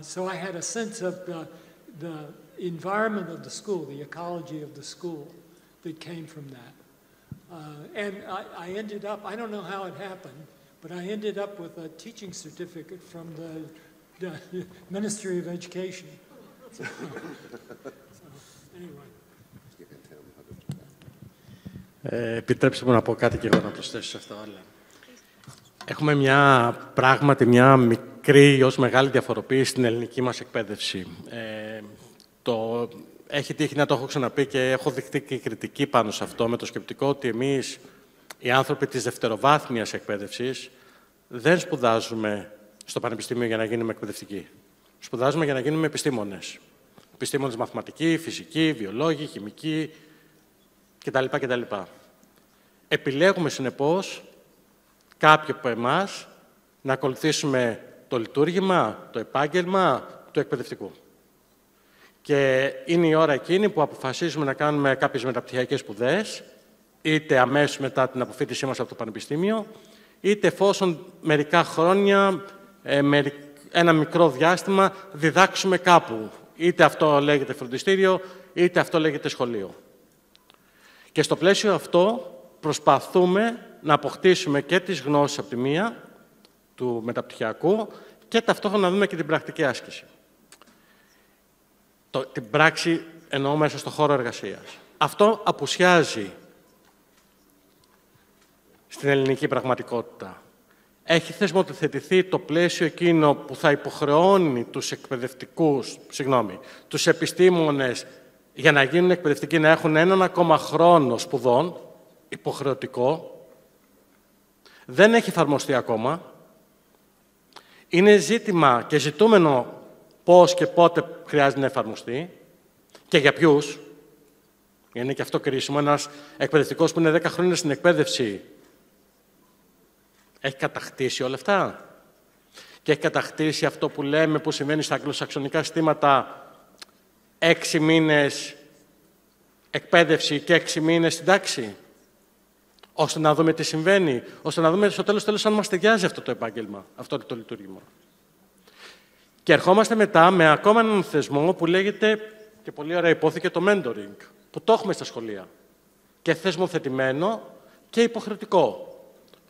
Speaker 2: So I had a sense of the environment of the school, the ecology of the school that came from that. And I ended up, I don't know how it happened, but I ended up with a teaching certificate from the Ministry of Education. So anyway.
Speaker 8: Επιτρέψτε μου να πω κάτι και εγώ να προσθέσω σε αυτό. Έχουμε πράγματι μια μικρή ως μεγάλη διαφοροποίηση στην ελληνική μας εκπαίδευση. Έχει τύχει να το έχω ξαναπεί και έχω δεχτεί και κριτική πάνω σε αυτό, με το σκεπτικό ότι εμείς, οι άνθρωποι της δευτεροβάθμιας εκπαίδευσης, δεν σπουδάζουμε στο πανεπιστήμιο για να γίνουμε εκπαιδευτικοί. Σπουδάζουμε για να γίνουμε επιστήμονες. Επιστήμονες μαθηματικοί, φυσικοί, βιολόγοι, χημικοί κτλ. Επιλέγουμε συνεπώς κάποιοι από εμάς να ακολουθήσουμε το λειτουργήμα, το επάγγελμα του εκπαιδευτικού. Και είναι η ώρα εκείνη που αποφασίζουμε να κάνουμε κάποιες μεταπτυχιακές σπουδές, είτε αμέσως μετά την αποφοίτησή μας από το πανεπιστήμιο, είτε εφόσον μερικά χρόνια, ένα μικρό διάστημα, διδάξουμε κάπου. Είτε αυτό λέγεται φροντιστήριο, είτε αυτό λέγεται σχολείο. Και στο πλαίσιο αυτό προσπαθούμε να αποκτήσουμε και τις γνώσεις από τη μία του μεταπτυχιακού και ταυτόχρονα να δούμε και την πρακτική άσκηση. Την πράξη εννοώ μέσα στο χώρο εργασίας. Αυτό απουσιάζει στην ελληνική πραγματικότητα. Έχει θεσμοθετηθεί το πλαίσιο εκείνο που θα υποχρεώνει τους τους επιστήμονες για να γίνουν εκπαιδευτικοί να έχουν έναν ακόμα χρόνο σπουδών, υποχρεωτικό. Δεν έχει εφαρμοστεί ακόμα. Είναι ζήτημα και ζητούμενο πώς και πότε χρειάζεται να εφαρμοστεί και για ποιους. Είναι και αυτό κρίσιμο. Ένας εκπαιδευτικός που είναι 10 χρόνια στην εκπαίδευση έχει κατακτήσει όλα αυτά. Και έχει κατακτήσει αυτό που λέμε, που συμβαίνει στα αγγλοσαξονικά συστήματα, 6 μήνες εκπαίδευση και 6 μήνες στην τάξη. Ώστε να δούμε τι συμβαίνει, ώστε να δούμε στο τέλος αν μας ταιριάζει αυτό το επάγγελμα, αυτό το λειτουργήμα. Και ερχόμαστε μετά με ακόμα έναν θεσμό που λέγεται, και πολύ ωραία υπόθηκε, το mentoring, που το έχουμε στα σχολεία. Και θεσμοθετημένο και υποχρεωτικό.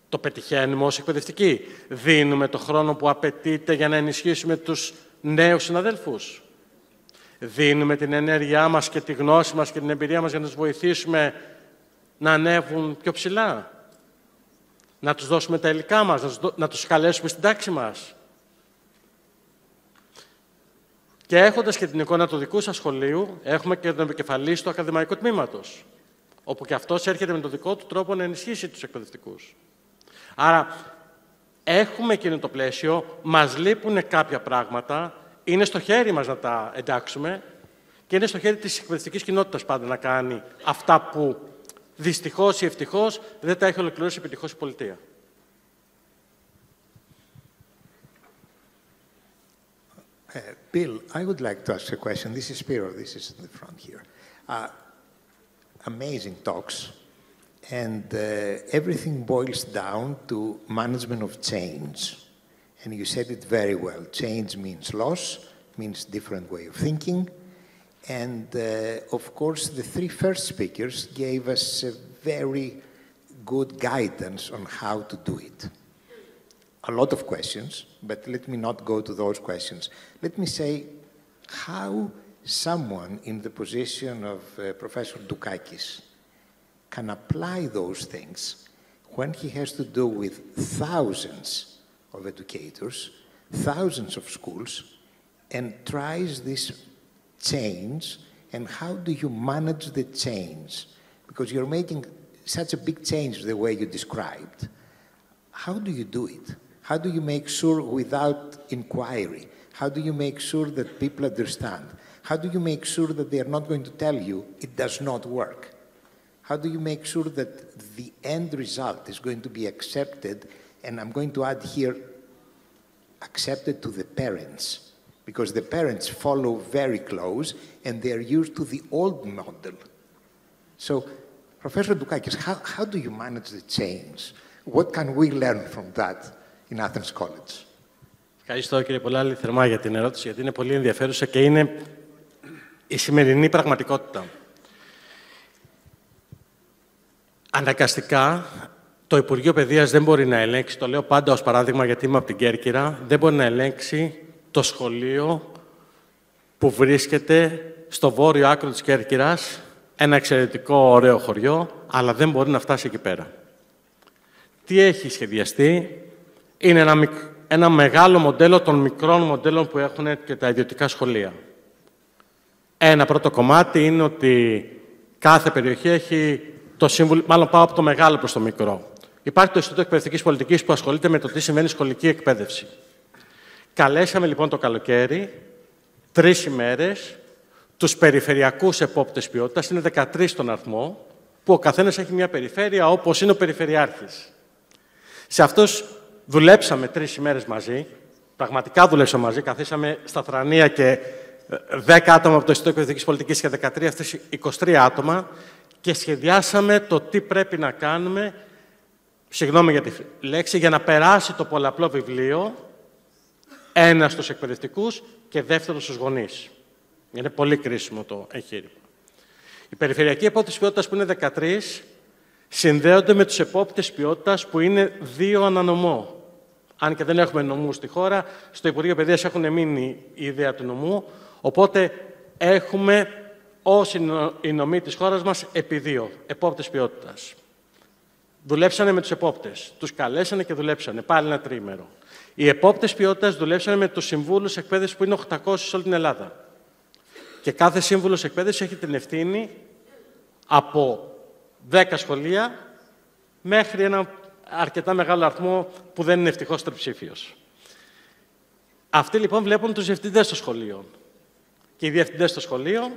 Speaker 8: Το πετυχαίνουμε ως εκπαιδευτικοί. Δίνουμε το χρόνο που απαιτείται για να ενισχύσουμε τους νέους συναδέλφους. Δίνουμε την ενέργειά μας και τη γνώση μας και την εμπειρία μας για να τους βοηθήσουμε να ανέβουν πιο ψηλά. Να τους δώσουμε τα υλικά μας, να τους καλέσουμε στην τάξη μας. Και έχοντας και την εικόνα του δικού σας σχολείου, έχουμε και τον επικεφαλής του ακαδημαϊκού τμήματος, όπου και αυτός έρχεται με τον δικό του τρόπο να ενισχύσει τους εκπαιδευτικούς. Άρα, έχουμε εκείνο το πλαίσιο, μας λείπουν κάποια πράγματα, είναι στο χέρι μας να τα εντάξουμε και είναι στο χέρι της εκπαιδευτικής κοινότητας πάντα να κάνει αυτά που δυστυχώς ή ευτυχώς δεν τα έχει ολοκληρώσει επιτυχώς η πολιτεία.
Speaker 11: Bill, I would like to ask a question. This is Spiro. This is in the front here. Amazing talks. And everything boils down to management of change. And you said it very well. Change means loss, means different way of thinking. And of course, the 3 first speakers gave us a very good guidance on how to do it. A lot of questions, but let me not go to those questions. Let me say how someone in the position of Professor Dukakis can apply those things when he has to do with thousands of educators, thousands of schools, and tries this change, and how do you manage the change? Because you're making such a big change the way you described. How do you do it? How do you make sure without inquiry? How do you make sure that people understand? How do you make sure that they are not going to tell you it does not work? How do you make sure that the end result is going to be accepted, and I'm going to add here, accepted to the parents, because the parents follow very close and they are used to the old model. So, Professor Dukakis, how do you manage the change? What can we learn from that in Athens College?
Speaker 8: Ευχαριστώ κύριε Πολάλη θερμά για την ερώτηση, γιατί είναι πολύ ενδιαφέρουσα και είναι η σημερινή πραγματικότητα. Αναγκαστικά, το Υπουργείο Παιδείας δεν μπορεί να ελέγξει, το λέω πάντα ως παράδειγμα γιατί είμαι από την Κέρκυρα, δεν μπορεί να ελέγξει το σχολείο που βρίσκεται στο βόρειο άκρο της Κέρκυρας, ένα εξαιρετικό ωραίο χωριό, αλλά δεν μπορεί να φτάσει εκεί πέρα. Τι έχει σχεδιαστεί? Είναι ένα μεγάλο μοντέλο των μικρών μοντέλων που έχουν και τα ιδιωτικά σχολεία. Ένα πρώτο κομμάτι είναι ότι κάθε περιοχή έχει το σύμβουλο, μάλλον πάω από το μεγάλο προς το μικρό. Υπάρχει το Ινστιτούτο Εκπαιδευτικής Πολιτικής που ασχολείται με το τι σημαίνει σχολική εκπαίδευση. Καλέσαμε λοιπόν το καλοκαίρι 3 ημέρες τους περιφερειακούς επόπτες ποιότητας, είναι 13 στον αριθμό, που ο καθένας έχει μια περιφέρεια όπως είναι ο περιφερειάρχης. Σε αυτούς δουλέψαμε 3 ημέρες μαζί, πραγματικά δουλέψαμε μαζί, καθίσαμε στα θρανία και 10 άτομα από το Ινστιτούτο Εκπαιδευτικής Πολιτικής και 13, αυτές 23 άτομα, και σχεδιάσαμε το τι πρέπει να κάνουμε, συγγνώμη για τη λέξη, για να περάσει το πολλαπλό βιβλίο, ένα στους εκπαιδευτικούς και δεύτερο στους γονείς. Είναι πολύ κρίσιμο το εγχείρημα. Οι περιφερειακοί επόπτες ποιότητας που είναι 13 συνδέονται με τους επόπτες ποιότητας που είναι 2 ανανομό. Αν και δεν έχουμε νομού στη χώρα, στο Υπουργείο Παιδείας έχουν μείνει η ιδέα του νομού, οπότε έχουμε όσοι οι νομοί της χώρας μας επί 2 επόπτες ποιότητας. Δουλέψανε με τους επόπτες, τους καλέσανε και δουλέψανε, πάλι ένα τριήμερο. Οι επόπτες ποιότητας δουλέψανε με τους συμβούλους εκπαίδευσης που είναι 800 σε όλη την Ελλάδα. Και κάθε σύμβουλος εκπαίδευσης έχει την ευθύνη από 10 σχολεία μέχρι ένα αρκετά μεγάλο αριθμό που δεν είναι ευτυχώς τριψήφιος. Αυτοί λοιπόν βλέπουν τους διευθυντές των σχολείων. Και οι διευθυντές των σχολείων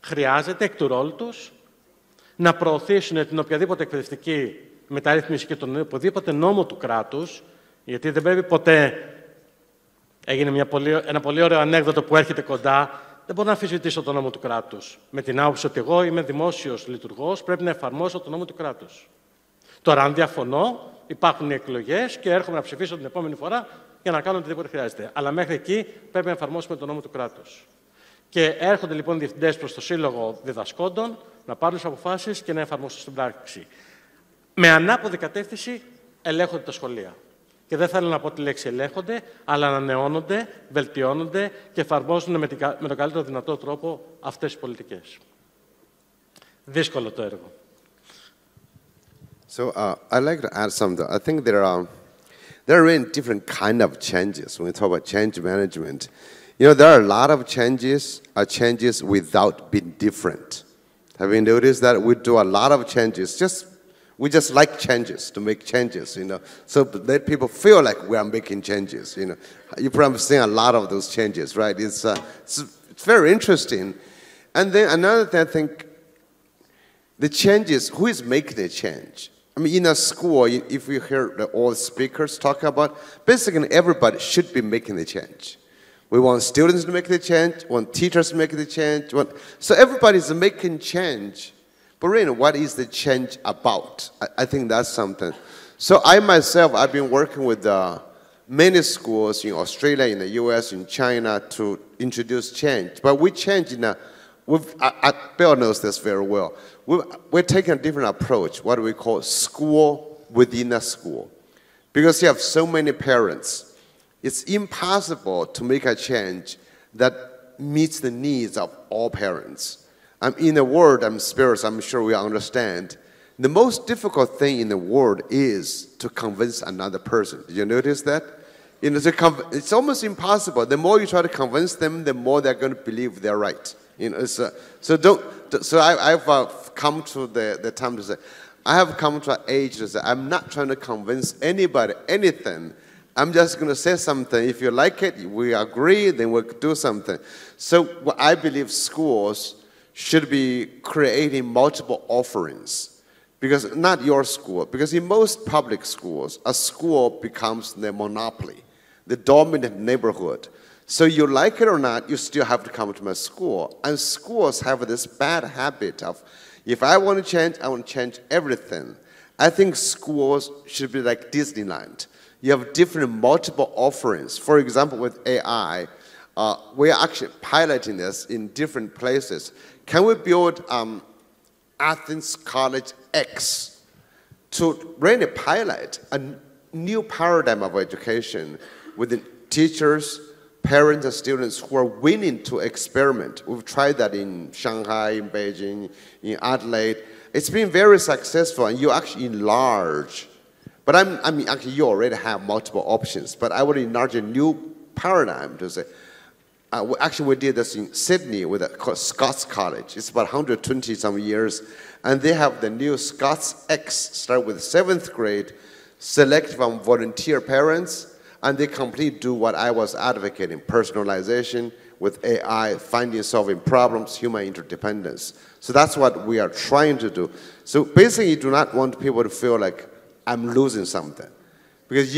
Speaker 8: χρειάζεται εκ του ρόλου τους να προωθήσουν την οποιαδήποτε εκπαιδευτική μεταρρύθμιση και τον οποιοδήποτε νόμο του κράτους, γιατί δεν πρέπει ποτέ. Έγινε ένα πολύ ωραίο ανέκδοτο που έρχεται κοντά. Δεν μπορώ να αμφισβητήσω τον νόμο του κράτους. Με την άποψη ότι εγώ είμαι δημόσιος λειτουργός, πρέπει να εφαρμόσω τον νόμο του κράτους. Τώρα, αν διαφωνώ, υπάρχουν οι εκλογές και έρχομαι να ψηφίσω την επόμενη φορά για να κάνω οτιδήποτε χρειάζεται. Αλλά μέχρι εκεί πρέπει να εφαρμόσουμε τον νόμο του κράτους. Και έρχονται λοιπόν διευθυντές προς το Σύλλογο Διδασκόντων να πάρουν τις αποφάσεις και να εφαρμόσουν στην πράξη. Με ανάποδη κατεύθυνση ελέγχονται τα σχολεία. Και δεν θέλω να πω τη λέξη ελέγχονται, αλλά ανανεώνονται, βελτιώνονται και εφαρμόζουν με τον καλύτερο δυνατό τρόπο αυτές τις πολιτικές. Δύσκολο το έργο.
Speaker 5: So I'd like to add something. I think there are really different kind of changes when we talk about change management. You know, there are a lot of changes without being different. Have you noticed that we do a lot of changes? We just like changes, to make changes, you know. So let people feel like we are making changes, you know. You probably seen a lot of those changes, right? It's very interesting. And then another thing, I think, the changes, who is making the change? I mean, in a school, if you hear all the speakers talk about, basically everybody should be making the change. We want students to make the change, we want teachers to make the change. So everybody's making change. But really, what is the change about? I think that's something. So I myself, I've been working with many schools in Australia, in the US, in China to introduce change. But we change in Bill knows this very well. We're taking a different approach, what we call school within a school. Because you have so many parents, it's impossible to make a change that meets the needs of all parents. In the world, spirits, I'm sure we understand, the most difficult thing in the world is to convince another person. Did you notice that? You know, it's almost impossible. The more you try to convince them, the more they're going to believe they're right. You know, so I've come to the time to say, I have come to an age to say, I'm not trying to convince anybody anything. I'm just going to say something. If you like it, we agree, then we'll do something. So I believe schools should be creating multiple offerings. Because not your school. Because in most public schools, a school becomes the monopoly, the dominant neighborhood. So you like it or not, you still have to come to my school. And schools have this bad habit of, if I want to change, I want to change everything. I think schools should be like Disneyland. You have different multiple offerings. For example, with AI, we're actually piloting this in different places. Can we build Athens College X to really pilot a new paradigm of education with the teachers, parents, and students who are willing to experiment? We've tried that in Shanghai, in Beijing, in Adelaide. It's been very successful, and you actually enlarge. But I mean, actually, you already have multiple options, but I would enlarge a new paradigm to say, actually, we did this in Sydney with Scots College. It's about 120-some years. And they have the new Scots X, start with 7th grade, select from volunteer parents, and they completely do what I was advocating, personalization with AI, finding, solving problems, human interdependence. So that's what we are trying to do. So basically, you do not want people to feel like I'm losing something. Because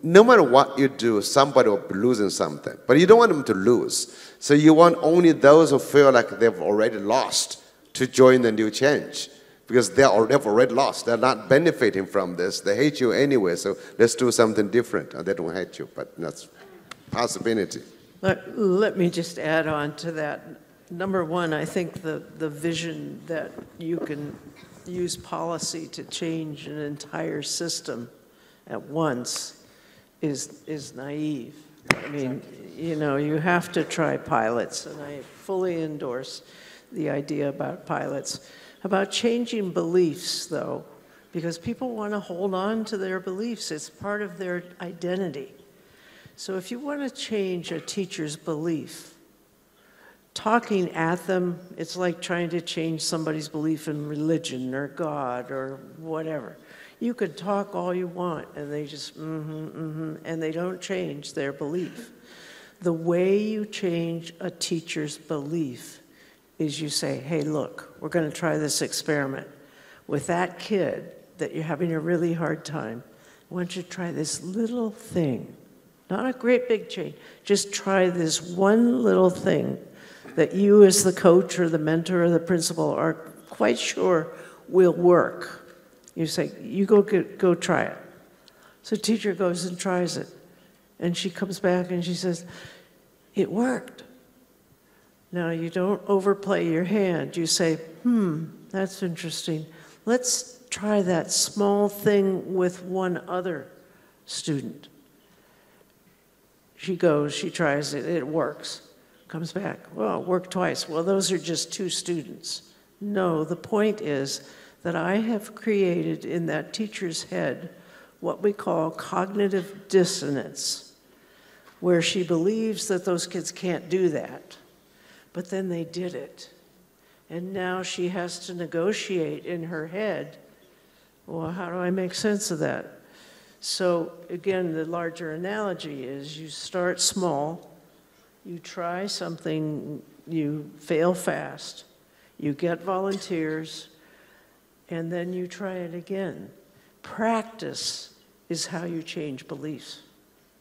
Speaker 5: no matter what you do, somebody will be losing something. But you don't want them to lose. So you want only those who feel like they've already lost to join the new change. Because they've already lost. They're not benefiting from this. They hate you anyway, so let's do something different. And they don't hate you, but that's a possibility.
Speaker 7: Let me just add on to that. number one, I think the vision that you can use policy to change an entire system at once is naive. I mean, you know, you have to try pilots, and I fully endorse the idea about pilots. About changing beliefs, though, because people want to hold on to their beliefs. It's part of their identity. So if you want to change a teacher's belief, talking at them, it's like trying to change somebody's belief in religion or God or whatever. You could talk all you want, and they just, and they don't change their belief. The way you change a teacher's belief is you say, hey, look, we're going to try this experiment. With that kid that you're having a really hard time, I want you to try this little thing. Not a great big change. Just try this one little thing that you as the coach or the mentor or the principal are quite sure will work. You say, you go try it. So teacher goes and tries it. And she comes back and she says, it worked. Now you don't overplay your hand. You say, that's interesting. Let's try that small thing with one other student. She goes, she tries it, it works. Comes back, well, it worked twice. Well, those are just 2 students. No, the point is that I have created in that teacher's head what we call cognitive dissonance, where she believes that those kids can't do that, but then they did it. And now she has to negotiate in her head, well, how do I make sense of that? So again, the larger analogy is you start small, you try something, you fail fast, you get volunteers, and then you try it again. Practice is how you change beliefs.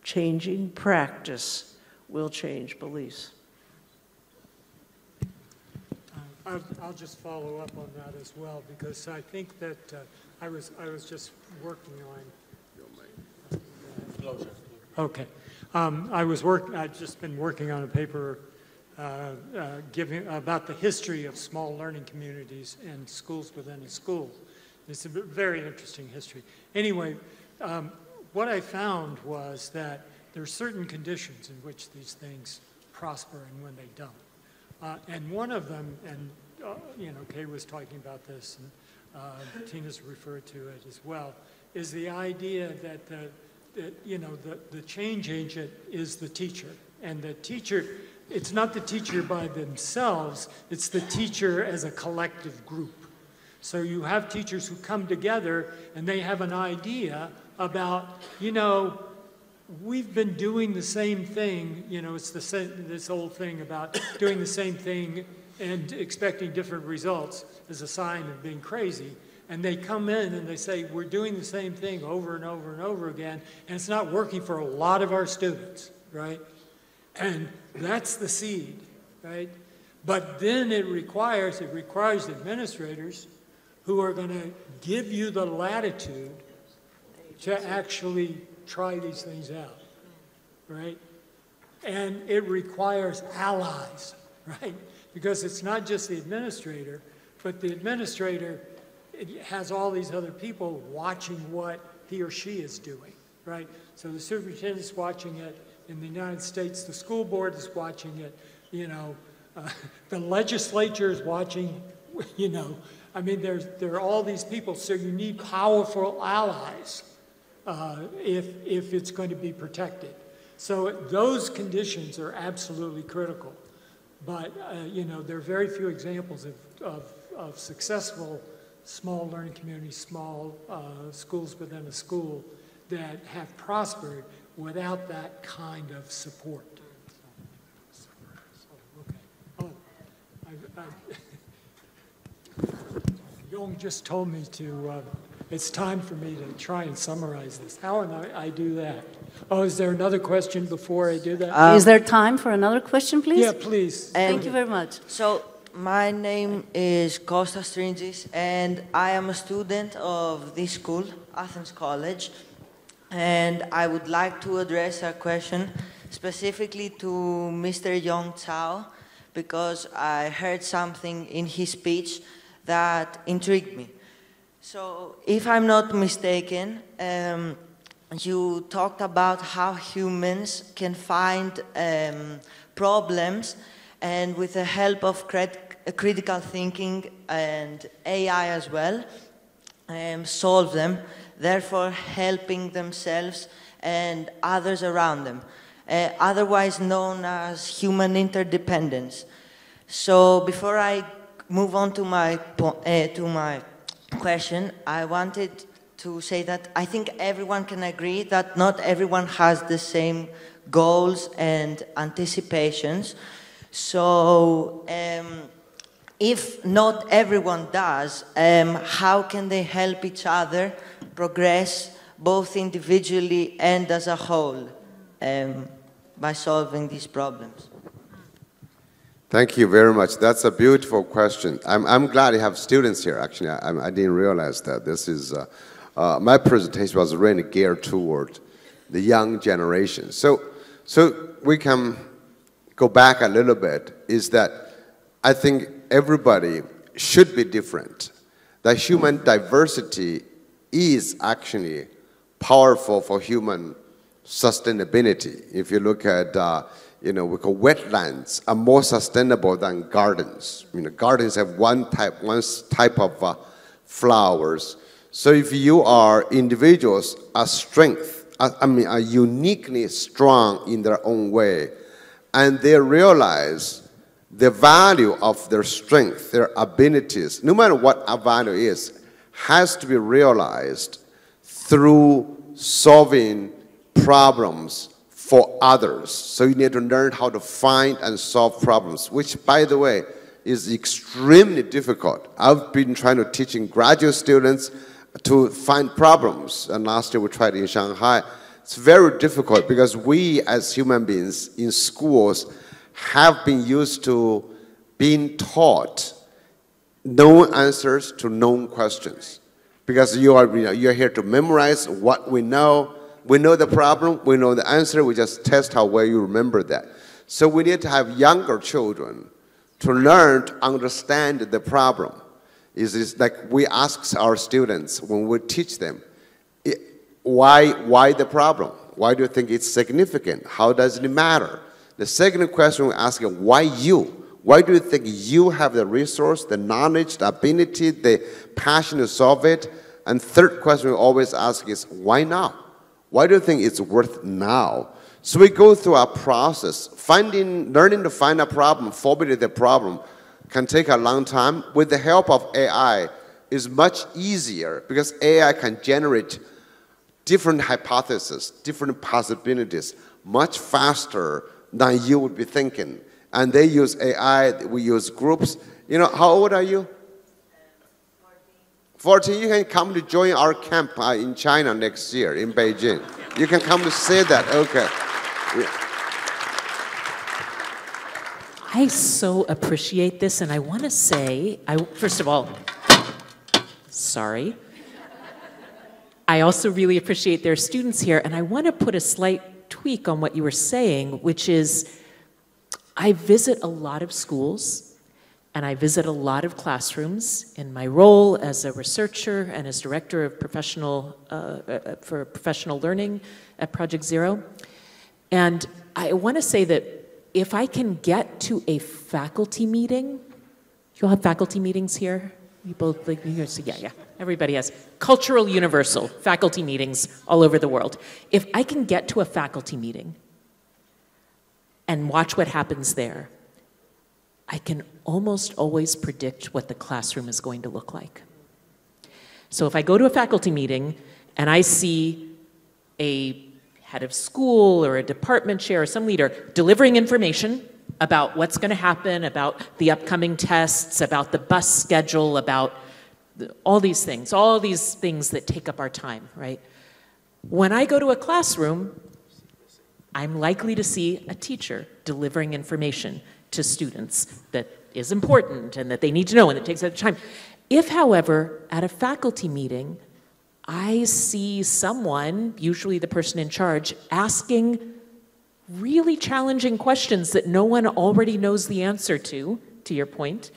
Speaker 7: Changing practice will change beliefs.
Speaker 2: I'll just follow up on that as well, because I think that I was just working on. Okay, I've just been working on a paper giving about the history of small learning communities and schools within a school. It's a very interesting history. Anyway, what I found was that there are certain conditions in which these things prosper and when they don't. And one of them, and you know, Kay was talking about this, and Tina's referred to it as well, is the idea that the change agent is the teacher, and the teacher, it's not the teacher by themselves, it's the teacher as a collective group. So you have teachers who come together and they have an idea about, you know, we've been doing the same thing, you know, it's this old thing about doing the same thing and expecting different results is a sign of being crazy. And they come in and they say, we're doing the same thing over and over and over again, and it's not working for a lot of our students, right? And that's the seed, right? But then it requires administrators who are going to give you the latitude to actually try these things out, right? And it requires allies, right? Because it's not just the administrator, but the administrator has all these other people watching what he or she is doing, right? So the superintendent's watching it. In the United States, the school board is watching it. You know, the legislature is watching, you know. I mean, there are all these people, so you need powerful allies if it's going to be protected. So those conditions are absolutely critical. But, you know, there are very few examples of successful small learning communities, small schools within a school that have prospered without that kind of support. Okay. Oh, Yong just told me to, it's time for me to try and summarize this. How am I do that? Oh, is there another question before I do that?
Speaker 12: Is there time for another question, please?
Speaker 2: Yeah, please.
Speaker 12: Thank you very much.
Speaker 13: So, my name is Kostas Stringis, and I am a student of this school, Athens College, and I would like to address a question specifically to Mr. Yong Chao, because I heard something in his speech that intrigued me. So, if I'm not mistaken, you talked about how humans can find problems and with the help of critical thinking and AI as well, solve them, therefore helping themselves and others around them, otherwise known as human interdependence. So before I move on to my question, I wanted to say that I think everyone can agree that not everyone has the same goals and anticipations. So if not everyone does, how can they help each other progress both individually and as a whole by solving these problems?
Speaker 5: Thank you very much. That's a beautiful question. I'm glad you have students here, actually. I didn't realize that. This is, my presentation was really geared toward the young generation. So we can go back a little bit, is that I think everybody should be different. That human diversity is actually powerful for human sustainability. If you look at, we call wetlands are more sustainable than gardens. Gardens have one type of flowers. So if you are individuals, are uniquely strong in their own way, and they realize the value of their strength, their abilities, no matter what a value is, has to be realized through solving problems for others. So you need to learn how to find and solve problems, which, by the way, is extremely difficult. I've been trying to teach graduate students to find problems, and last year we tried in Shanghai. It's very difficult because we as human beings in schools have been used to being taught known answers to known questions. Because you're here to memorize what we know. We know the problem, we know the answer, we just test how well you remember that. So we need to have younger children to learn to understand the problem. It's like we ask our students when we teach them, why the problem? Why do you think it's significant? How does it matter? The second question we ask is, why you? Why do you think you have the resource, the knowledge, the ability, the passion to solve it? And third question we always ask is, why now? Why do you think it's worth now? So we go through a process. Learning to find a problem, formulate the problem, can take a long time. With the help of AI, it's much easier because AI can generate different hypotheses, different possibilities, much faster than you would be thinking. And they use AI, we use groups. How old are you? 14. You can come to join our camp in China next year, in Beijing. You can come to say that, okay. Yeah.
Speaker 6: I so appreciate this, and I want to say, first of all, sorry. I also really appreciate there are students here, and I want to put a slight tweak on what you were saying, which is I visit a lot of schools, and I visit a lot of classrooms in my role as a researcher and as director of professional learning at Project Zero. And I want to say that if I can get to a faculty meeting, you'll have faculty meetings here? You both, yeah, everybody has. Cultural Universal, faculty meetings all over the world. If I can get to a faculty meeting and watch what happens there, I can almost always predict what the classroom is going to look like. So if I go to a faculty meeting and I see a head of school or a department chair or some leader delivering information about what's going to happen, about the upcoming tests, about the bus schedule, about all these things that take up our time, right? When I go to a classroom, I'm likely to see a teacher delivering information to students that is important and that they need to know and that takes up time. If, however, at a faculty meeting, I see someone, usually the person in charge, asking really challenging questions that no one already knows the answer to your point,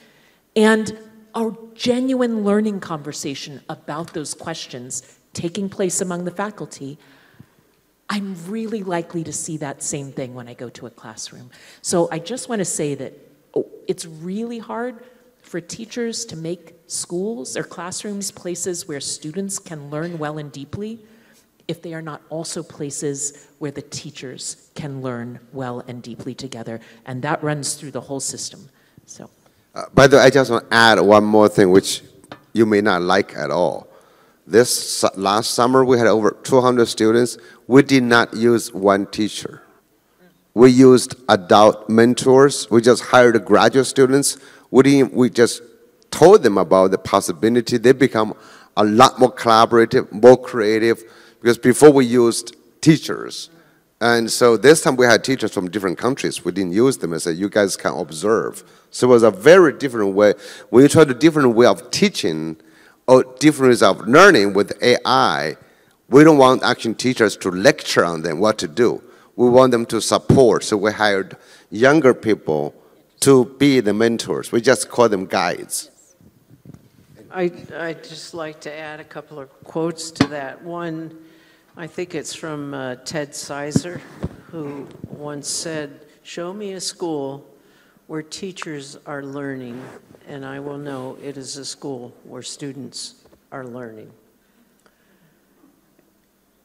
Speaker 6: and a genuine learning conversation about those questions taking place among the faculty, I'm really likely to see that same thing when I go to a classroom. So I just want to say that it's really hard for teachers to make schools or classrooms places where students can learn well and deeply if they are not also places where the teachers can learn well and deeply together. And that runs through the whole system. So.
Speaker 5: By the way, I just want to add one more thing which you may not like at all. This last summer, we had over 200 students. We did not use one teacher. We used adult mentors. We just hired graduate students. We just told them about the possibility. They become a lot more collaborative, more creative, because before we used teachers. And so this time we had teachers from different countries. We didn't use them and said, you guys can observe. So it was a very different way. When you try a different way of teaching or different ways of learning with AI, we don't want actually teachers to lecture on them what to do. We want them to support. So we hired younger people to be the mentors. We just call them guides.
Speaker 7: I'd just like to add a couple of quotes to that. One, I think it's from Ted Sizer, who once said, "Show me a school where teachers are learning, and I will know it is a school where students are learning."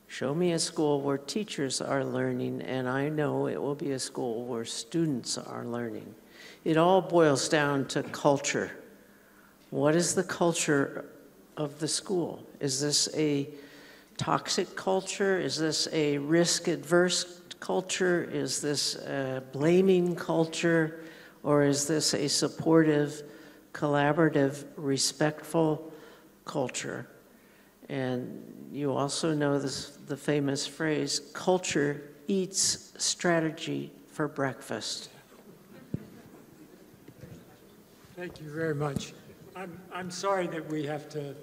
Speaker 7: Show me a school where teachers are learning, and I know it will be a school where students are learning. It all boils down to culture. What is the culture of the school? Is this a toxic culture? Is this a risk-adverse culture? Is this a blaming culture? Or is this a supportive, collaborative, respectful culture? And you also know the famous phrase, culture eats strategy for breakfast.
Speaker 2: Thank you very much. I'm sorry that we have to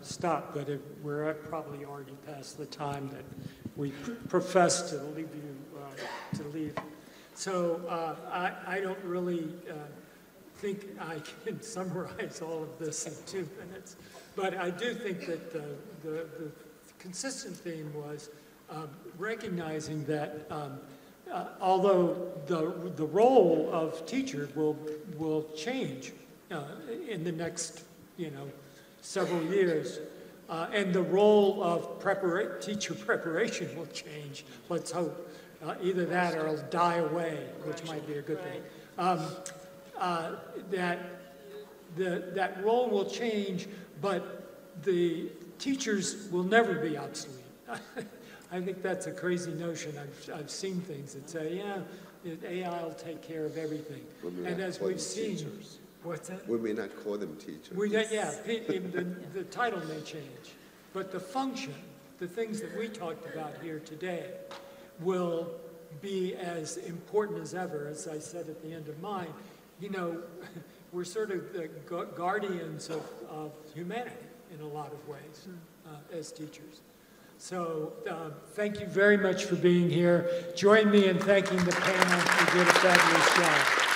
Speaker 2: stop, but we're probably already past the time that we professed to leave you to leave. So I don't really think I can summarize all of this in 2 minutes, but I do think that the consistent theme was recognizing that although the role of teacher will change in the next, several years, and the role of teacher preparation will change. Let's hope either that or it'll die away, which might be a good thing. That role will change, but the teachers will never be obsolete. I think that's a crazy notion. I've seen things that say, yeah, AI will take care of everything. And as we've seen, teachers. What's that?
Speaker 5: We may not call them teachers.
Speaker 2: The title may change, but the function, the things that we talked about here today, will be as important as ever. As I said at the end of mine, we're sort of the guardians of humanity in a lot of ways as teachers. So thank you very much for being here. Join me in thanking the panel who did a fabulous job.